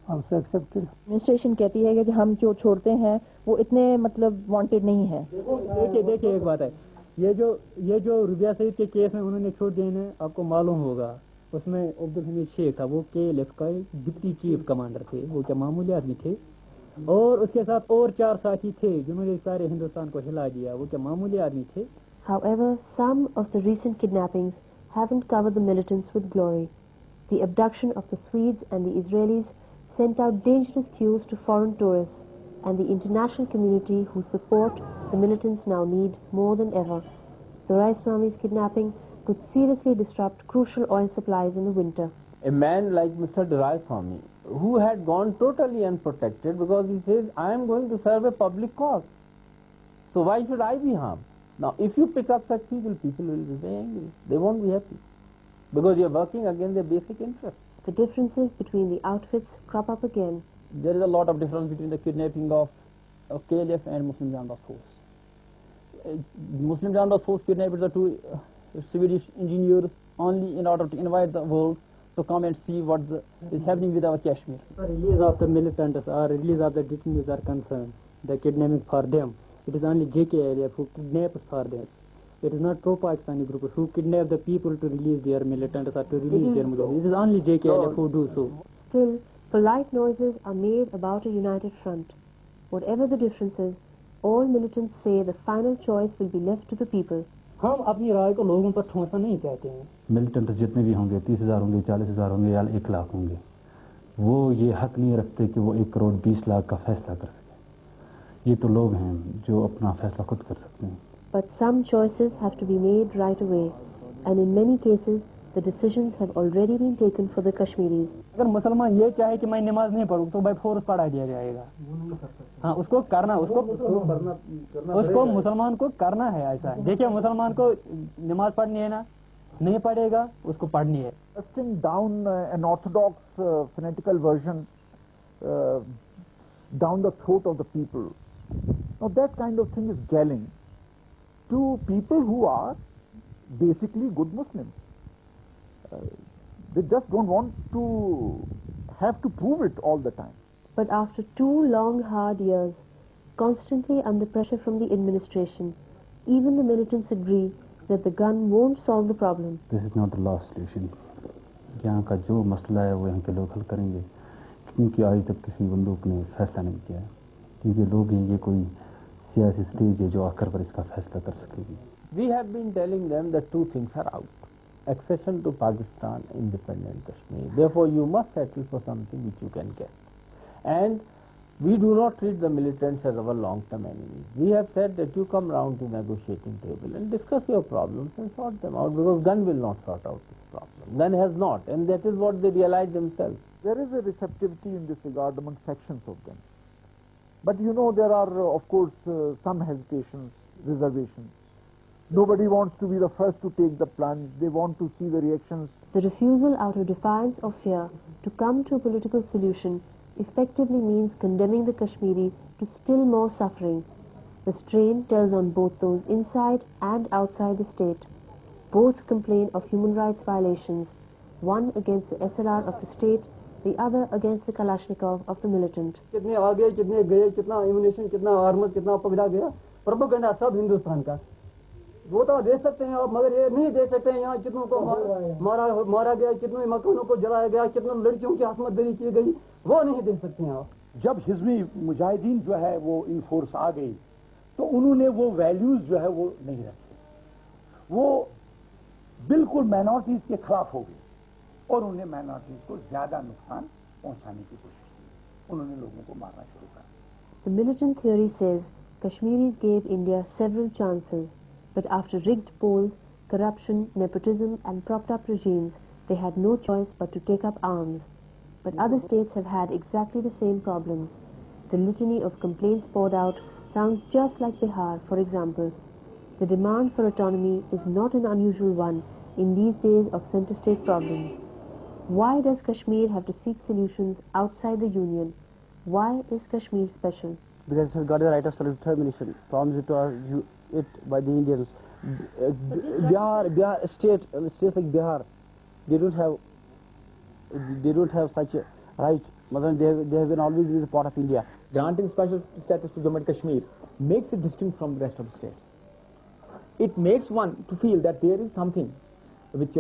also accepted. Administration कहती है कि हम जो छोड़ते हैं वो इतने मतलब वांटेड नहीं है. देखिए एक बात है, ये जो रुबिया सईद के केस में उन्होंने छोड़ दिए हैं, आपको मालूम होगा, उसमें अब्दुल हमीद शेख था, वो KLF का डिप्टी चीफ कमांडर थे, वो क्या मामूली आदमी थे, और उसके साथ और 4 साथी थे जिन्होंने सारे हिंदुस्तान को हिला दिया, वो क्या मामूली आदमी थे. However, some of the recent kidnappings haven't covered the militants with glory. The abduction of the Swedes and the Israelis sent out dangerous cues to foreign tourists, and the international community who support the militants now need more than ever. The Raiswami's kidnapping could seriously disrupt crucial oil supplies in the winter. A man like Mr. Raiswami, who had gone totally unprotected because he says, I am going to serve a public cause, so why should I be harmed? Now, if you pick up such people, people will be very angry. They won't be happy, because you are working against their basic interests. The differences between the outfits crop up again, there is a lot of difference between the kidnapping of KLF and Muslim Jandar Force. Muslim Jandar Force kidnapped the two Swedish engineers only in order to invite the world to come and see what is happening with our Kashmir. The release of the militants or release of the detainees are concerned, the kidnapping for them, it is only JKLF who kidnaps for them. It is not pro-Pakistani groups who kidnap the people to release their militants or to release their mujahideen. It is only JKLF who do so. Still, polite noises are made about a united front. Whatever the differences, all militants say the final choice will be left to the people. हम अपनी राय को लोगों पर ठोंसा नहीं कहते हैं। Militant जितने भी होंगे 30,000 होंगे 40,000 होंगे या 1 लाख होंगे, वो ये हक नहीं रखते कि वो 1 करोड़ 20 लाख का फैसला कर सके। ये तो लोग हैं जो अपना फैसला खुद कर सकते हैं। But some choices have to be made right away, and in many cases the decisions have already been taken for the Kashmiris. अगर मुसलमान ये चाहे कि मैं नमाज नहीं पढ़ूं तो भाई फोर्स पढ़ा दिया जाएगा। हाँ, उसको करना, उसको मुसलमान को करना है ऐसा। देखिए मुसलमान को नमाज पढ़नी है ना, नहीं पढ़ेगा, उसको पढ़नी है। Thrusting down an orthodox fanatical version down the throat of the people. Now that kind of thing is galling to people who are basically good Muslims. They just don't want to have to prove it all the time. But after 2 long hard years, constantly under pressure from the administration, even the militants agree that the gun won't solve the problem. This is not the last solution. यहाँ का जो मसला है वो यहाँ के लोग हल करेंगे, क्योंकि आज तक किसी बंदूक ने फैसला नहीं किया है, क्योंकि लोग हैं, ये कोई सियासी स्टेज है जो आकर पर इसका फैसला कर सकेगी। We have been telling them that 2 things are out: accession to Pakistan, independent Kashmir. Therefore, you must settle for something which you can get. And we do not treat the militants as our long-term enemies. We have said that you come round to the negotiating table and discuss your problems and sort them out, because gun will not sort out this problem. Gun has not, and that is what they realize themselves. There is a receptivity in this regard among sections of them. But you know, there are, of course, some hesitations, reservations. Nobody wants to be the first to take the plunge. They want to see the reactions. The refusal out of defiance or fear to come to a political solution effectively means condemning the Kashmiris to still more suffering. The strain tells on both those inside and outside the state. Both complain of human rights violations, one against the SRR of the state, the other against the Kalashnikov of the militant. कितने आ गए, कितने गए, कितना ammunition, कितना armour, कितना पकड़ा गया, propaganda सब हिंदुस्तान का। वो तो दे सकते हैं आप, मगर ये नहीं दे सकते हैं। यहाँ कितनों को मारा गया, कितने मकानों को जलाया गया, कितनों लड़कियों की असमतदरी की गई, वो नहीं दे सकते हैं आप। जब हिज़्बी मुजाहिदीन जो है वो इन फोर्स आ गई, तो उन्होंने वो वैल्यूज जो है वो नहीं रखे, वो बिल्कुल माइनॉरिटीज के खिलाफ हो गई और उन्होंने माइनॉरिटीज को ज्यादा नुकसान पहुंचाने की कोशिश की, उन्होंने लोगों को मारना शुरू कर दिया। The militant theory says Kashmiris gave India several chances, but after rigged polls, corruption, nepotism and propped up regimes, they had no choice but to take up arms. But other states have had exactly the same problems. The litany of complaints poured out sounds just like Bihar, for example. The demand for autonomy is not an unusual one in these days of center-state problems. Why does Kashmir have to seek solutions outside the Union? Why is Kashmir special? Because it has got the right of self-determination, promised to it by the Indians. Bihar states like Bihar, they don't have such a right. They have been always been a part of India. Granting special status to Jammu and Kashmir makes it distinct from the rest of the state. It makes one to feel that there is something which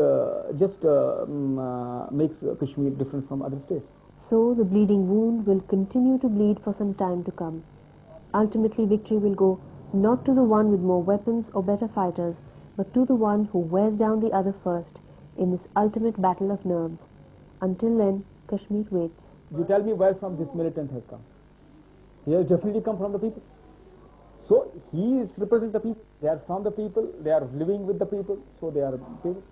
makes Kashmir different from other states. So the bleeding wound will continue to bleed for some time to come. Ultimately, victory will go not to the one with more weapons or better fighters, but to the one who wears down the other first in this ultimate battle of nerves. Until then, Kashmir waits. You tell me where from this militant has come. He has definitely come from the people. So he is represent the people. They are from the people. They are living with the people. So they are people.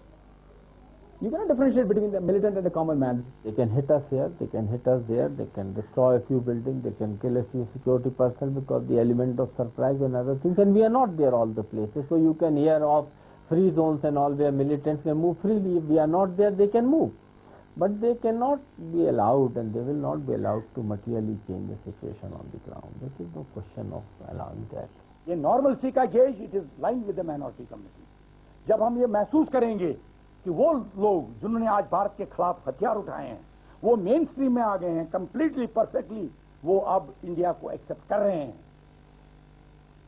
You cannot differentiate between the militant and the common man. They can hit us here, they can hit us there, they can destroy a few buildings, they can kill a few security personnel because the element of surprise and other things, and we are not there all the places. So you can hear of free zones and all where militants can move freely. If we are not there, they can move. But they cannot be allowed, and they will not be allowed to materially change the situation on the ground. There is no question of allowing that. ये normalcy का gauge, it is lying with the minority community. जब हम ये महसूस करेंगे कि वो लोग जिन्होंने आज भारत के खिलाफ हथियार उठाए हैं, वो मेन स्ट्रीम में आ गए हैं, completely, perfectly, वो अब इंडिया को एक्सेप्ट कर रहे हैं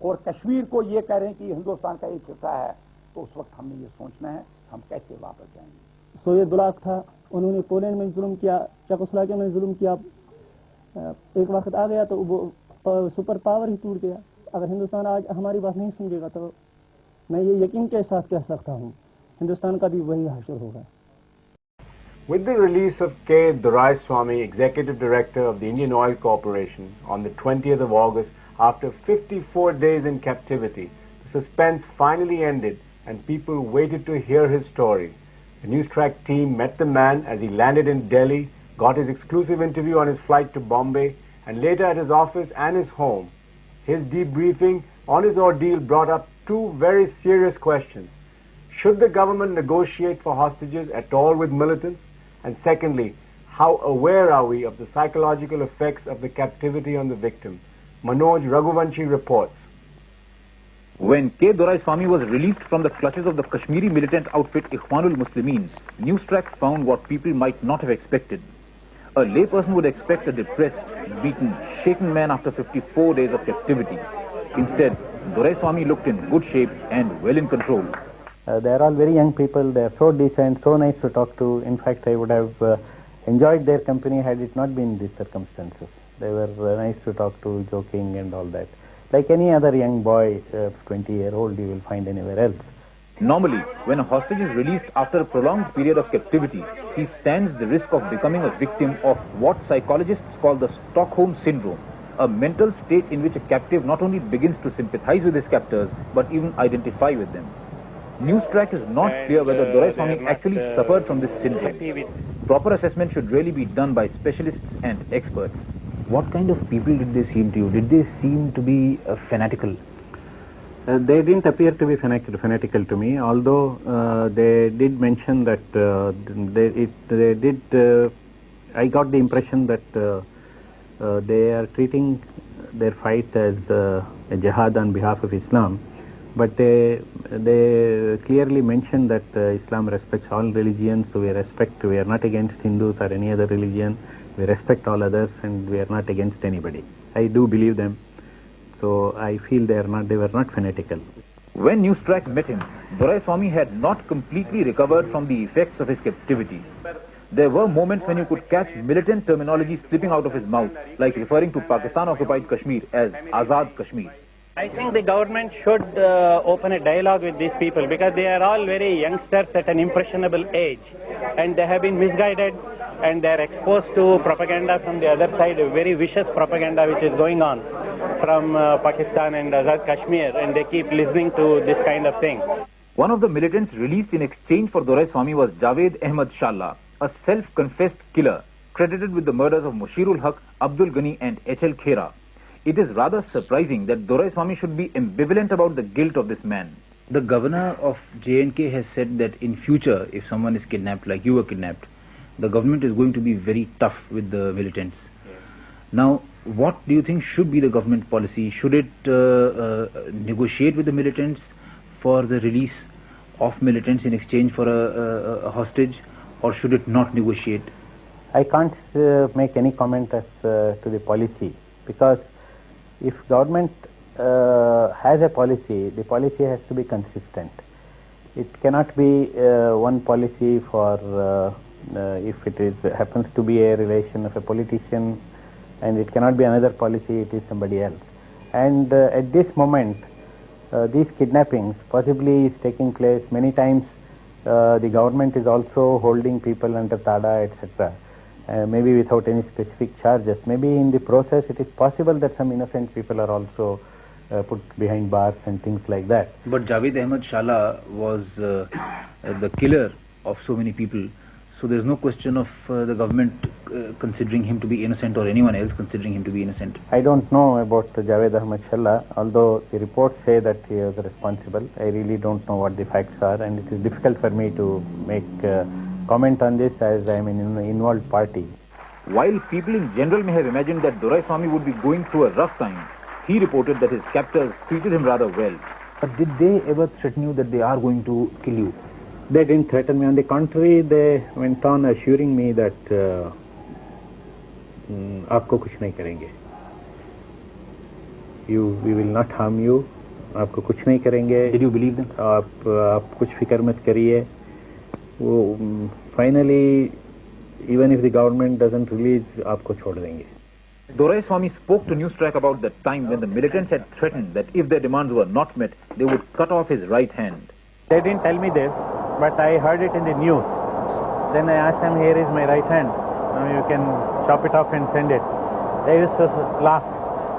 और कश्मीर को ये कह रहे हैं कि हिंदुस्तान का एक हिस्सा है, तो उस वक्त हमने ये सोचना है हम कैसे वापस जाएंगे। सोवियत ब्लॉक था, उन्होंने पोलैंड में जुल्म किया, चेकोस्लोवाकिया में जुल्म किया, एक वक्त आ गया तो वो सुपर पावर ही टूट गया। अगर हिंदुस्तान आज हमारी बात नहीं सुनेगा तो मैं ये यकीन के साथ कह सकता हूँ हिंदुस्तान का भी वही हासिल होगा। With the release of K. Doraiswamy, Executive Director of the Indian Oil Corporation, on the 20th of August, after 54 days in captivity, the suspense finally ended and people waited to hear his story. The Newstrack team met the man as he landed in Delhi, got his exclusive interview on his flight to Bombay, and later at his office and his home. His debriefing on his ordeal brought up two very serious questions. Should the government negotiate for hostages at all with militants? And secondly, how aware are we of the psychological effects of the captivity on the victim? Manoj Raghuvanshi reports. When K. Doraiswamy was released from the clutches of the Kashmiri militant outfit Ikhwanul Muslimin, Newstrack found what people might not have expected. A layperson would expect a depressed, beaten, shaken man after 54 days of captivity. Instead, Doraiswamy looked in good shape and well in control. They are all very young people. They are so decent, so nice to talk to. In fact, I would have enjoyed their company had it not been these circumstances. They were nice to talk to, joking and all that. Like any other young boy, 20-year-old, you will find anywhere else. Normally, when a hostage is released after a prolonged period of captivity, he stands the risk of becoming a victim of what psychologists call the Stockholm Syndrome, a mental state in which a captive not only begins to sympathize with his captors, but even identify with them. Newstrack is not clear whether Doraiswamy actually suffered from this syndrome. Proper assessment should really be done by specialists and experts. What kind of people did they seem to you? Did they seem to be fanatical? They didn't appear to be fanatical to me, although they did mention that I got the impression that they are treating their fight as a jihad on behalf of Islam. But they clearly mentioned that Islam respects all religions, so we are not against Hindus or any other religion. We respect all others and we are not against anybody. I do believe them, so I feel they were not fanatical. When Newstrack met him, Doraiswamy had not completely recovered from the effects of his captivity. There were moments when you could catch militant terminology slipping out of his mouth, like referring to Pakistan-occupied Kashmir as Azad Kashmir. I think the government should open a dialogue with these people because they are all very youngsters at an impressionable age and they have been misguided and they are exposed to propaganda from the other side, a very vicious propaganda which is going on from Pakistan and Azad Kashmir, and they keep listening to this kind of thing. One of the militants released in exchange for Doraiswamy was Javed Ahmad Shalla, a self-confessed killer credited with the murders of Mushirul Haq, Abdul Ghani and H.L. Khera. It is rather surprising that Doraiswamy should be ambivalent about the guilt of this man. The governor of J&K has said that in future, if someone is kidnapped like you were kidnapped, the government is going to be very tough with the militants. Yes. Now, what do you think should be the government policy? Should it negotiate with the militants for the release of militants in exchange for a hostage, or should it not negotiate? I can't make any comment as to the policy, because if government has a policy, the policy has to be consistent. It cannot be one policy for if it happens to be a relation of a politician, and it cannot be another policy, it is somebody else. And at this moment, these kidnappings possibly is taking place. Many times the government is also holding people under tada, etc. Maybe without any specific charges. Maybe in the process it is possible that some innocent people are also put behind bars and things like that. But Javed Ahmad Shalla was the killer of so many people. So there is no question of the government considering him to be innocent or anyone else considering him to be innocent. I don't know about Javed Ahmad Shalla, although the reports say that he was responsible. I really don't know what the facts are, and it is difficult for me to make comment on this as I am in an involved party. While people in general may have imagined that Doraiswamy would be going through a rough time, he reported that his captors treated him rather well. But did they ever threaten you that they are going to kill you? They didn't threaten me. On the contrary, they went on assuring me that आपको कुछ नहीं करेंगे. We will not harm you. आपको कुछ नहीं करेंगे. Did you believe them? आप कुछ फिक्र मत करिए. वो finally, even if the government doesn't release, आपको छोड़ देंगे. Doraiswamy spoke to Newstrack about the time when the militants had threatened that if their demands were not met, they would cut off his right hand. They didn't tell me this, but I heard it in the news. Then I asked them, here is my right hand. Now you can chop it off and send it. They used to laugh.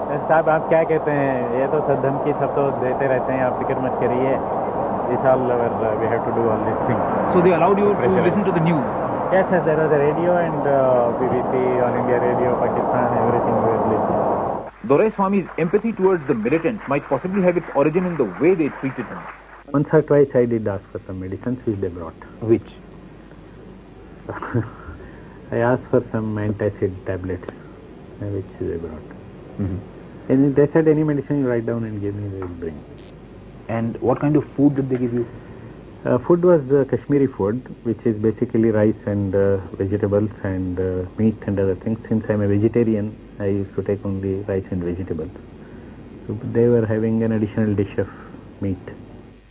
साहब आप क्या कहते हैं? ये तो सब धमकी सब तो देते रहते हैं. आप फिक्र मत करिए. It's all we have to do all these things. So they allowed you to listen to the news? Yes, yes, there was a radio and BBC, All India Radio, Pakistan, everything we were listening. Doraiswamy's empathy towards the militants might possibly have its origin in the way they treated him. Once or twice I did ask for some medicines which they brought. Which? I asked for some antacid tablets which they brought. And they said any medicine you write down and give me, they will bring. And what kind of food did they give you? Food was Kashmiri food, which is basically rice and vegetables and meat and other things. Since I am a vegetarian, I used to take only rice and vegetables. So they were having an additional dish of meat.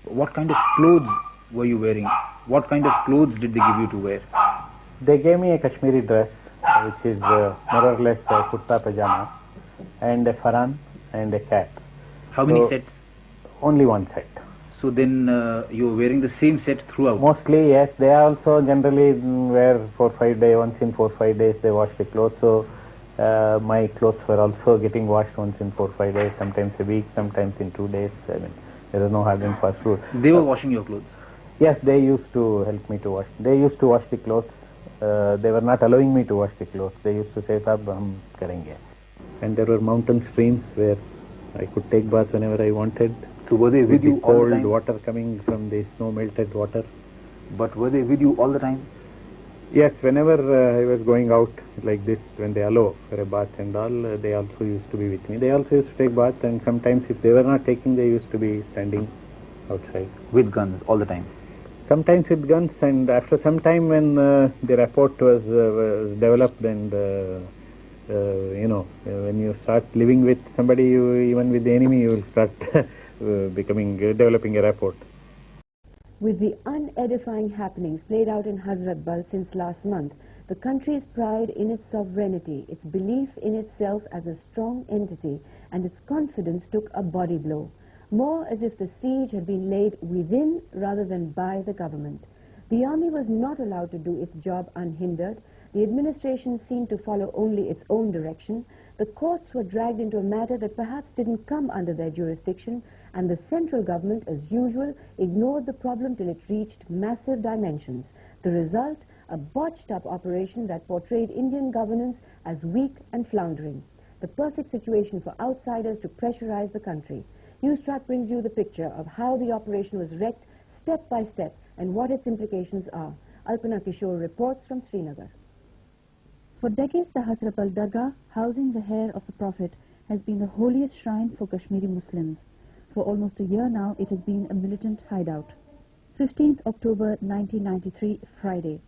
What kind of clothes were you wearing? What kind of clothes did they give you to wear? They gave me a Kashmiri dress, which is more or less a kurta pajama, and a faran and a cap. How many sets? Only one set. So then you were wearing the same set throughout? Mostly, yes. They also generally wear 4-5 days. Once in 4-5 days they wash the clothes. So my clothes were also getting washed once in 4-5 days, sometimes a week, sometimes in 2 days. I mean, there is no hard and fast rule. They were washing your clothes? Yes, they used to help me to wash. They used to wash the clothes. They were not allowing me to wash the clothes. They used to say, "Sab, hum karenge." And there were mountain streams where I could take baths whenever I wanted. So were they with you all the time? Cold water coming from the snow-melted water. But were they with you all the time? Yes, whenever I was going out like this, when they allow for a bath and all, they also used to be with me. They also used to take bath, and sometimes if they were not taking, they used to be standing outside. With guns all the time? Sometimes with guns, and after some time when the rapport was developed and when you start living with somebody, even with the enemy, you will start developing a rapport. With the unedifying happenings played out in Hazrat Bal since last month, the country's pride in its sovereignty, its belief in itself as a strong entity, and its confidence took a body blow, more as if the siege had been laid within rather than by the government. The army was not allowed to do its job unhindered. The administration seemed to follow only its own direction. The courts were dragged into a matter that perhaps didn't come under their jurisdiction, and the central government, as usual, ignored the problem till it reached massive dimensions. The result, a botched-up operation that portrayed Indian governance as weak and floundering. The perfect situation for outsiders to pressurize the country. Newstrack brings you the picture of how the operation was wrecked step by step and what its implications are. Alpana Kishore reports from Srinagar. For decades, the Hazrat Bal Dargah, housing the hair of the Prophet, has been the holiest shrine for Kashmiri Muslims. For almost a year now, it has been a militant hideout. 15th October 1993, Friday.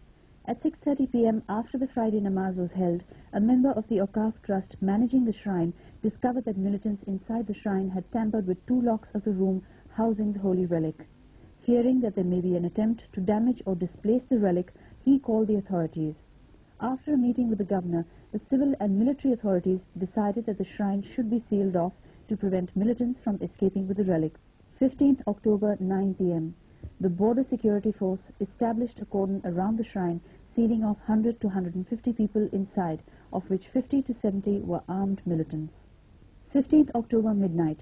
At 6:30 p.m., after the Friday namaz was held, a member of the Awqaf Trust managing the shrine discovered that militants inside the shrine had tampered with 2 locks of the room housing the holy relic. Fearing that there may be an attempt to damage or displace the relic, he called the authorities. After a meeting with the governor, the civil and military authorities decided that the shrine should be sealed off to prevent militants from escaping with the relic. 15th October, 9 p.m. The Border Security Force established a cordon around the shrine, sealing off 100 to 150 people inside, of which 50 to 70 were armed militants. 15th October, midnight.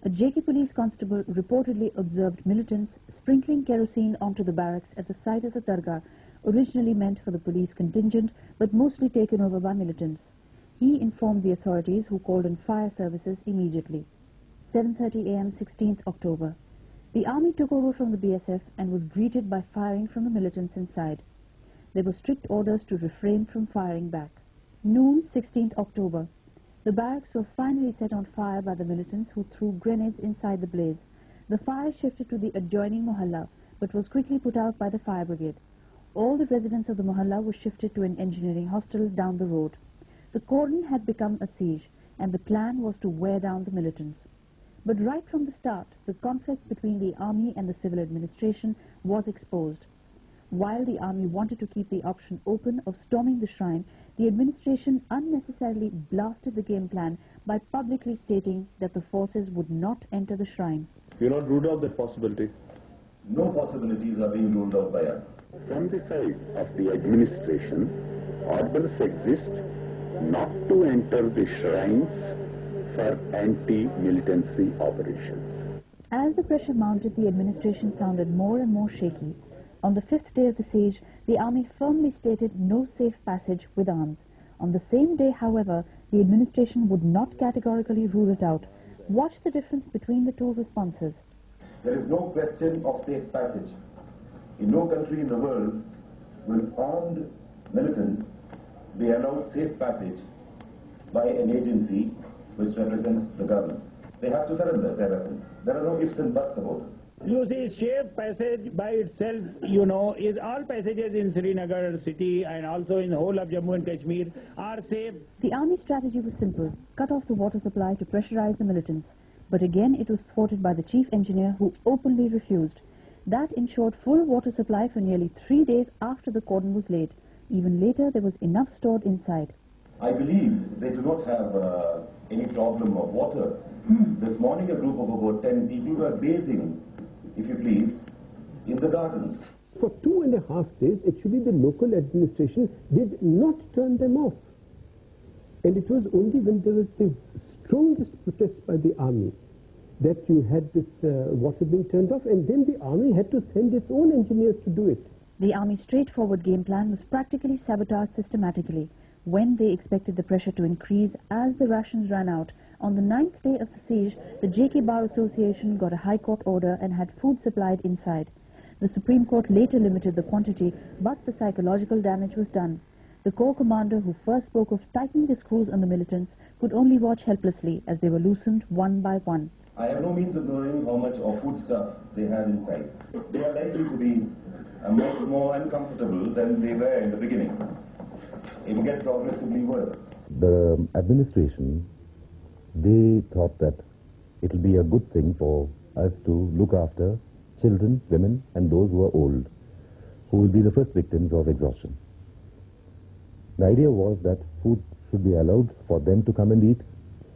A JK police constable reportedly observed militants sprinkling kerosene onto the barracks at the site of the Dargah, originally meant for the police contingent, but mostly taken over by militants. He informed the authorities, who called in fire services immediately. 7:30 a.m. 16th October. The army took over from the BSF and was greeted by firing from the militants inside. there were strict orders to refrain from firing back. Noon, 16th October. The barracks were finally set on fire by the militants who threw grenades inside the blaze. The fire shifted to the adjoining mohalla, but was quickly put out by the fire brigade. All the residents of the mohalla were shifted to an engineering hostel down the road. The cordon had become a siege, and the plan was to wear down the militants. But right from the start, the conflict between the army and the civil administration was exposed. While the army wanted to keep the option open of storming the shrine, the administration unnecessarily blasted the game plan by publicly stating that the forces would not enter the shrine. You not ruled out that possibility? No possibilities are being ruled out by us. From the side of the administration, orders exist not to enter the shrines for anti-militancy operations. As the pressure mounted, the administration sounded more and more shaky. On the 5th day of the siege, the army firmly stated no safe passage with arms. On the same day, however, the administration would not categorically rule it out. Watch the difference between the two responses. There is no question of safe passage. In no country in the world will armed militants be allowed safe passage by an agency which represents the government. They have to surrender their weapons. There are no ifs and buts about it. You see, safe passage by itself, you know, is all passages in Srinagar city and also in the whole of Jammu and Kashmir are safe. The army strategy was simple: cut off the water supply to pressurize the militants. But again it was thwarted by the chief engineer, who openly refused. That ensured full water supply for nearly 3 days after the cordon was laid. Even later there was enough stored inside. I believe they do not have any problem of water. This morning a group of about 10 people were bathing, if you please, in the gardens. For 2.5 days, actually the local administration did not turn them off. And it was only when there was the strongest protest by the army that you had this water being turned off, and then the army had to send its own engineers to do it. The army's straightforward game plan was practically sabotaged systematically. When they expected the pressure to increase as the rations ran out, on the 9th day of the siege, the JK Bar Association got a High Court order and had food supplied inside. The Supreme Court later limited the quantity, but the psychological damage was done. The Corps commander who first spoke of tightening the screws on the militants could only watch helplessly as they were loosened one by one. I have no means of knowing how much of food stuff they had inside. They are likely to be much more uncomfortable than they were in the beginning. It will get progressively worse. The administration, they thought that it will be a good thing for us to look after children, women and those who are old, who will be the first victims of exhaustion. The idea was that food should be allowed for them to come and eat.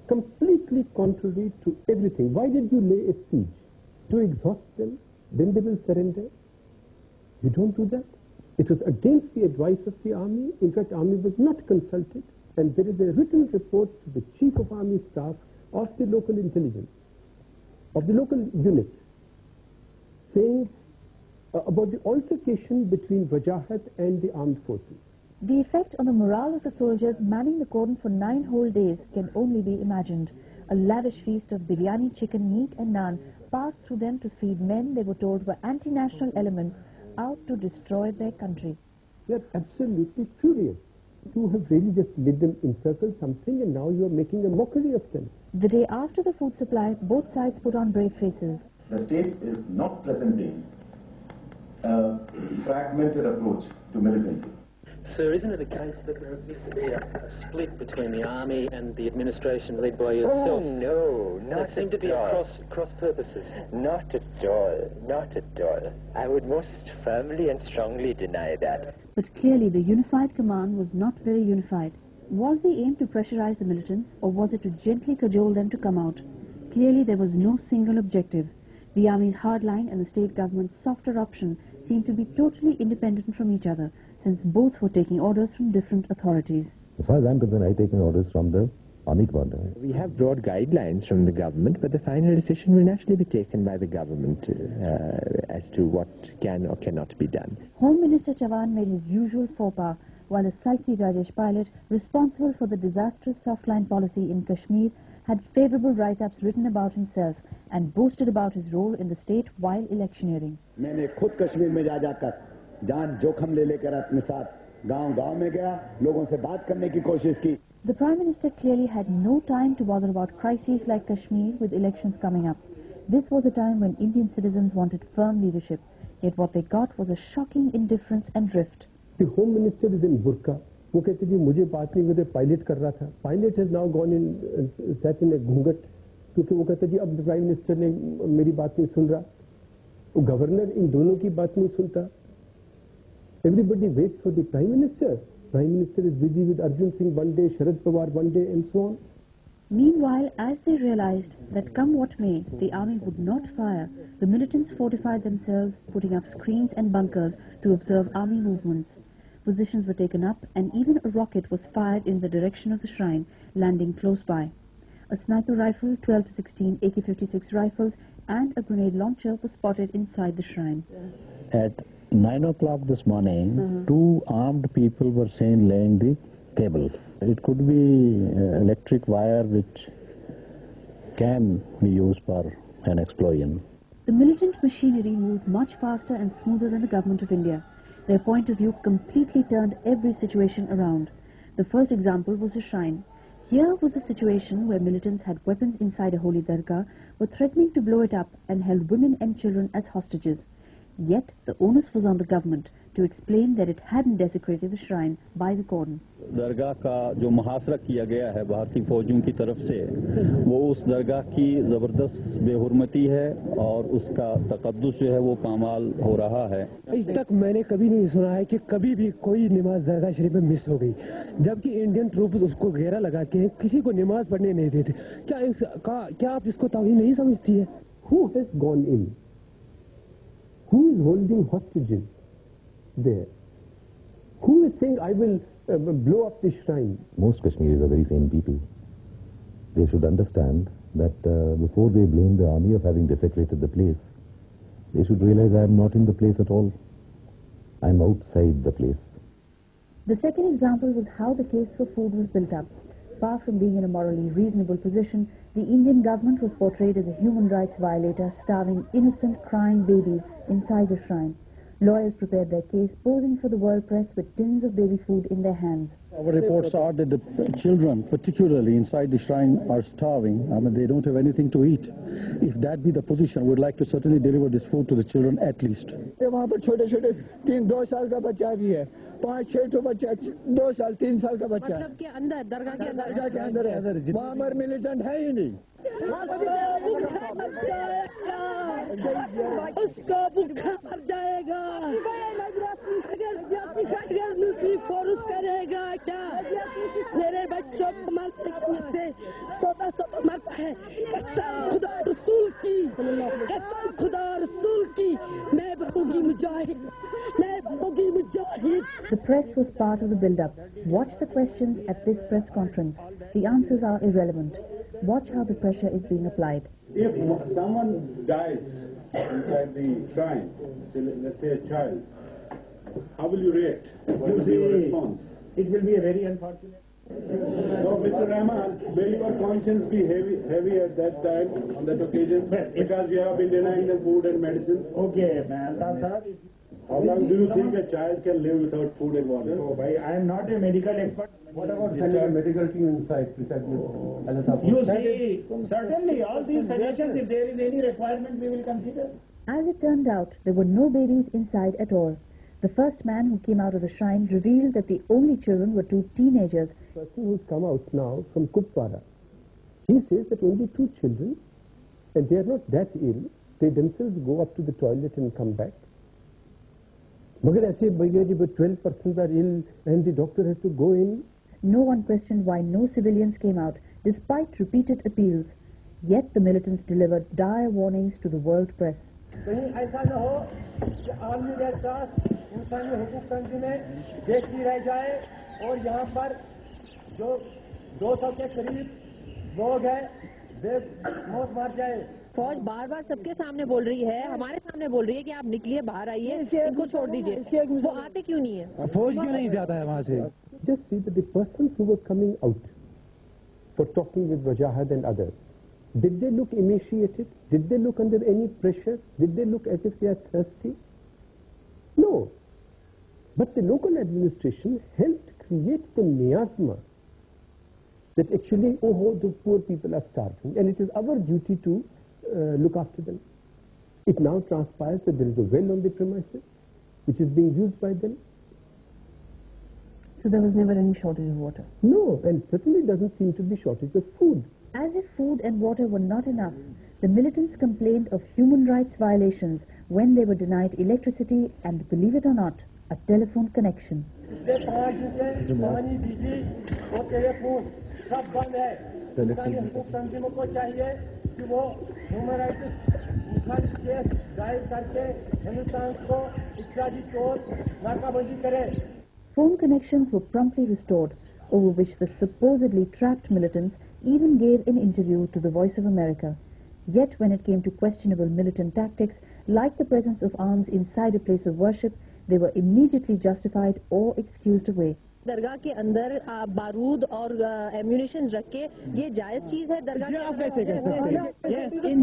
Completely contrary to everything. Why did you lay a siege? To exhaust them, then they will surrender. You don't do that. It was against the advice of the army. In fact, army was not consulted. And there is a written report to the Chief of Army Staff of the local intelligence, of the local unit, saying about the altercation between Wajahat and the armed forces. The effect on the morale of the soldiers manning the cordon for 9 whole days can only be imagined. A lavish feast of biryani, chicken, meat and naan passed through them to feed men they were told were anti-national elements out to destroy their country. They are absolutely furious. You have really just led them in circle something, and now you are making a mockery of them. The day after the food supply, both sides put on brave faces. The state is not presenting a fragmented approach to militancy. Sir, isn't it the case that there appears to be a split between the army and the administration led by yourself? Oh, no, not at all. There seem to be cross purposes. Not at all, not at all. I would most firmly and strongly deny that. But clearly the unified command was not very unified. Was the aim to pressurize the militants, or was it to gently cajole them to come out? Clearly there was no single objective. The army's hard line and the state government's softer option seemed to be totally independent from each other, since both were taking orders from different authorities. As far as I'm concerned, I take my orders from the army commander. We have broad guidelines from the government, but the final decision will naturally be taken by the government as to what can or cannot be done. Home Minister Chavan made his usual faux pas, while a sulky Rajesh Pilot, responsible for the disastrous soft-line policy in Kashmir, had favourable write-ups written about himself and boasted about his role in the state while electioneering. मैंने खुद कश्मीर में जा जाकर जान जोखम ले लेकर अपने साथ गांव-गांव में गया, लोगों से बात करने की कोशिश की. The Prime Minister clearly had no time to bother about crises like Kashmir with elections coming up. This was a time when Indian citizens wanted firm leadership, yet what they got was a shocking indifference and drift. The Home Minister is in burqa. वो कहते जी मुझे बात नहीं करते, pilot कर रहा था. Pilot has now gone in, sat in a घूंघट, क्योंकि वो कहते जी अब प्राइम मिनिस्टर ने मेरी बात नहीं सुन रहा. वो गवर्नर इन दोनों की बात नहीं सुनता. Everybody waits for the Prime Minister. Prime Minister is busy with Arjun Singh one day, Sharad Pawar one day, and so on. Meanwhile, as they realized that come what may, the army would not fire, the militants fortified themselves, putting up screens and bunkers to observe army movements. Positions were taken up, and even a rocket was fired in the direction of the shrine, landing close by. A sniper rifle, 12 to 16 AK-56 rifles, and a grenade launcher was spotted inside the shrine. At 9 o'clock this morning, two armed people were seen laying the cable. It could be electric wire which can be used for an explosion. The militant machinery moved much faster and smoother than the government of India. Their point of view completely turned every situation around. The first example was a shrine. Here was a situation where militants had weapons inside a holy dargah, were threatening to blow it up, and held women and children as hostages. Yet the onus was on the government to explain that it hadn't desecrated the shrine by the cordon. दरगाह का जो मुहासरा किया गया है भारतीय फौजियों की तरफ से, वो उस दरगाह की जबरदस्त बेहुरमती है और उसका तकद्दुस जो है वो पामाल हो रहा है. इस तक मैंने कभी नहीं सुना है कि कभी भी कोई नमाज दरगाह शरीफ में मिस हो गई, जबकि इंडियन ट्रूप्स उसको घेरा लगा के किसी को नमाज पढ़ने नहीं देते. क्या आप इसको तौहीन नहीं समझती है? Who has gone in? Who is holding hostages there? Who is saying, I will blow up the shrine? Most Kashmiris are very sane people. They should understand that before they blame the army of having desecrated the place, they should realize I am not in the place at all. I am outside the place. The second example was how the case for food was built up. Far from being in a morally reasonable position, the Indian government was portrayed as a human rights violator starving innocent, crying babies inside the shrine. Lawyers prepared their case, posing for the world press with tins of baby food in their hands. Our reports are that the children, particularly inside the shrine, are starving. I mean, they don't have anything to eat. If that be the position, we'd like to certainly deliver this food to the children at least. वहाँ पर छोटे-छोटे 2 साल का बच्चा भी है, 5-6 बच्चा, 2 साल 3 साल का बच्चा. मतलब के अंदर दरगाह के अंदर है. वहाँ पर मिलिटेंट है ही नहीं. उसको भूखा मर जाएगा. फोर्स करेगा क्या? मेरे बच्चों को मरते से सोता मरता है. कसम खुदा रसूल की, कसम खुदा रसूल की, मैं बनूंगी मुजाहिद, मैं बनूंगी मुजाहिद. The press was part of the build-up. Watch the questions at this press conference. The answers are irrelevant. Watch how the pressure is being applied. If someone dies inside the shrine, let's say a child, how will you react? What will be your response? It will be a very unfortunate. So, Mr. Rahman, will your conscience be heavy at that time, on that occasion, because you have been denying them food and medicines? Okay, man. How long do you think a child can live without food and water? Oh, I am not a medical expert. What about sending a medical team inside to check with You see, certainly all these suggestions, if there is any requirement, we will consider. As it turned out, there were no babies inside at all. The first man who came out of the shrine revealed that the only children were 2 teenagers. The person who's come out now from Kupwara, he says that only 2 children, and they are not that ill, they themselves go up to the toilet and come back. But 12% are ill and the doctor has to go in. No one questioned why no civilians came out, despite repeated appeals. Yet the militants delivered dire warnings to the world press. कहीं ऐसा न हो कि army के साथ इंसानी हुकूक तंजीमें देखती रह जाए और यहाँ पर जो 200 के करीब लोग हैं वे मौत मार जाए. फौज बार बार सबके सामने बोल रही है, हमारे सामने बोल रही है कि आप निकलिए, बाहर आइए, इनको छोड़ दीजिए. वो आते क्यों नहीं है? फौज क्यों नहीं जाता है वहाँ से? Just see that the persons who were coming out for talking with Wajahad and others, did they look emaciated? Did they look under any pressure? Did they look as if they are thirsty? No. But the local administration helped create the miasma that actually, oh, the poor people are starving, and it is our duty to look after them. It now transpires that there is a well on the premises, which is being used by them. So there was never any shortage of water? No, and certainly doesn't seem to be shortage of food. As if food and water were not enough, the militants complained of human rights violations when they were denied electricity and, believe it or not, a telephone connection. Phone connections were promptly restored, over which the supposedly trapped militants even gave an interview to the Voice of America. Yet when it came to questionable militant tactics, like the presence of arms inside a place of worship, they were immediately justified or excused away. दरगाह के अंदर बारूद और ammunition रख के ये जायज चीज है दरगाह के आप कैसे कह सकते हैं? इन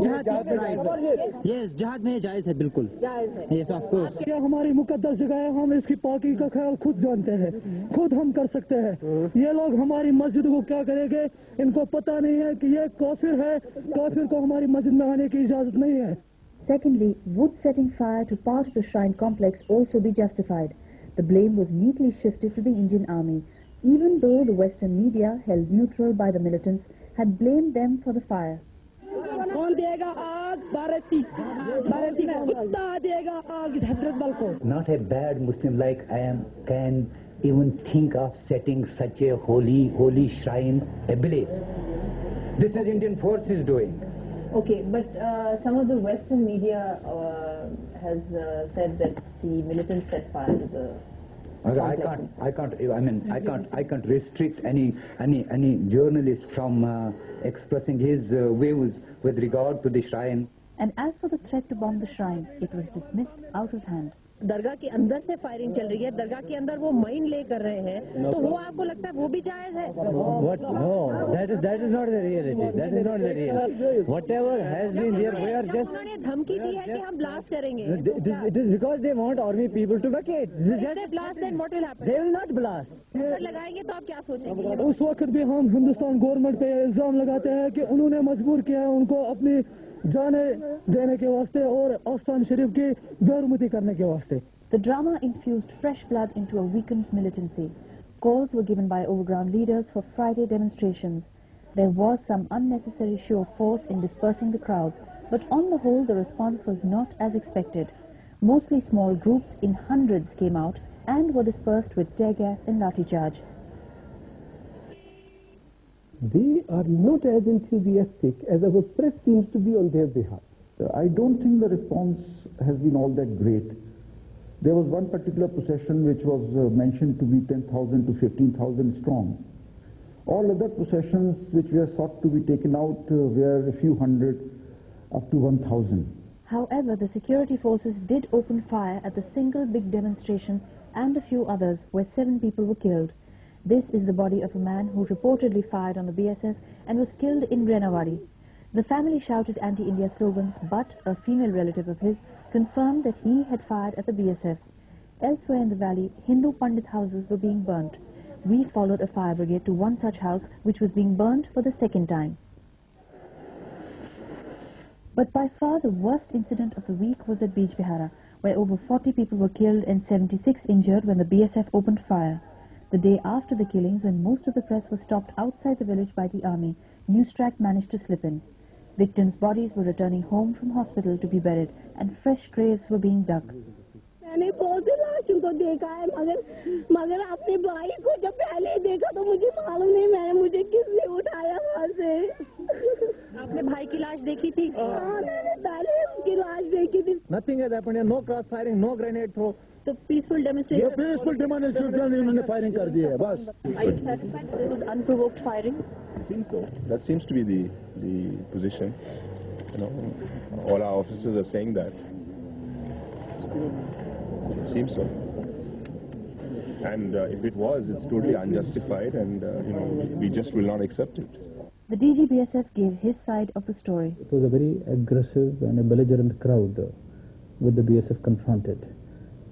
जहाज में जायज है, बिल्कुल जायज है। Yes of course. क्या हमारी मुकद्दस जगह है, हम इसकी पाकी का ख्याल खुद जानते हैं, खुद हम कर सकते हैं। ये लोग हमारी मस्जिद को क्या करेंगे, इनको पता नहीं है कि ये काफिर है, काफिर को हमारी मस्जिद में आने की इजाजत नहीं है। Secondly, would setting fire to part of the shrine complex also be justified? The blame was neatly shifted to the Indian army, even though the Western media, held neutral by the militants, had blamed them for the fire. Not a bad Muslim like I am can even think of setting such a holy shrine ablaze. This is Indian forces doing. Okay, but some of the Western media has said that the militants set fire to the I can't restrict any journalist from expressing his views with regard to the shrine. And as for the threat to bomb the shrine, it was dismissed out of hand. दरगाह के अंदर से firing चल रही है, दरगाह के अंदर वो mine ले कर रहे हैं, तो वो आपको लगता है वो भी जायज है? What? No, that is not the reality. That is not the reality. Whatever has been there, we are just. उन्होंने धमकी दी है कि हम ब्लास्ट करेंगे. It is because they want army people to vacate. If they blast, then what will happen? They will not blast. अगर लगाएंगे तो आप क्या सोचेंगे? उस वक्त भी हम हिंदुस्तान गवर्नमेंट पे इल्जाम लगाते हैं कि उन्होंने मजबूर किया है उनको अपनी जाने देने के वास्ते और आस्थान शरीफ की बेरुमती करने के वास्ते. The drama infused fresh blood into a weakened militancy. Calls were given by overground leaders for Friday demonstrations. There was some unnecessary show of force in dispersing the crowds, but on the whole the response was not as expected. Mostly small groups in hundreds came out and were dispersed with tear gas and lathi charge. They are not as enthusiastic as our press seems to be on their behalf. I don't think the response has been all that great. There was one particular procession which was mentioned to be 10,000 to 15,000 strong. All other processions which were sought to be taken out were a few hundred up to 1,000. However, the security forces did open fire at the single big demonstration and a few others where 7 people were killed. This is the body of a man who reportedly fired on the BSF and was killed in Grenawadi. The family shouted anti-India slogans, but a female relative of his confirmed that he had fired at the BSF. Elsewhere in the valley, Hindu Pandit houses were being burnt. We followed a fire brigade to one such house which was being burnt for the second time. But by far the worst incident of the week was at Beach Vihara, where over 40 people were killed and 76 injured when the BSF opened fire. The day after the killings, when most of the press was stopped outside the village by the army, Newstrack managed to slip in. Victims' bodies were returning home from hospital to be buried, and fresh graves were being dug. मैंने बहुत सी लाशों को देखा है, मगर अपने भाई को जब पहले देखा तो मुझे मालूम नहीं मुझे किसने उठाया वहाँ से. आपने भाई की लाश देखी थी? हाँ, मैंने पहले उसकी लाश देखी थी. Nothing has happened here. No cross firing, no grenade throw. तो peaceful demonstration. ये peaceful demonstration इन्होंने firing कर दी है बस. Are you satisfied that it was unprovoked firing? Seems so. That seems to be the position. You know, all our officers are saying that. It seems so. And if it was, it's totally unjustified, and you know, we just will not accept it. The DGBSF gave his side of the story. It was a very aggressive and a belligerent crowd with the BSF confronted.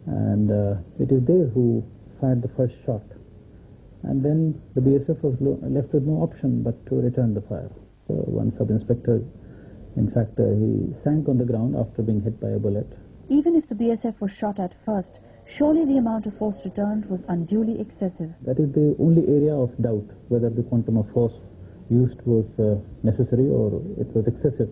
and it is they who fired the first shot. And then the BSF was left with no option but to return the fire. One sub-inspector, in fact, he sank on the ground after being hit by a bullet. Even if the BSF was shot at first, surely the amount of force returned was unduly excessive. That is the only area of doubt, whether the quantum of force used was necessary or it was excessive.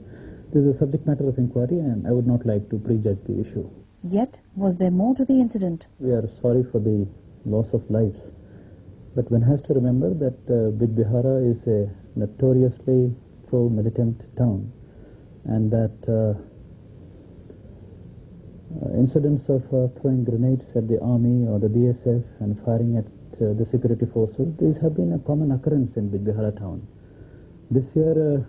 This is a subject matter of inquiry, and I would not like to prejudge the issue. Yet, was there more to the incident? We are sorry for the loss of lives, but one has to remember that Bijbihara is a notoriously pro-militant town, and that incidents of throwing grenades at the army or the BSF and firing at the security forces, these have been a common occurrence in Bijbihara town. This year,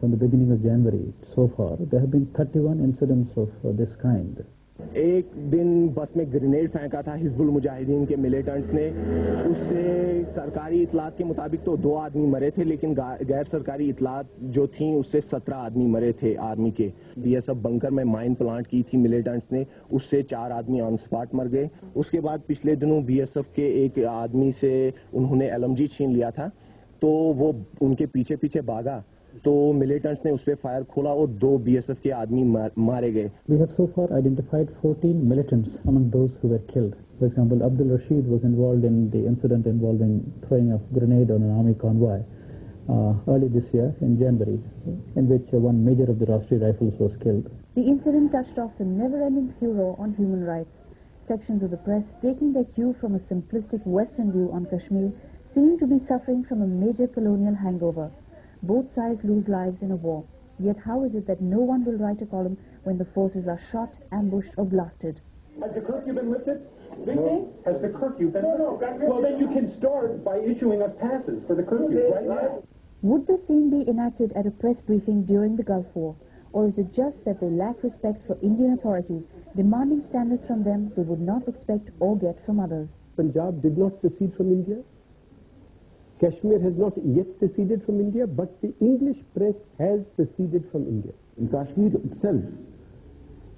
from the beginning of January so far, there have been 31 incidents of this kind. एक दिन बस में grenade फेंका था हिजबुल मुजाहिदीन के militants ने, उससे सरकारी इतलात के मुताबिक तो 2 आदमी मरे थे, लेकिन गैर सरकारी इतलात जो थी उससे 17 आदमी मरे थे आर्मी के। बीएसएफ बंकर में माइन प्लांट की थी मिलिटेंट्स ने, उससे 4 आदमी ऑन स्पॉट मर गए। उसके बाद पिछले दिनों बीएसएफ के एक आदमी से उन्होंने एलएमजी छीन लिया था, तो वो उनके पीछे पीछे भागा, तो मिलिटेंट्स ने उस पे फायर खोला और 2 बीएसएफ के आदमी मारे गए। We have so far identified 14 militants among those who were killed. For example, Abdul Rashid was involved in the incident involving throwing a grenade on an army convoy early this year in January, in which one major of the Rashtriya Rifles was killed. The incident touched off the never-ending furor on human rights. Sections of the press, taking their cue from a simplistic Western view on Kashmir, seem to be suffering from a major colonial hangover. Both sides lose lives in a war. Yet how is it that no one will write a column when the forces are shot, ambushed or blasted? Has the curfew been lifted? No. Has the curfew been lifted? Well, then you can start by issuing us passes for the curfew right now. Would the scene be enacted at a press briefing during the Gulf War? Or is it just that they lack respect for Indian authorities, demanding standards from them they would not expect or get from others? Punjab did not secede from India. Kashmir has not yet seceded from India, but the English press has seceded from India. In Kashmir itself,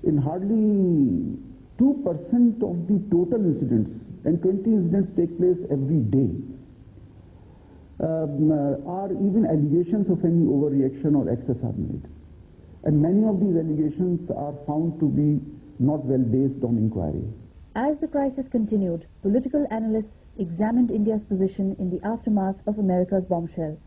in hardly 2% of the total incidents, and 20 incidents take place every day, are even allegations of any overreaction or excess are made. And many of these allegations are found to be not well based on inquiry. As the crisis continued, political analysts examined India's position in the aftermath of America's bombshell.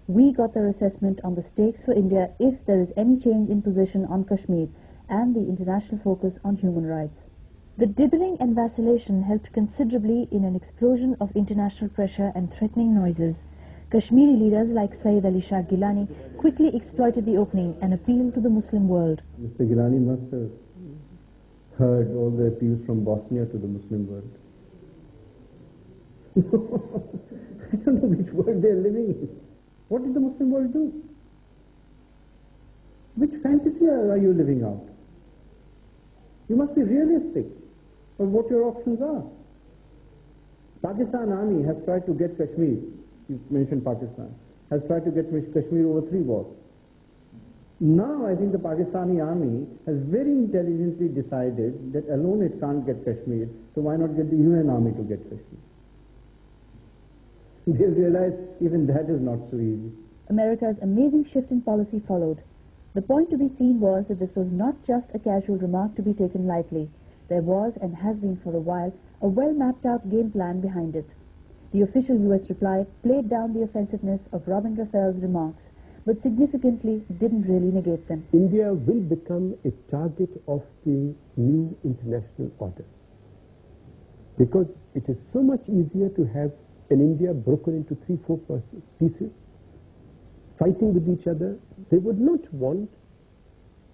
We got their assessment on the stakes for India if there is any change in position on Kashmir and the international focus on human rights. The dithering and vacillation helped considerably in an explosion of international pressure and threatening noises. Kashmiri leaders like Sayyid Ali Shah Gilani quickly exploited the opening and appealed to the Muslim world. Mr. Gilani must have heard all the appeals from Bosnia to the Muslim world. I don't know which world they are living in. What did the Muslim world do? Which fantasy are you living out? You must be realistic of what your options are. Pakistan Army has tried to get Kashmir, you mentioned Pakistan, has tried to get Kashmir over 3 wars. Now I think the Pakistani Army has very intelligently decided that alone it can't get Kashmir, so why not get the UN Army to get Kashmir? They realize even that is not so easy. America's amazing shift in policy followed. The point to be seen was that this was not just a casual remark to be taken lightly. There was, and has been for a while, a well-mapped-out game plan behind it. The official U.S. reply played down the offensiveness of Robin Raphael's remarks, but significantly didn't really negate them. India will become a target of the new international order, because it is so much easier to have an India broken into 3-4 pieces, fighting with each other. They would not want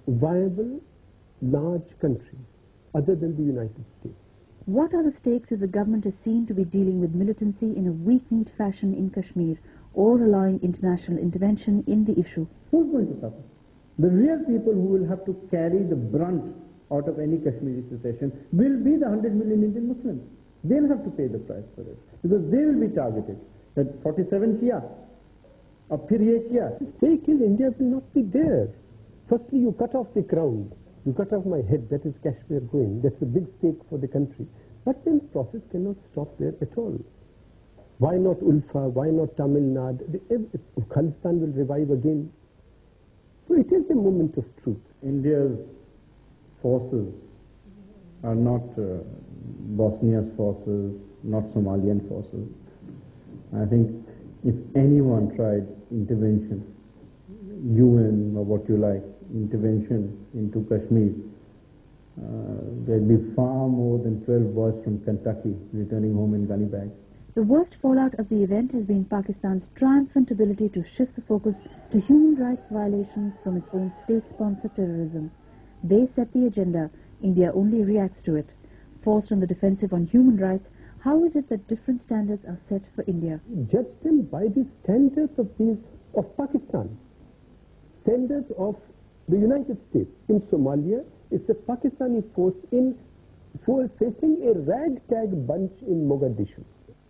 viable, large countries other than the United States. What are the stakes if the government is seen to be dealing with militancy in a weak-kneed fashion in Kashmir, or allowing international intervention in the issue? Who's going to suffer? The real people who will have to carry the brunt out of any Kashmiri secession will be the 100 million Indian Muslims. They'll have to pay the price for it, because they will be targeted. That 47 kiya, ab phir ye kiya. The stake is India will not be there. Firstly, you cut off the ground. You cut off my head, that is Kashmir going. That's a big stake for the country. But then process cannot stop there at all. Why not Ulfa? Why not Tamil Nadu? Khalistan will revive again. So it is a moment of truth. India's forces are not Bosnia's forces, not Somalian forces. I think if anyone tried intervention, UN or what you like, intervention into Kashmir, there'd be far more than 12 boys from Kentucky returning home in gunny bags. The worst fallout of the event has been Pakistan's triumphant ability to shift the focus to human rights violations from its own state-sponsored terrorism. They set the agenda. India only reacts to it. Forced on the defensive on human rights, how is it that different standards are set for India? Judge them by the standards of Pakistan. Standards of the United States. In Somalia, it's a Pakistani force facing a ragtag bunch in Mogadishu.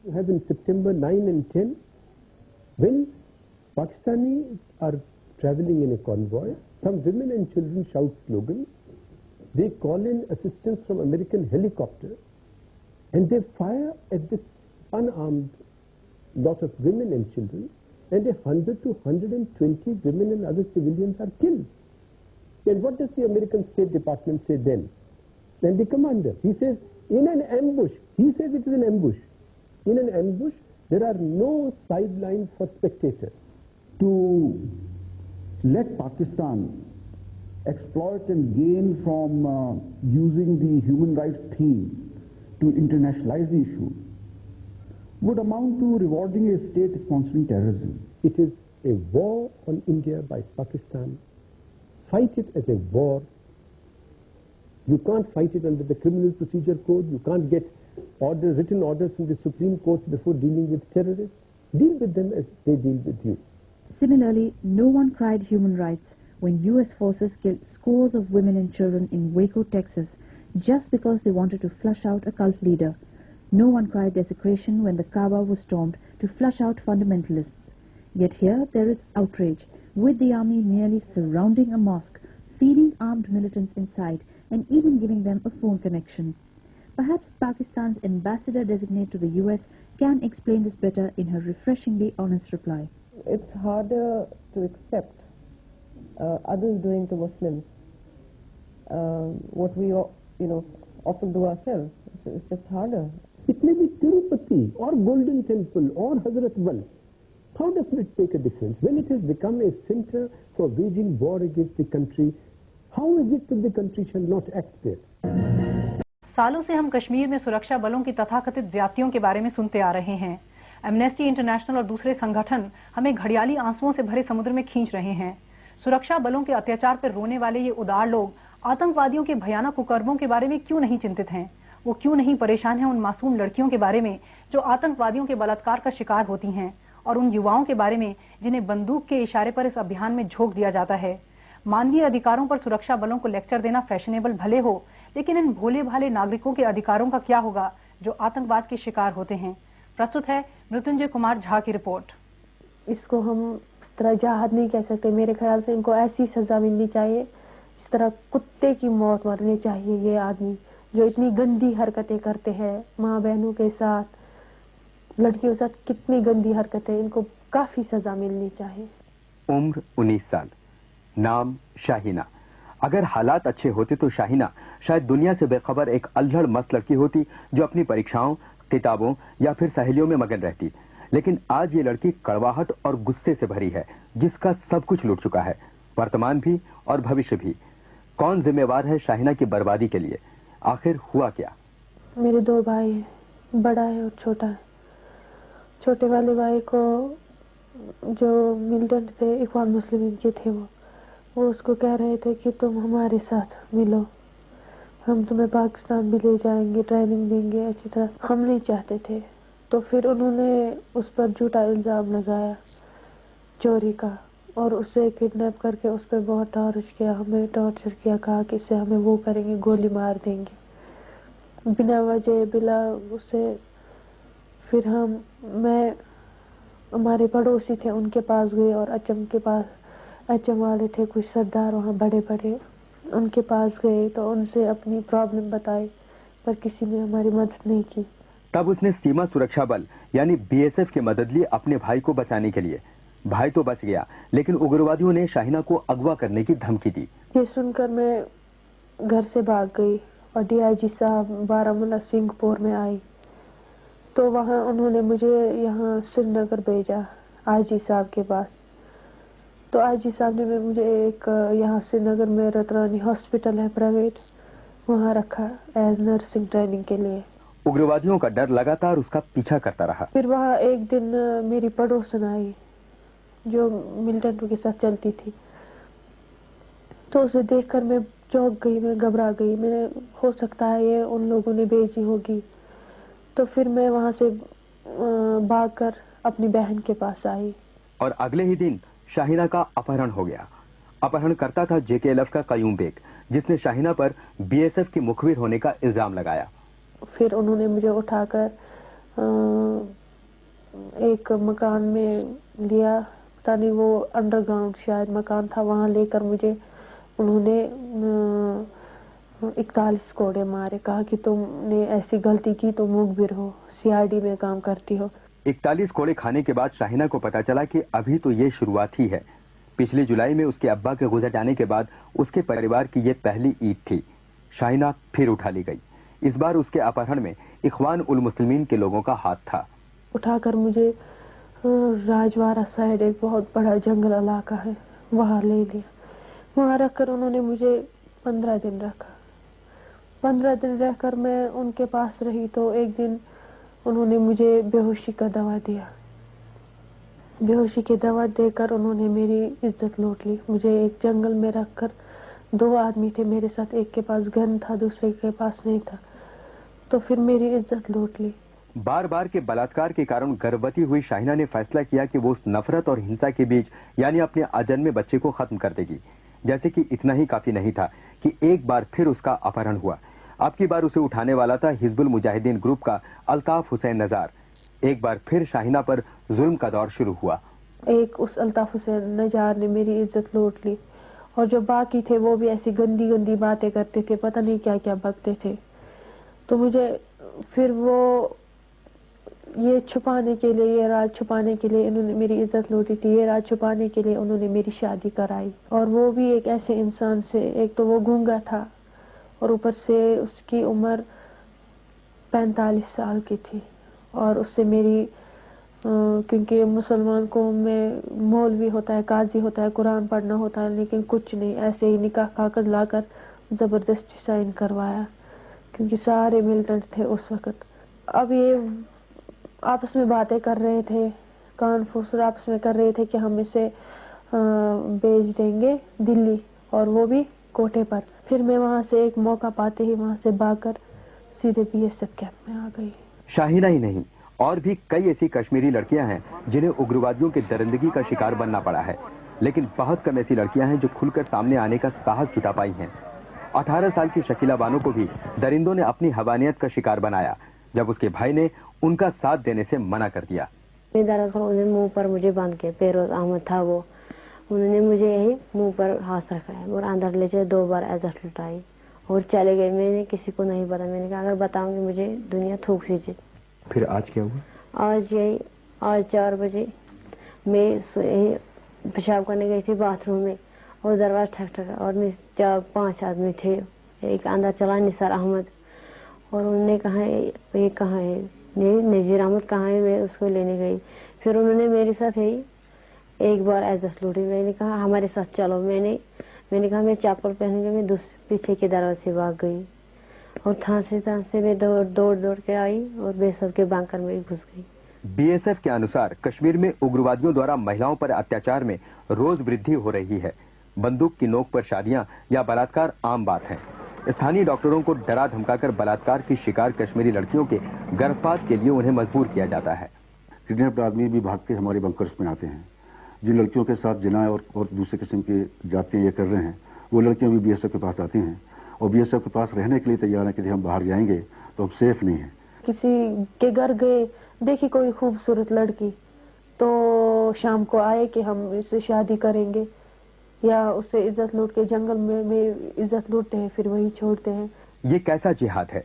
You have in September 9 and 10, when Pakistanis are traveling in a convoy, some women and children shout slogans. They call in assistance from American helicopters, and they fire at this unarmed lot of women and children, and 100 to 120 women and other civilians are killed. And what does the American State Department say then? Then the commander, he says, in an ambush, he says it is an ambush. In an ambush, there are no sidelines for spectators. To let Pakistan exploit and gain from using the human rights theme to internationalize the issue would amount to rewarding a state sponsoring terrorism. It is a war on India by Pakistan. Fight it as a war. You can't fight it under the Criminal Procedure Code. You can't get written orders from the Supreme Court before dealing with terrorists. Deal with them as they deal with you. Similarly, no one cried human rights when U.S. forces killed scores of women and children in Waco, Texas, just because they wanted to flush out a cult leader. No one cried desecration when the Kaaba was stormed to flush out fundamentalists. Yet here there is outrage, with the army nearly surrounding a mosque, feeding armed militants inside, and even giving them a phone connection. Perhaps Pakistan's ambassador-designate to the U.S. can explain this better in her refreshingly honest reply. It's harder to accept others doing to Muslims what we, often do ourselves. It's just harder. It may be Tirupati or Golden Temple or Hazrat Bal. How does it make a difference? When it has become a center for waging war against the country, how is it that the country shall not act there? सालों से हम कश्मीर में सुरक्षा बलों की तथाकथित ज्यादतियों के बारे में सुनते आ रहे हैं। एमनेस्टी इंटरनेशनल और दूसरे संगठन हमें घड़ियाली आंसुओं से भरे समुद्र में खींच रहे हैं। सुरक्षा बलों के अत्याचार पर रोने वाले ये उदार लोग आतंकवादियों के भयानक कुकर्मों के बारे में क्यों नहीं चिंतित हैं? वो क्यों नहीं परेशान हैं उन मासूम लड़कियों के बारे में जो आतंकवादियों के बलात्कार का शिकार होती हैं, और उन युवाओं के बारे में जिन्हें बंदूक के इशारे पर इस अभियान में झोंक दिया जाता है? मानवीय अधिकारों पर सुरक्षा बलों को लेक्चर देना फैशनेबल भले हो, लेकिन इन भोले भाले नागरिकों के अधिकारों का क्या होगा जो आतंकवाद के शिकार होते हैं? प्रस्तुत है मृत्युंजय कुमार झा की रिपोर्ट। इसको हम इस तरह जहाद नहीं कह सकते। मेरे ख्याल से इनको ऐसी सजा मिलनी चाहिए इस तरह कुत्ते की मौत मरनी चाहिए। ये आदमी जो इतनी गंदी हरकतें करते हैं माँ बहनों के साथ, लड़कियों के साथ, कितनी गंदी हरकतें, इनको काफी सजा मिलनी चाहिए। उम्र 19 साल, नाम शाहीना। अगर हालात अच्छे होते तो शाहीना शायद दुनिया से बेखबर एक अल्हड़ मस्त लड़की होती जो अपनी परीक्षाओं, किताबों या फिर सहेलियों में मगन रहती। लेकिन आज ये लड़की कड़वाहट और गुस्से से भरी है, जिसका सब कुछ लूट चुका है, वर्तमान भी और भविष्य भी। कौन जिम्मेवार है शाहीना की बर्बादी के लिए? आखिर हुआ क्या? मेरे 2 भाई हैं, बड़ा है और छोटा है। छोटे वाले भाई को जो मिलिटेंट थे, इख्वान मुस्लिमीन के थे, वो उसको कह रहे थे कि तुम हमारे साथ मिलो, हम तुम्हें पाकिस्तान भी ले जाएंगे, ट्रेनिंग देंगे अच्छी तरह। हम नहीं चाहते थे, तो फिर उन्होंने उस पर झूठा इल्जाम लगाया चोरी का, और उसे किडनैप करके उस पर बहुत टॉर्चर किया, हमें टॉर्चर किया, कहा कि इससे हमें वो करेंगे, गोली मार देंगे बिना वजह बिला उसे। फिर मैं हमारे पड़ोसी थे उनके पास गए, और एचएम के पास, एचएम वाले थे कुछ सरदार वहाँ बड़े बड़े, उनके पास गए तो उनसे अपनी प्रॉब्लम बताई, पर किसी ने हमारी मदद नहीं की। तब उसने सीमा सुरक्षा बल यानी बीएसएफ की मदद ली अपने भाई को बचाने के लिए। भाई तो बच गया, लेकिन उग्रवादियों ने शाहिना को अगवा करने की धमकी दी। ये सुनकर मैं घर से भाग गई और डीआईजी साहब बारामूला सिंहपुर में आई, तो वहाँ उन्होंने मुझे यहाँ श्रीनगर भेजा आईजी साहब के पास। तो आईजी साहब ने मुझे एक यहाँ श्रीनगर में रतरानी हॉस्पिटल है प्राइवेट, वहाँ रखा एज नर्सिंग ट्रेनिंग के लिए। उग्रवादियों का डर लगातार उसका पीछा करता रहा। फिर वहाँ एक दिन मेरी पड़ोसन आई जो मिलिटेंटों के साथ चलती थी, तो उसे देखकर मैं चौंक गई, मैं घबरा गई। मैंने हो सकता है ये उन लोगों ने भेजी होगी। तो फिर मैं वहाँ से भागकर अपनी बहन के पास आई। और अगले ही दिन शाहिना का अपहरण हो गया। अपहरण करता था जेकेएलएफ का कयूम बेग, जिसने शाहिना पर बीएसएफ की मुखबिर होने का इल्जाम लगाया। फिर उन्होंने मुझे उठाकर एक मकान में लिया, पता नहीं वो अंडरग्राउंड शायद मकान था, वहाँ लेकर मुझे उन्होंने 41 कोड़े मारे। कहा कि तुमने ऐसी गलती की, तुम मुखबिर हो, सीआईडी में काम करती हो। 41 कोड़े खाने के बाद शाहिना को पता चला कि अभी तो ये शुरुआत ही है। पिछले जुलाई में उसके अब्बा के गुजर जाने के बाद उसके परिवार की ये पहली ईद थी। शाहिना फिर उठा ली गई। इस बार उसके अपहरण में इख्वान उल मुस्लिमीन के लोगों का हाथ था। उठाकर मुझे राजवाड़ा साइड एक बहुत बड़ा जंगल इलाका है, वहाँ ले लिया। वहाँ रखकर उन्होंने मुझे 15 दिन रखा। 15 दिन रहकर मैं उनके पास रही तो एक दिन उन्होंने मुझे बेहोशी का दवा दिया। बेहोशी की दवा देकर उन्होंने मेरी इज्जत लूट ली। मुझे एक जंगल में रखकर 2 आदमी थे मेरे साथ, एक के पास गन था, दूसरे के पास नहीं था, तो फिर मेरी इज्जत लूट ली। बार बार के बलात्कार के कारण गर्भवती हुई शाहिना ने फैसला किया कि वो उस नफरत और हिंसा के बीच यानी अपने अजन्मे बच्चे को खत्म कर देगी। जैसे कि इतना ही काफी नहीं था कि एक बार फिर उसका अपहरण हुआ। अब की बार उसे उठाने वाला था हिजबुल मुजाहिदीन ग्रुप का अल्ताफ हुसैन नजार। एक बार फिर शाहिना पर जुल्म का दौर शुरू हुआ। एक उस अल्ताफ हुसैन नजार ने मेरी इज्जत लूट ली, और जो बाकी थे वो भी ऐसी गंदी गंदी बातें करते थे, पता नहीं क्या क्या बकते थे। तो मुझे फिर वो ये छुपाने के लिए, ये राज छुपाने के लिए इन्होंने मेरी इज्जत लूटी थी। ये राज छुपाने के लिए उन्होंने मेरी शादी कराई, और वो भी एक ऐसे इंसान से। एक तो वो गूंगा था और ऊपर से उसकी उम्र 45 साल की थी, और उससे मेरी क्योंकि मुसलमान कौम में मौलवी होता है, काजी होता है, कुरान पढ़ना होता है, लेकिन कुछ नहीं, ऐसे ही निकाह कागज लाकर जबरदस्ती साइन करवाया, क्योंकि सारे मिलिटेंट थे उस वक्त। अब ये आपस में बातें कर रहे थे, कान फूस आपस में कर रहे थे कि हम इसे भेज देंगे दिल्ली, और वो भी कोटे पर। फिर मैं वहाँ से एक मौका पाते ही वहाँ से भागकर सीधे बीएसएफ कैंप में आ गई। शाहिना ही नहीं, और भी कई ऐसी कश्मीरी लड़कियां हैं जिन्हें उग्रवादियों के दरिंदगी का शिकार बनना पड़ा है, लेकिन बहुत कम ऐसी लड़कियां हैं जो खुलकर सामने आने का साहस जुटा पाई हैं। 18 साल की शकीला बानो को भी दरिंदों ने अपनी हवानियत का शिकार बनाया, जब उसके भाई ने उनका साथ देने से मना कर दिया। उन्होंने मुंह पर मुझे बांध के, पेरोज अहमद था वो, उन्होंने मुझे यही मुंह पर हाथ रखा है और अंदर ले जाए 2 बार इज्जत लुटाई और चले गए। मैंने किसी को नहीं पता। मैंने कहा अगर बताऊंगी मुझे दुनिया थूक दीजिए। फिर आज क्या हुआ? आज 4 बजे मैं पेशाब करने गई थी बाथरूम में, और दरवाजा ठक ठक, और 4-5 आदमी थे। एक अंदर चला निसार अहमद, और उन्होंने कहा ये कहाँ है, नजीर अहमद कहाँ है, मैं उसको लेने गई। फिर उन्होंने मेरे साथ एक बार इज्जत लूटी। मैंने कहा हमारे साथ चलो। मैंने कहा मैं चप्पल पहनूंगी। मैं पीछे के दरवाजे से भाग गई, और थांसे मैं दौड़ के आई और बेसर के बैंकर में घुस गई। बीएसएफ के अनुसार कश्मीर में उग्रवादियों द्वारा महिलाओं पर अत्याचार में रोज वृद्धि हो रही है। बंदूक की नोक पर शादियां या बलात्कार आम बात है। स्थानीय डॉक्टरों को डरा धमकाकर बलात्कार की शिकार कश्मीरी लड़कियों के गर्भपात के लिए उन्हें मजबूर किया जाता है। किडनैप्ड आदमी भी भाग के हमारे बंकर्स में आते हैं। जिन लड़कियों के साथ जिना और दूसरे किस्म के जातियां ये कर रहे हैं, वो लड़कियां भी बीएसएफ के पास आती हैं, और बीएसएफ के पास रहने के लिए तैयार है कि हम बाहर जाएंगे तो हम सेफ नहीं है। किसी के घर गए, देखी कोई खूबसूरत लड़की, तो शाम को आए कि हम इससे शादी करेंगे, या उससे इज्जत लूट के जंगल में इज्जत लूटते हैं, फिर वही छोड़ते हैं। ये कैसा जिहाद है?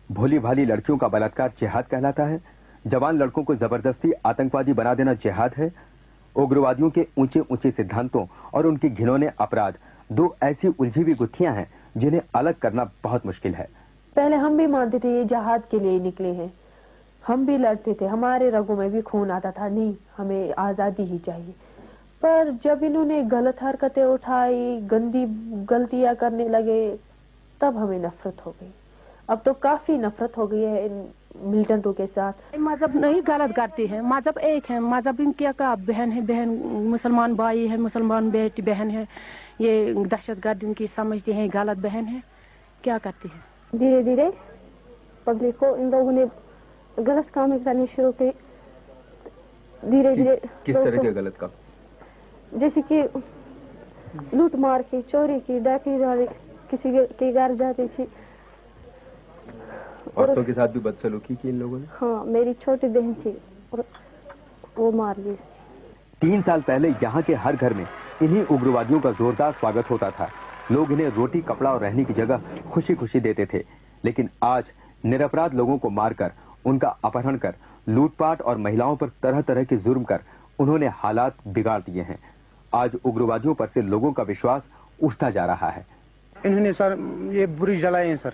भोली भाली लड़कियों का बलात्कार जिहाद कहलाता है? जवान लड़कों को जबरदस्ती आतंकवादी बना देना जिहाद है? उग्रवादियों के ऊंचे ऊंचे सिद्धांतों और उनके घिनौने अपराध दो ऐसी उलझी हुई गुत्थियां हैं जिन्हें अलग करना बहुत मुश्किल है। पहले हम भी मानते थे ये जिहाद के लिए निकले हैं, हम भी लड़ते थे, हमारे रगों में भी खून आता था, नहीं हमें आजादी ही चाहिए। पर जब इन्होंने गलत हरकतें उठाई, गंदी गलतियां करने लगे, तब हमें नफरत हो गई। अब तो काफी नफरत हो गई है इन मिलिटेंटों के साथ। मजहब नहीं गलत करती है, मजहब एक है, मजहब इनके का बहन है, बहन मुसलमान भाई है, मुसलमान बेटी बहन है, ये दहशतगर्द इनकी समझते हैं, गलत बहन है, क्या करती है? धीरे धीरे पब्लिक को इन लोगों ने गलत काम करने शुरू किए। धीरे धीरे किस तरह के गलत काम? जैसे कि लूट मार की, चोरी की, डाकू किसी के घर जाती थी। औरतों के साथ भी बदसलूकी की इन लोगों ने? हाँ, मेरी छोटी बहन थी और वो मार दी। 3 साल पहले यहाँ के हर घर में इन्हीं उग्रवादियों का जोरदार स्वागत होता था। लोग इन्हें रोटी, कपड़ा और रहने की जगह खुशी खुशी देते थे। लेकिन आज निरपराध लोगों को मारकर, उनका अपहरण कर, लूटपाट और महिलाओं पर तरह तरह के जुर्म कर उन्होंने हालात बिगाड़ दिए हैं। आज उग्रवादियों पर से लोगों का विश्वास उठता जा रहा है। इन्होंने सर ये बुरी जलाए हैं सर,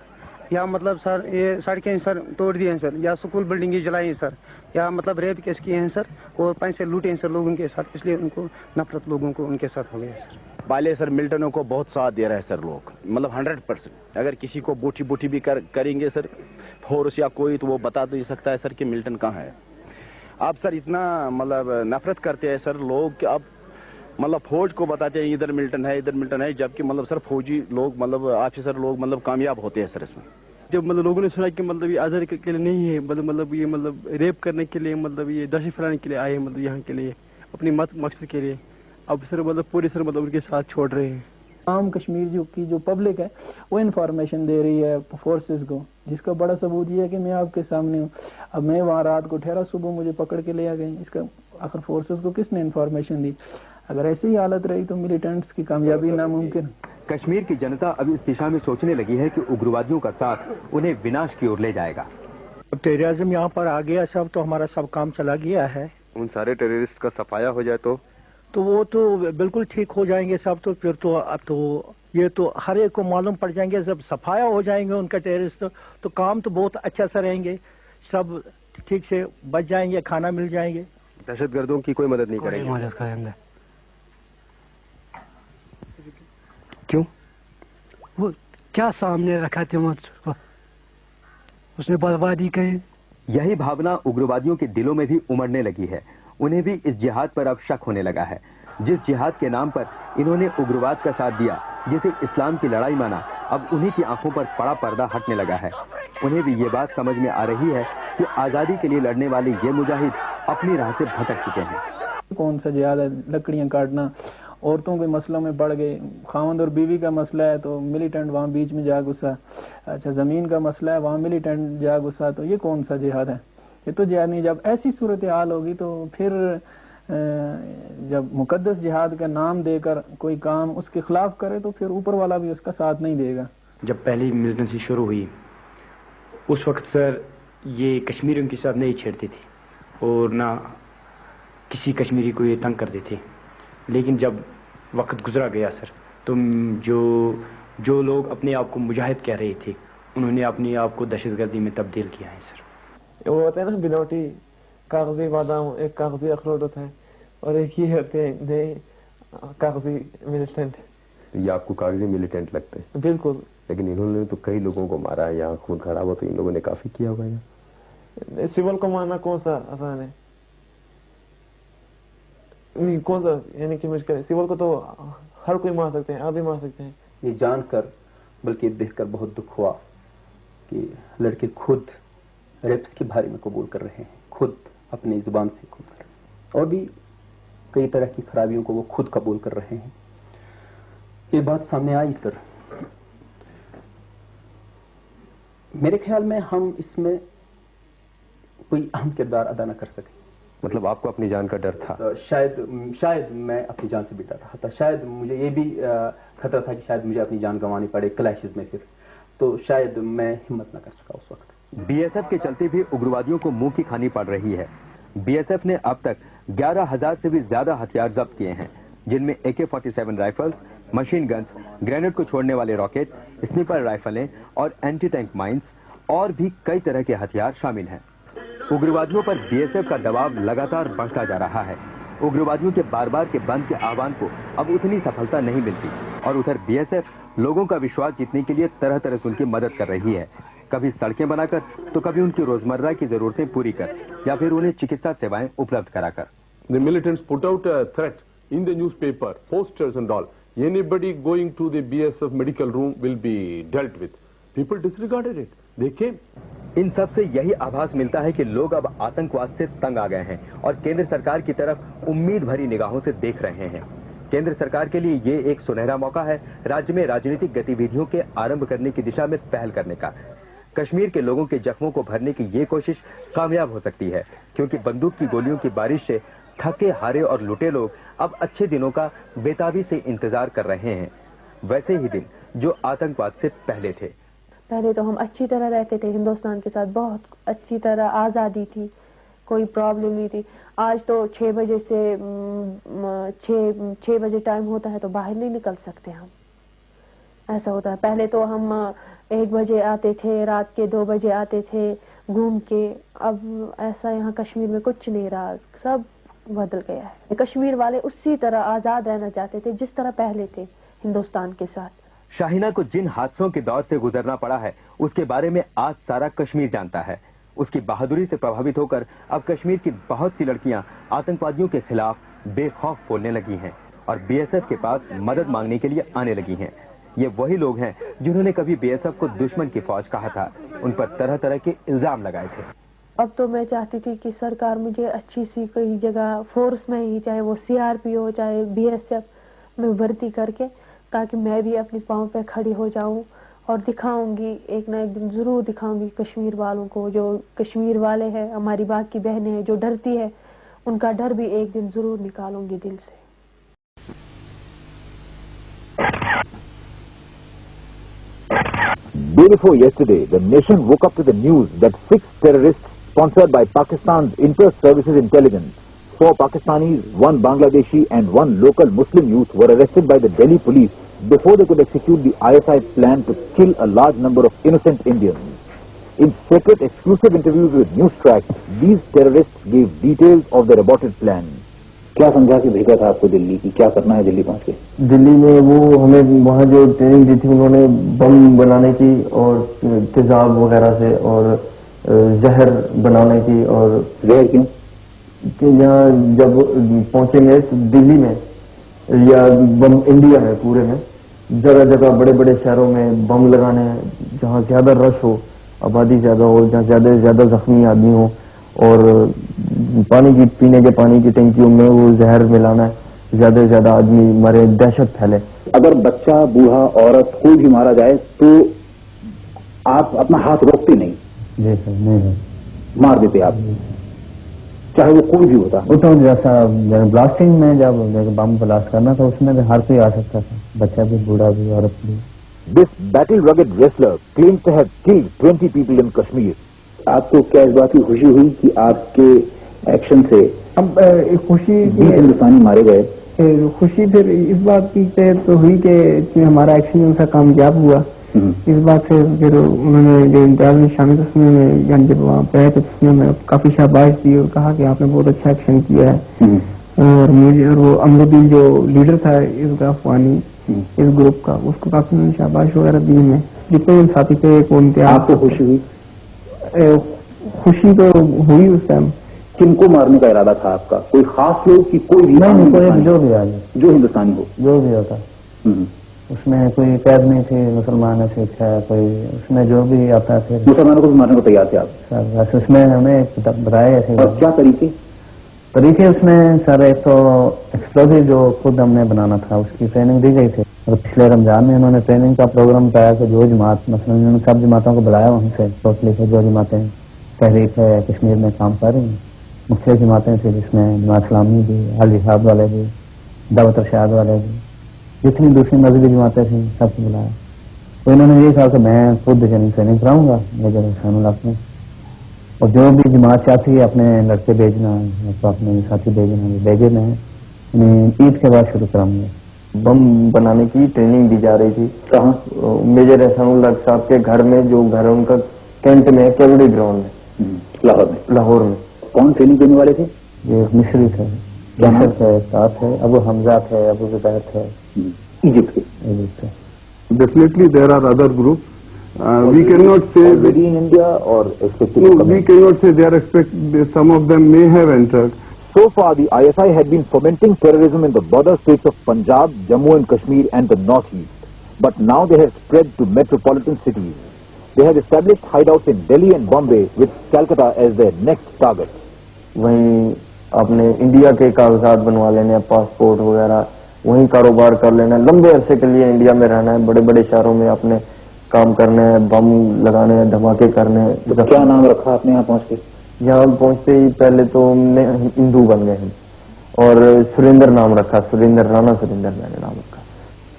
या मतलब सर ये सड़कें सर तोड़ दिए हैं सर, या स्कूल बिल्डिंगें जलाई हैं सर, या मतलब रेप केस किए हैं सर, और पैसे लूटे हैं सर लोगों के साथ, इसलिए उनको नफरत लोगों को उनके साथ हो गया है सर। पहले सर मिलिटेंटों को बहुत साथ दे रहे हैं सर लोग, मतलब 100%। अगर किसी को बूटी बूटी भी करेंगे सर फोर्स या कोई, तो वो बता दे सकता है सर कि मिलिटेंट कहाँ है। अब सर इतना मतलब नफरत करते हैं सर लोग कि अब मतलब फौज को बताते हैं इधर मिलिटेंट है, इधर मिलिटेंट है, जबकि मतलब सर फौजी लोग मतलब ऑफिसर लोग मतलब कामयाब होते हैं सर इसमें। जब मतलब लोगों ने सुना कि मतलब ये आजादी के लिए नहीं है, मतलब ये मतलब रेप करने के लिए, मतलब ये दहशत फैलाने के लिए आए, मतलब यहाँ के लिए अपनी मकसद के लिए, अब सर मतलब पूरे सर मतलब उनके साथ छोड़ रहे हैं। आम कश्मीर जो पब्लिक है वो इन्फॉर्मेशन दे रही है फोर्सेस को, जिसका बड़ा सबूत ये है कि मैं आपके सामने हूँ। अब मैं वहाँ रात को ठहरा, सुबह मुझे पकड़ के ले आ गए। इसका आखिर फोर्सेस को किसने इन्फॉर्मेशन दी? अगर ऐसी ही हालत रही तो मिलिटेंट्स की कामयाबी नामुमकिन। कश्मीर की जनता अब इस दिशा में सोचने लगी है कि उग्रवादियों का साथ उन्हें विनाश की ओर ले जाएगा। अब टेररिज्म यहाँ पर आ गया सब, तो हमारा सब काम चला गया है। उन सारे टेररिस्ट का सफाया हो जाए तो वो तो बिल्कुल ठीक हो जाएंगे सब। तो फिर तो ये तो हर एक को मालूम पड़ जाएंगे, जब सफाया हो जाएंगे उनका टेररिस्ट, तो काम तो बहुत अच्छा से रहेंगे, सब ठीक से बच जाएंगे, खाना मिल जाएंगे। दहशतगर्दों की कोई मदद नहीं करेंगे। क्यों? वो क्या सामने रखा थे उसने बर्बादी कही। यही भावना उग्रवादियों के दिलों में भी उमड़ने लगी है। उन्हें भी इस जिहाद पर अब शक होने लगा है। जिस जिहाद के नाम पर इन्होंने उग्रवाद का साथ दिया, जिसे इस्लाम की लड़ाई माना, अब उन्हीं की आंखों पर बड़ा पर्दा हटने लगा है। उन्हें भी ये बात समझ में आ रही है कि आजादी के लिए लड़ने वाले ये मुजाहिद अपनी राह से भटक चुके हैं। कौन सा जिहाद है? लकड़ियां काटना, औरतों के मसलों में बढ़ गए। खावंद और बीवी का मसला है तो मिलिटेंट वहाँ बीच में जा घुसा। अच्छा, जमीन का मसला है, वहाँ मिलिटेंट जा घुसा। तो ये कौन सा जिहाद है? ये तो जिहाद नहीं। जब ऐसी सूरत हाल होगी तो फिर जब मुकद्दस जिहाद का नाम देकर कोई काम उसके खिलाफ करे तो फिर ऊपर वाला भी उसका साथ नहीं देगा। जब पहली मिलिटेंसी शुरू हुई उस वक्त सर ये कश्मीरियों के साथ नहीं छेड़ते थे और ना किसी कश्मीरी को ये तंग करते थे। लेकिन जब वक्त गुजरा गया सर, तो जो लोग अपने आप को मुजाहिद कह रहे थे, उन्होंने अपने आप को दहशतगर्दी में तब्दील किया है सर। वो होते हैं ना बिलौटी, कागजी बादाम, एक कागजी अखरोट होता है और एक ही होते हैं नए कागजी मिलिटेंट। ये आपको कागजी मिलिटेंट लगते हैं? बिल्कुल। लेकिन इन्होंने तो कई लोगों को मारा है, यहाँ खून खराब हो, तो इन लोगों ने काफी किया होगा। यहाँ सिविल को मारना कौन सा आसान है? नहीं, कौन सा यानी कि मुश्किल है? सिविल को तो हर कोई मार सकते हैं, आप भी मार सकते हैं। ये जानकर बल्कि देखकर बहुत दुख हुआ कि लड़के खुद रेप्स के बारे में कबूल कर रहे हैं, खुद अपनी जुबान से खुद कर रहे हैं, और भी कई तरह की खराबियों को वो खुद कबूल कर रहे हैं। ये बात सामने आई सर, मेरे ख्याल में हम इसमें कोई अहम किरदार अदा न कर सके। मतलब आपको अपनी जान का डर था? शायद मैं अपनी जान से भी डर रहा था, शायद मुझे ये भी खतरा था कि शायद मुझे अपनी जान गंवानी पड़े क्लैशेस में, फिर तो शायद मैं हिम्मत न कर सका उस वक्त। बीएसएफ के चलते भी उग्रवादियों को मुंह की खानी पड़ रही है। बीएसएफ ने अब तक 11,000 से भी ज्यादा हथियार जब्त किए हैं, जिनमें AK-47 rifles, machine guns, grenade को छोड़ने वाले रॉकेट, स्निपर राइफलें और एंटी टैंक माइंस और भी कई तरह के हथियार शामिल हैं। उग्रवादियों पर बीएसएफ का दबाव लगातार बढ़ता जा रहा है। उग्रवादियों के बार बार के बंद के आह्वान को अब उतनी सफलता नहीं मिलती और उधर बीएसएफ लोगों का विश्वास जीतने के लिए तरह तरह से उनकी मदद कर रही है, कभी सड़कें बनाकर तो कभी उनकी रोजमर्रा की जरूरतें पूरी कर या फिर उन्हें चिकित्सा सेवाएं उपलब्ध कराकर। The militants put out a threat in the newspaper, posters and all. Anybody going to the BSF medical room will be dealt with. People disregarded it. They came. इन सब से यही आभास मिलता है कि लोग अब आतंकवाद से तंग आ गए हैं और केंद्र सरकार की तरफ उम्मीद भरी निगाहों से देख रहे हैं। केंद्र सरकार के लिए ये एक सुनहरा मौका है राज्य में राजनीतिक गतिविधियों के आरंभ करने की दिशा में पहल करने का। कश्मीर के लोगों के जख्मों को भरने की ये कोशिश कामयाब हो सकती है, क्योंकि बंदूक की गोलियों की बारिश से थके हारे और लुटे लोग अब अच्छे दिनों का बेताबी से इंतजार कर रहे हैं, वैसे ही दिन जो आतंकवाद से पहले थे। पहले तो हम अच्छी तरह रहते थे हिंदुस्तान के साथ, बहुत अच्छी तरह, आज़ादी थी, कोई प्रॉब्लम नहीं थी। आज तो 6 बजे से 6 बजे टाइम होता है तो बाहर नहीं निकल सकते हम, ऐसा होता है। पहले तो हम 1 बजे आते थे, रात के 2 बजे आते थे घूम के। अब ऐसा यहाँ कश्मीर में कुछ नहीं रहा, सब बदल गया है। कश्मीर वाले उसी तरह आज़ाद रहना चाहते थे जिस तरह पहले थे हिंदुस्तान के साथ। शाहीना को जिन हादसों के दौर से गुजरना पड़ा है उसके बारे में आज सारा कश्मीर जानता है। उसकी बहादुरी से प्रभावित होकर अब कश्मीर की बहुत सी लड़कियां आतंकवादियों के खिलाफ बेखौफ बोलने लगी हैं और बीएसएफ के पास मदद मांगने के लिए आने लगी हैं। ये वही लोग हैं जिन्होंने कभी बीएसएफ को दुश्मन की फौज कहा था, उन पर तरह तरह के इल्जाम लगाए थे। अब तो मैं चाहती थी कि सरकार मुझे अच्छी सी कई जगह फोर्स में ही, चाहे वो CRP हो चाहे BSF में भर्ती करके, ताकि मैं भी अपने पाँव पे खड़ी हो जाऊं और दिखाऊंगी, एक ना एक दिन जरूर दिखाऊंगी कश्मीर वालों को, जो कश्मीर वाले हैं, हमारी बाकी बहनें हैं जो डरती है, उनका डर भी एक दिन जरूर निकालूंगी दिल से। Day before yesterday, the nation woke up to the news that 6 terrorists sponsored by Pakistan's Inter-Services Intelligence, 4 Pakistanis, 1 Bangladeshi and 1 local Muslim youth were arrested by the Delhi police before they could execute the ISI plan to kill a large number of innocent Indians. In secret exclusive interviews with Newstrack, these terrorists gave details of their aborted plan. क्या समझा के भेजा था आपको दिल्ली की, क्या करना है दिल्ली पहुंच के? दिल्ली में वो हमें वहाँ जो ट्रेनिंग दी थी उन्होंने बम बनाने की और तेजाब वगैरह से और जहर बनाने की। और जहर क्यों? कि यहाँ जब पहुंचेंगे दिल्ली में या बम इंडिया में पूरे में जगह जगह बड़े बड़े शहरों में बम लगाने हैं, जहाँ ज्यादा रश हो, आबादी ज्यादा हो, जहाँ ज्यादा से ज्यादा जख्मी आदमी हो, और पानी की पीने के पानी की टंकियों में वो जहर मिलाना है, ज्यादा से ज्यादा आदमी मरे, दहशत फैले। अगर बच्चा, बूढ़ा, औरत कोई भी मारा जाए तो आप अपना हाथ रोकते नहीं? जी सर, नहीं मार देते आप, चाहे वो कोई भी होता? वो तो जैसा ब्लास्टिंग में जब बम ब्लास्ट करना था उसमें हर कोई आ सकता था, बच्चा भी, बूढ़ा भी, औरत भी। This battle-rugged wrestler claims to have killed 20 people in Kashmir. आपको क्या इस बात की खुशी हुई कि आपके एक्शन से खुशी 20 हिंदुस्तानी मारे गए? खुशी फिर इस बात की तो हुई कि हमारा एक्शन उनसा कामयाब हुआ। इस बात से फिर उन्होंने जो इम्तियाज में शामिल थे उसमें जब वहाँ पे आए थे उसने मैं काफी शाबाश दी और कहा कि आपने बहुत अच्छा एक्शन किया है। और मुझे और वो अमरुद्दीन जो लीडर था इस अफगानी इस ग्रुप का, उसको काफी उन्होंने शाबाश वगैरह दी। में जितने साथी थे वो इम्तियाज। आपको खुशी हुई? खुशी तो हुई उस टाइम। किनको मारने का इरादा था आपका? कोई खास लोग कि कोई भी? जो भी आ जाए, जो हिंदुस्तानी हो, जो भी होता। उसमें कोई कैद नहीं थे, मुसलमान है, सिख है, कोई उसमें जो भी आता है। मुसलमानों को भी मारने को तैयार थे आप? सर बस उसमें हमें बताया ऐसे। और क्या तरीके उसमें सर, एक तो एक्सप्लोजिव जो खुद हमने बनाना था उसकी ट्रेनिंग दी गई थी। और पिछले रमजान में उन्होंने ट्रेनिंग का प्रोग्राम बताया कि जो जमात, मतलब उन्होंने सब जमातों को बुलाया वहाँ से, टोटली से जो जमातें तहरीक है कश्मीर में काम कर रही हैं, مختلف جماعتیں تھیں جس میں جماعت اسلامی بھی، اہل جہاد والے بھی، دعوت ارشاد والے بھی، جتنی دوسری مذہبی جماعتیں تھیں سب کو بلایا. تو انہوں نے یہ کہا کہ میں خود ٹریننگ کراؤں گا مجھے خان العق میں، اور جو بھی جماعت چاہتی ہے اپنے لڑکے بھیجنا، اپنے ساتھی بھیجنا، بھیجے میں عید کے بعد شروع کراؤں گا. بم بنانے کی ٹریننگ دی جا رہی تھی. کہاں؟ میجر احسان الحق صاحب کے گھر میں، جو گھر ان کا کینٹ میں، کیوڑی گراؤنڈ میں، لاہور میں. کون ٹریننگ دینے والے تھے؟ یہ مصری تھے، یاسر تھے، ساتھ ہے ابو حمزہ تھے، ابو زبیر تھے، ایجپٹ کے. Definitely there are other groups. We cannot say already in India or expected. No, we cannot say they are expected. Some of them may have entered. So far, the ISI had been fomenting terrorism in the border states of Punjab, Jammu and Kashmir and the northeast. But now they have spread to metropolitan cities. They have established hideouts in Delhi and Bombay, with Calcutta as their next target. وہیں اپنے India کے کاغذات بنوا لینے، passport وغیرہ، وہیں کاروبار کر لینا، لمبے عرصے کے لیے انڈیا میں رہنا ہے، بڑے بڑے شہروں میں اپنے کام کرنے ہیں، بم لگانے ہیں، دھماکے کرنے ہیں. کیا نام رکھا آپ نے یہاں پہنچ کے؟ یہاں پہنچتے ہی پہلے تو ہم نے ہندو بن گئے ہیں اور سریندر نام رکھا، سریندر، رانا سریندر میں نے نام رکھا.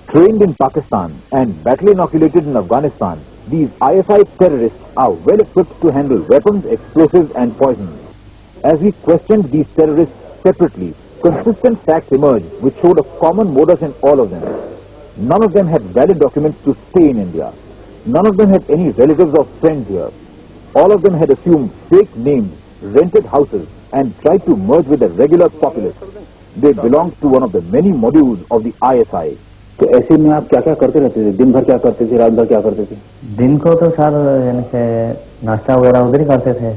Trained in Pakistan and battle inoculated in Afghanistan, these ISI terrorists are well equipped to handle weapons, explosives and poison. As we questioned these terrorists separately, consistent facts emerged which showed a common modus in all of them. None of them had valid documents to stay in India. None of them had any relatives or friends here. All of them had assumed fake names, rented houses and tried to merge with the regular populace. They belonged to one of the many modules of the ISI. تو ایسے میں آپ کیا کیا کرتے رہتے تھے؟ دن بھر کیا کرتے تھے، رات بھر کیا کرتے تھے؟ دن کو تو سر یعنی کہ ناشتہ وغیرہ ادھر ہی کرتے تھے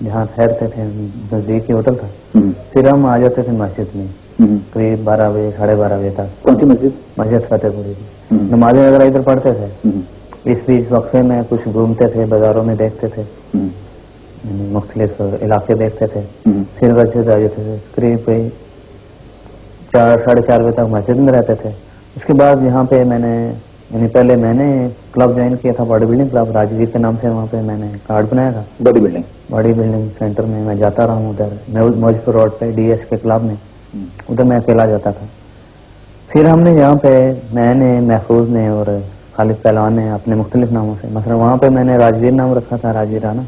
جہاں ٹھہرتے تھے، نزدیک ہی ہوٹل تھا. پھر ہم آ جاتے تھے مسجد میں قریب 12 بجے 12:30 بجے تک. کون سی مسجد؟ مسجد فتح پوری کی. نمازیں وغیرہ ادھر پڑھتے تھے. اس بیچ وقفے میں کچھ گھومتے تھے، بازاروں میں دیکھتے تھے، مختلف علاقے دیکھتے تھے. پھر مسجد آ جاتے تھے، قریب 4 ساڑھے 4 بجے تک مسجد میں رہتے تھے. اس کے بعد یہاں پہ میں نے یعنی پہلے میں نے کلب جوائن کیا تھا، باڈی بلڈنگ کلب راجویر کے نام سے. وہاں پہ میں نے کارڈ بنایا تھا. باڈی بلڈنگ سینٹر میں میں جاتا رہا ہوں. ادھر موجپور روڈ پہ ڈی ایس کے کلب میں، ادھر میں اکیلا جاتا تھا. پھر ہم نے یہاں پہ میں نے، محفوظ نے اور خالد پہلوان نے اپنے مختلف ناموں سے، مثلا وہاں پہ میں نے راجویر نام رکھا تھا، راجویر رانا.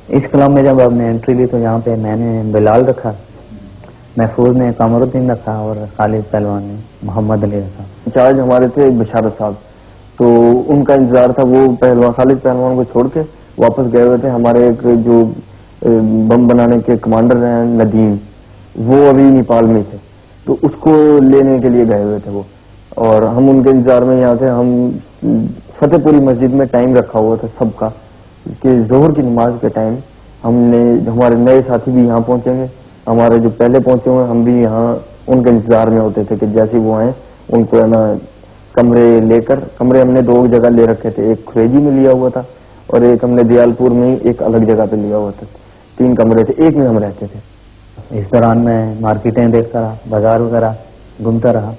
اس کلب میں جب ہم نے انٹری لی تو یہاں پہ میں نے بلال رکھا، محفوظ نے قمر الدین رکھا اور خالد پہلوان نے محمد علی رکھا. انچارج ہمارے تھے بشارت صاحب، تو ان کا انتظار تھا. وہ پہلوان خالد پہلوان کو چھوڑ کے واپس گئے ہوئے تھے. ہمارے ایک جو بم بنانے کے کمانڈر ہیں ندیم، وہ ابھی نیپال میں تھے، تو اس کو لینے کے لیے گئے ہوئے تھے وہ. اور ہم ان کے انتظار میں یہاں تھے. ہم فتح پوری مسجد میں ٹائم رکھا ہوا تھا سب کا کہ ظہر کی نماز کے ٹائم ہم نے، ہمارے نئے ساتھی بھی یہاں پہنچیں گے، ہمارے جو پہلے پہنچے ہوئے ہم بھی یہاں ان کے انتظار میں ہوتے تھے کہ جیسے وہ آئیں ان کو ہے نا کمرے لے کر. کمرے ہم نے 2 جگہ لے رکھے تھے، ایک کھریجی میں لیا ہوا تھا اور ایک ہم نے دیال پور میں ہی ایک الگ جگہ پہ لیا ہوا تھا. 3 کمرے تھے، ایک میں ہم رہتے تھے. اس دوران میں مارکیٹیں دیکھتا رہا، بازار وغیرہ گھومتا رہا،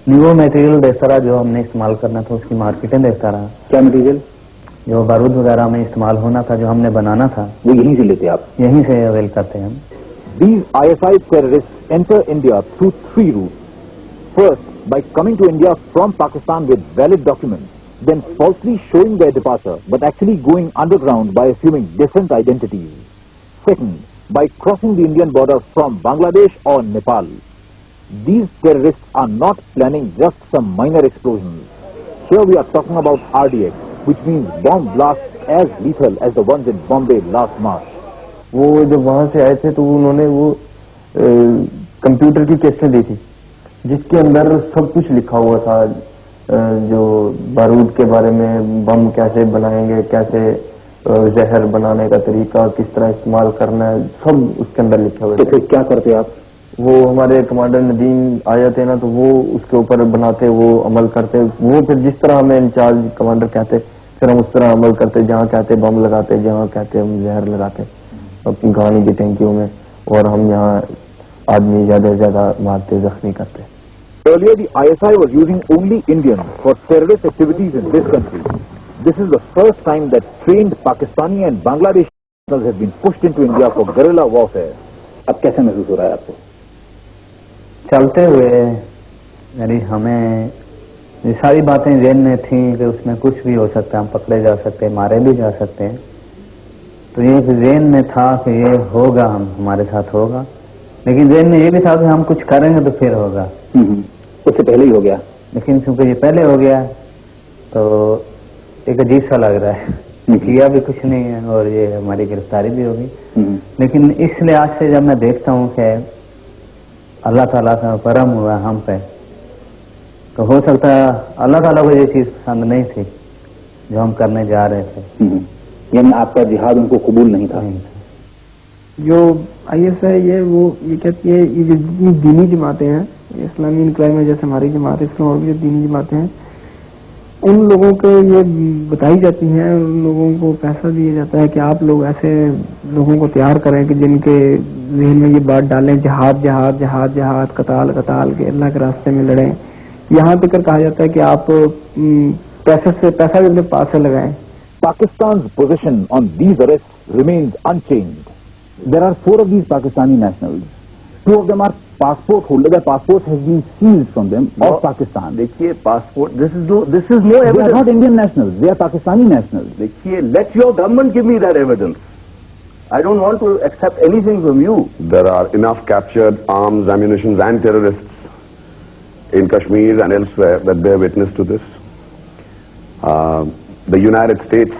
نیو میٹیریل دیکھتا رہا جو ہم نے استعمال کرنا تھا، اس کی مارکیٹیں دیکھتا رہا. کیا مٹیریل؟ جو بارود وغیرہ میں استعمال ہونا تھا، جو ہم نے بنانا تھا، وہ یہیں سے لیتے آپ؟ یہیں سے اویل کرتے ہیں ہم. These ISI terrorists enter India through 3 routes. First, by coming to India from Pakistan with valid documents, then falsely showing their departure, but actually going underground by assuming different identities. Second, by crossing the Indian border from Bangladesh or Nepal. These terrorists are not planning just some minor explosions. Here we are talking about RDX, which means bomb blasts as lethal as the ones in Bombay last March. وہ جب وہاں سے آئے تھے تو انہوں نے وہ کمپیوٹر کی کیسٹیں دی تھی جس کے اندر سب کچھ لکھا ہوا تھا، جو بارود کے بارے میں، بم کیسے بنائیں گے، کیسے زہر بنانے کا طریقہ، کس طرح استعمال کرنا ہے، سب اس کے اندر لکھے ہوئے. تو پھر کیا کرتے آپ؟ وہ ہمارے کمانڈر ندیم آ جاتے نا تو وہ اس کے اوپر بناتے، وہ عمل کرتے. وہ پھر جس طرح ہمیں انچارج کمانڈر کہتے پھر ہم اس طرح عمل کرتے. جہاں کہتے بم لگاتے، جہاں کہتے ہم زہر لگاتے اپنی گاڑی کی ٹینکیوں میں، اور ہم یہاں آدمی زیادہ سے زیادہ مارتے، زخمی کرتے. Earlier the ISI was using only Indians for terrorist activities in this country. This is the first time that trained Pakistani and Bangladeshi nationals have been pushed into India for guerrilla warfare. اب کیسے محسوس ہو رہا ہے آپ کو؟ چلتے ہوئے یعنی ہمیں یہ ساری باتیں ذہن میں تھیں کہ اس میں کچھ بھی ہو سکتا ہے، ہم پکڑے جا سکتے ہیں، مارے بھی جا سکتے ہیں، تو یہ ذہن میں تھا کہ یہ ہوگا، ہمارے ساتھ ہوگا، لیکن ذہن میں یہ بھی تھا کہ ہم کچھ کریں گے تو پھر ہوگا۔ اس سے پہلے ہی ہو گیا، لیکن چونکہ یہ پہلے ہو گیا تو ایک عجیب سا لگ رہا ہے، کیا بھی کچھ نہیں ہے اور یہ ہماری گرفتاری بھی ہوگی۔ لیکن اس لحاظ سے جب میں دیکھتا ہوں کہ اللہ تعالیٰ کا کرم ہوا ہم پہ، تو ہو سکتا ہے اللہ تعالیٰ کو یہ چیز پسند نہیں تھی جو ہم کرنے جا رہے تھے، یعنی آپ کا جہاد ان کو قبول نہیں تھا۔ جو آئی ایس ہے یہ کہتی ہے یہ جو جتنی دینی جماعتیں ہیں اسلامی انقلاب میں، جیسے ہماری جماعت اس میں اور بھی جو دینی جماعتیں ہیں، ان لوگوں کو یہ بتائی جاتی ہیں، ان لوگوں کو پیسہ دیا جاتا ہے کہ آپ لوگ ایسے لوگوں کو تیار کریں کہ جن کے ذہن میں یہ بات ڈالیں جہاد جہاد جہاد جہاد، قتال قتال، کے اللہ کے راستے میں لڑیں۔ یہاں تک کہا جاتا ہے کہ آپ پیسہ بھی اپنے پاس سے لگائیں۔ Pakistan's position on these arrests remains unchanged. There are 4 of these Pakistani nationals. 2 of them are passport holders. Their passports have been seized from them of Pakistan. देखिए passport, this is no evidence. They are not Indian nationals. They are Pakistani nationals. देखिए, let your government give me that evidence. I don't want to accept anything from you. There are enough captured arms, ammunitions and terrorists in Kashmir and elsewhere that bear witness to this. The United States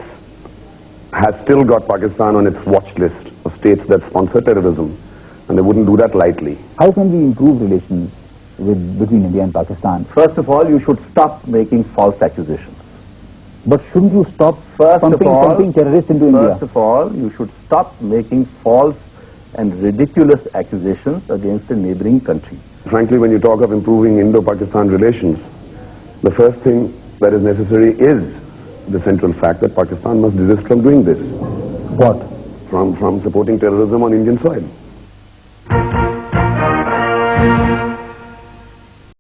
has still got Pakistan on its watch list of states that sponsor terrorism, and they wouldn't do that lightly. How can we improve relations between India and Pakistan? First of all, you should stop making false accusations. But shouldn't you stop pumping terrorists into India? First of all, you should stop making false and ridiculous accusations against a neighboring country. Frankly, when you talk of improving Indo-Pakistan relations, the first thing that is necessary is the central fact that Pakistan must desist from doing this. What? From supporting terrorism on Indian soil.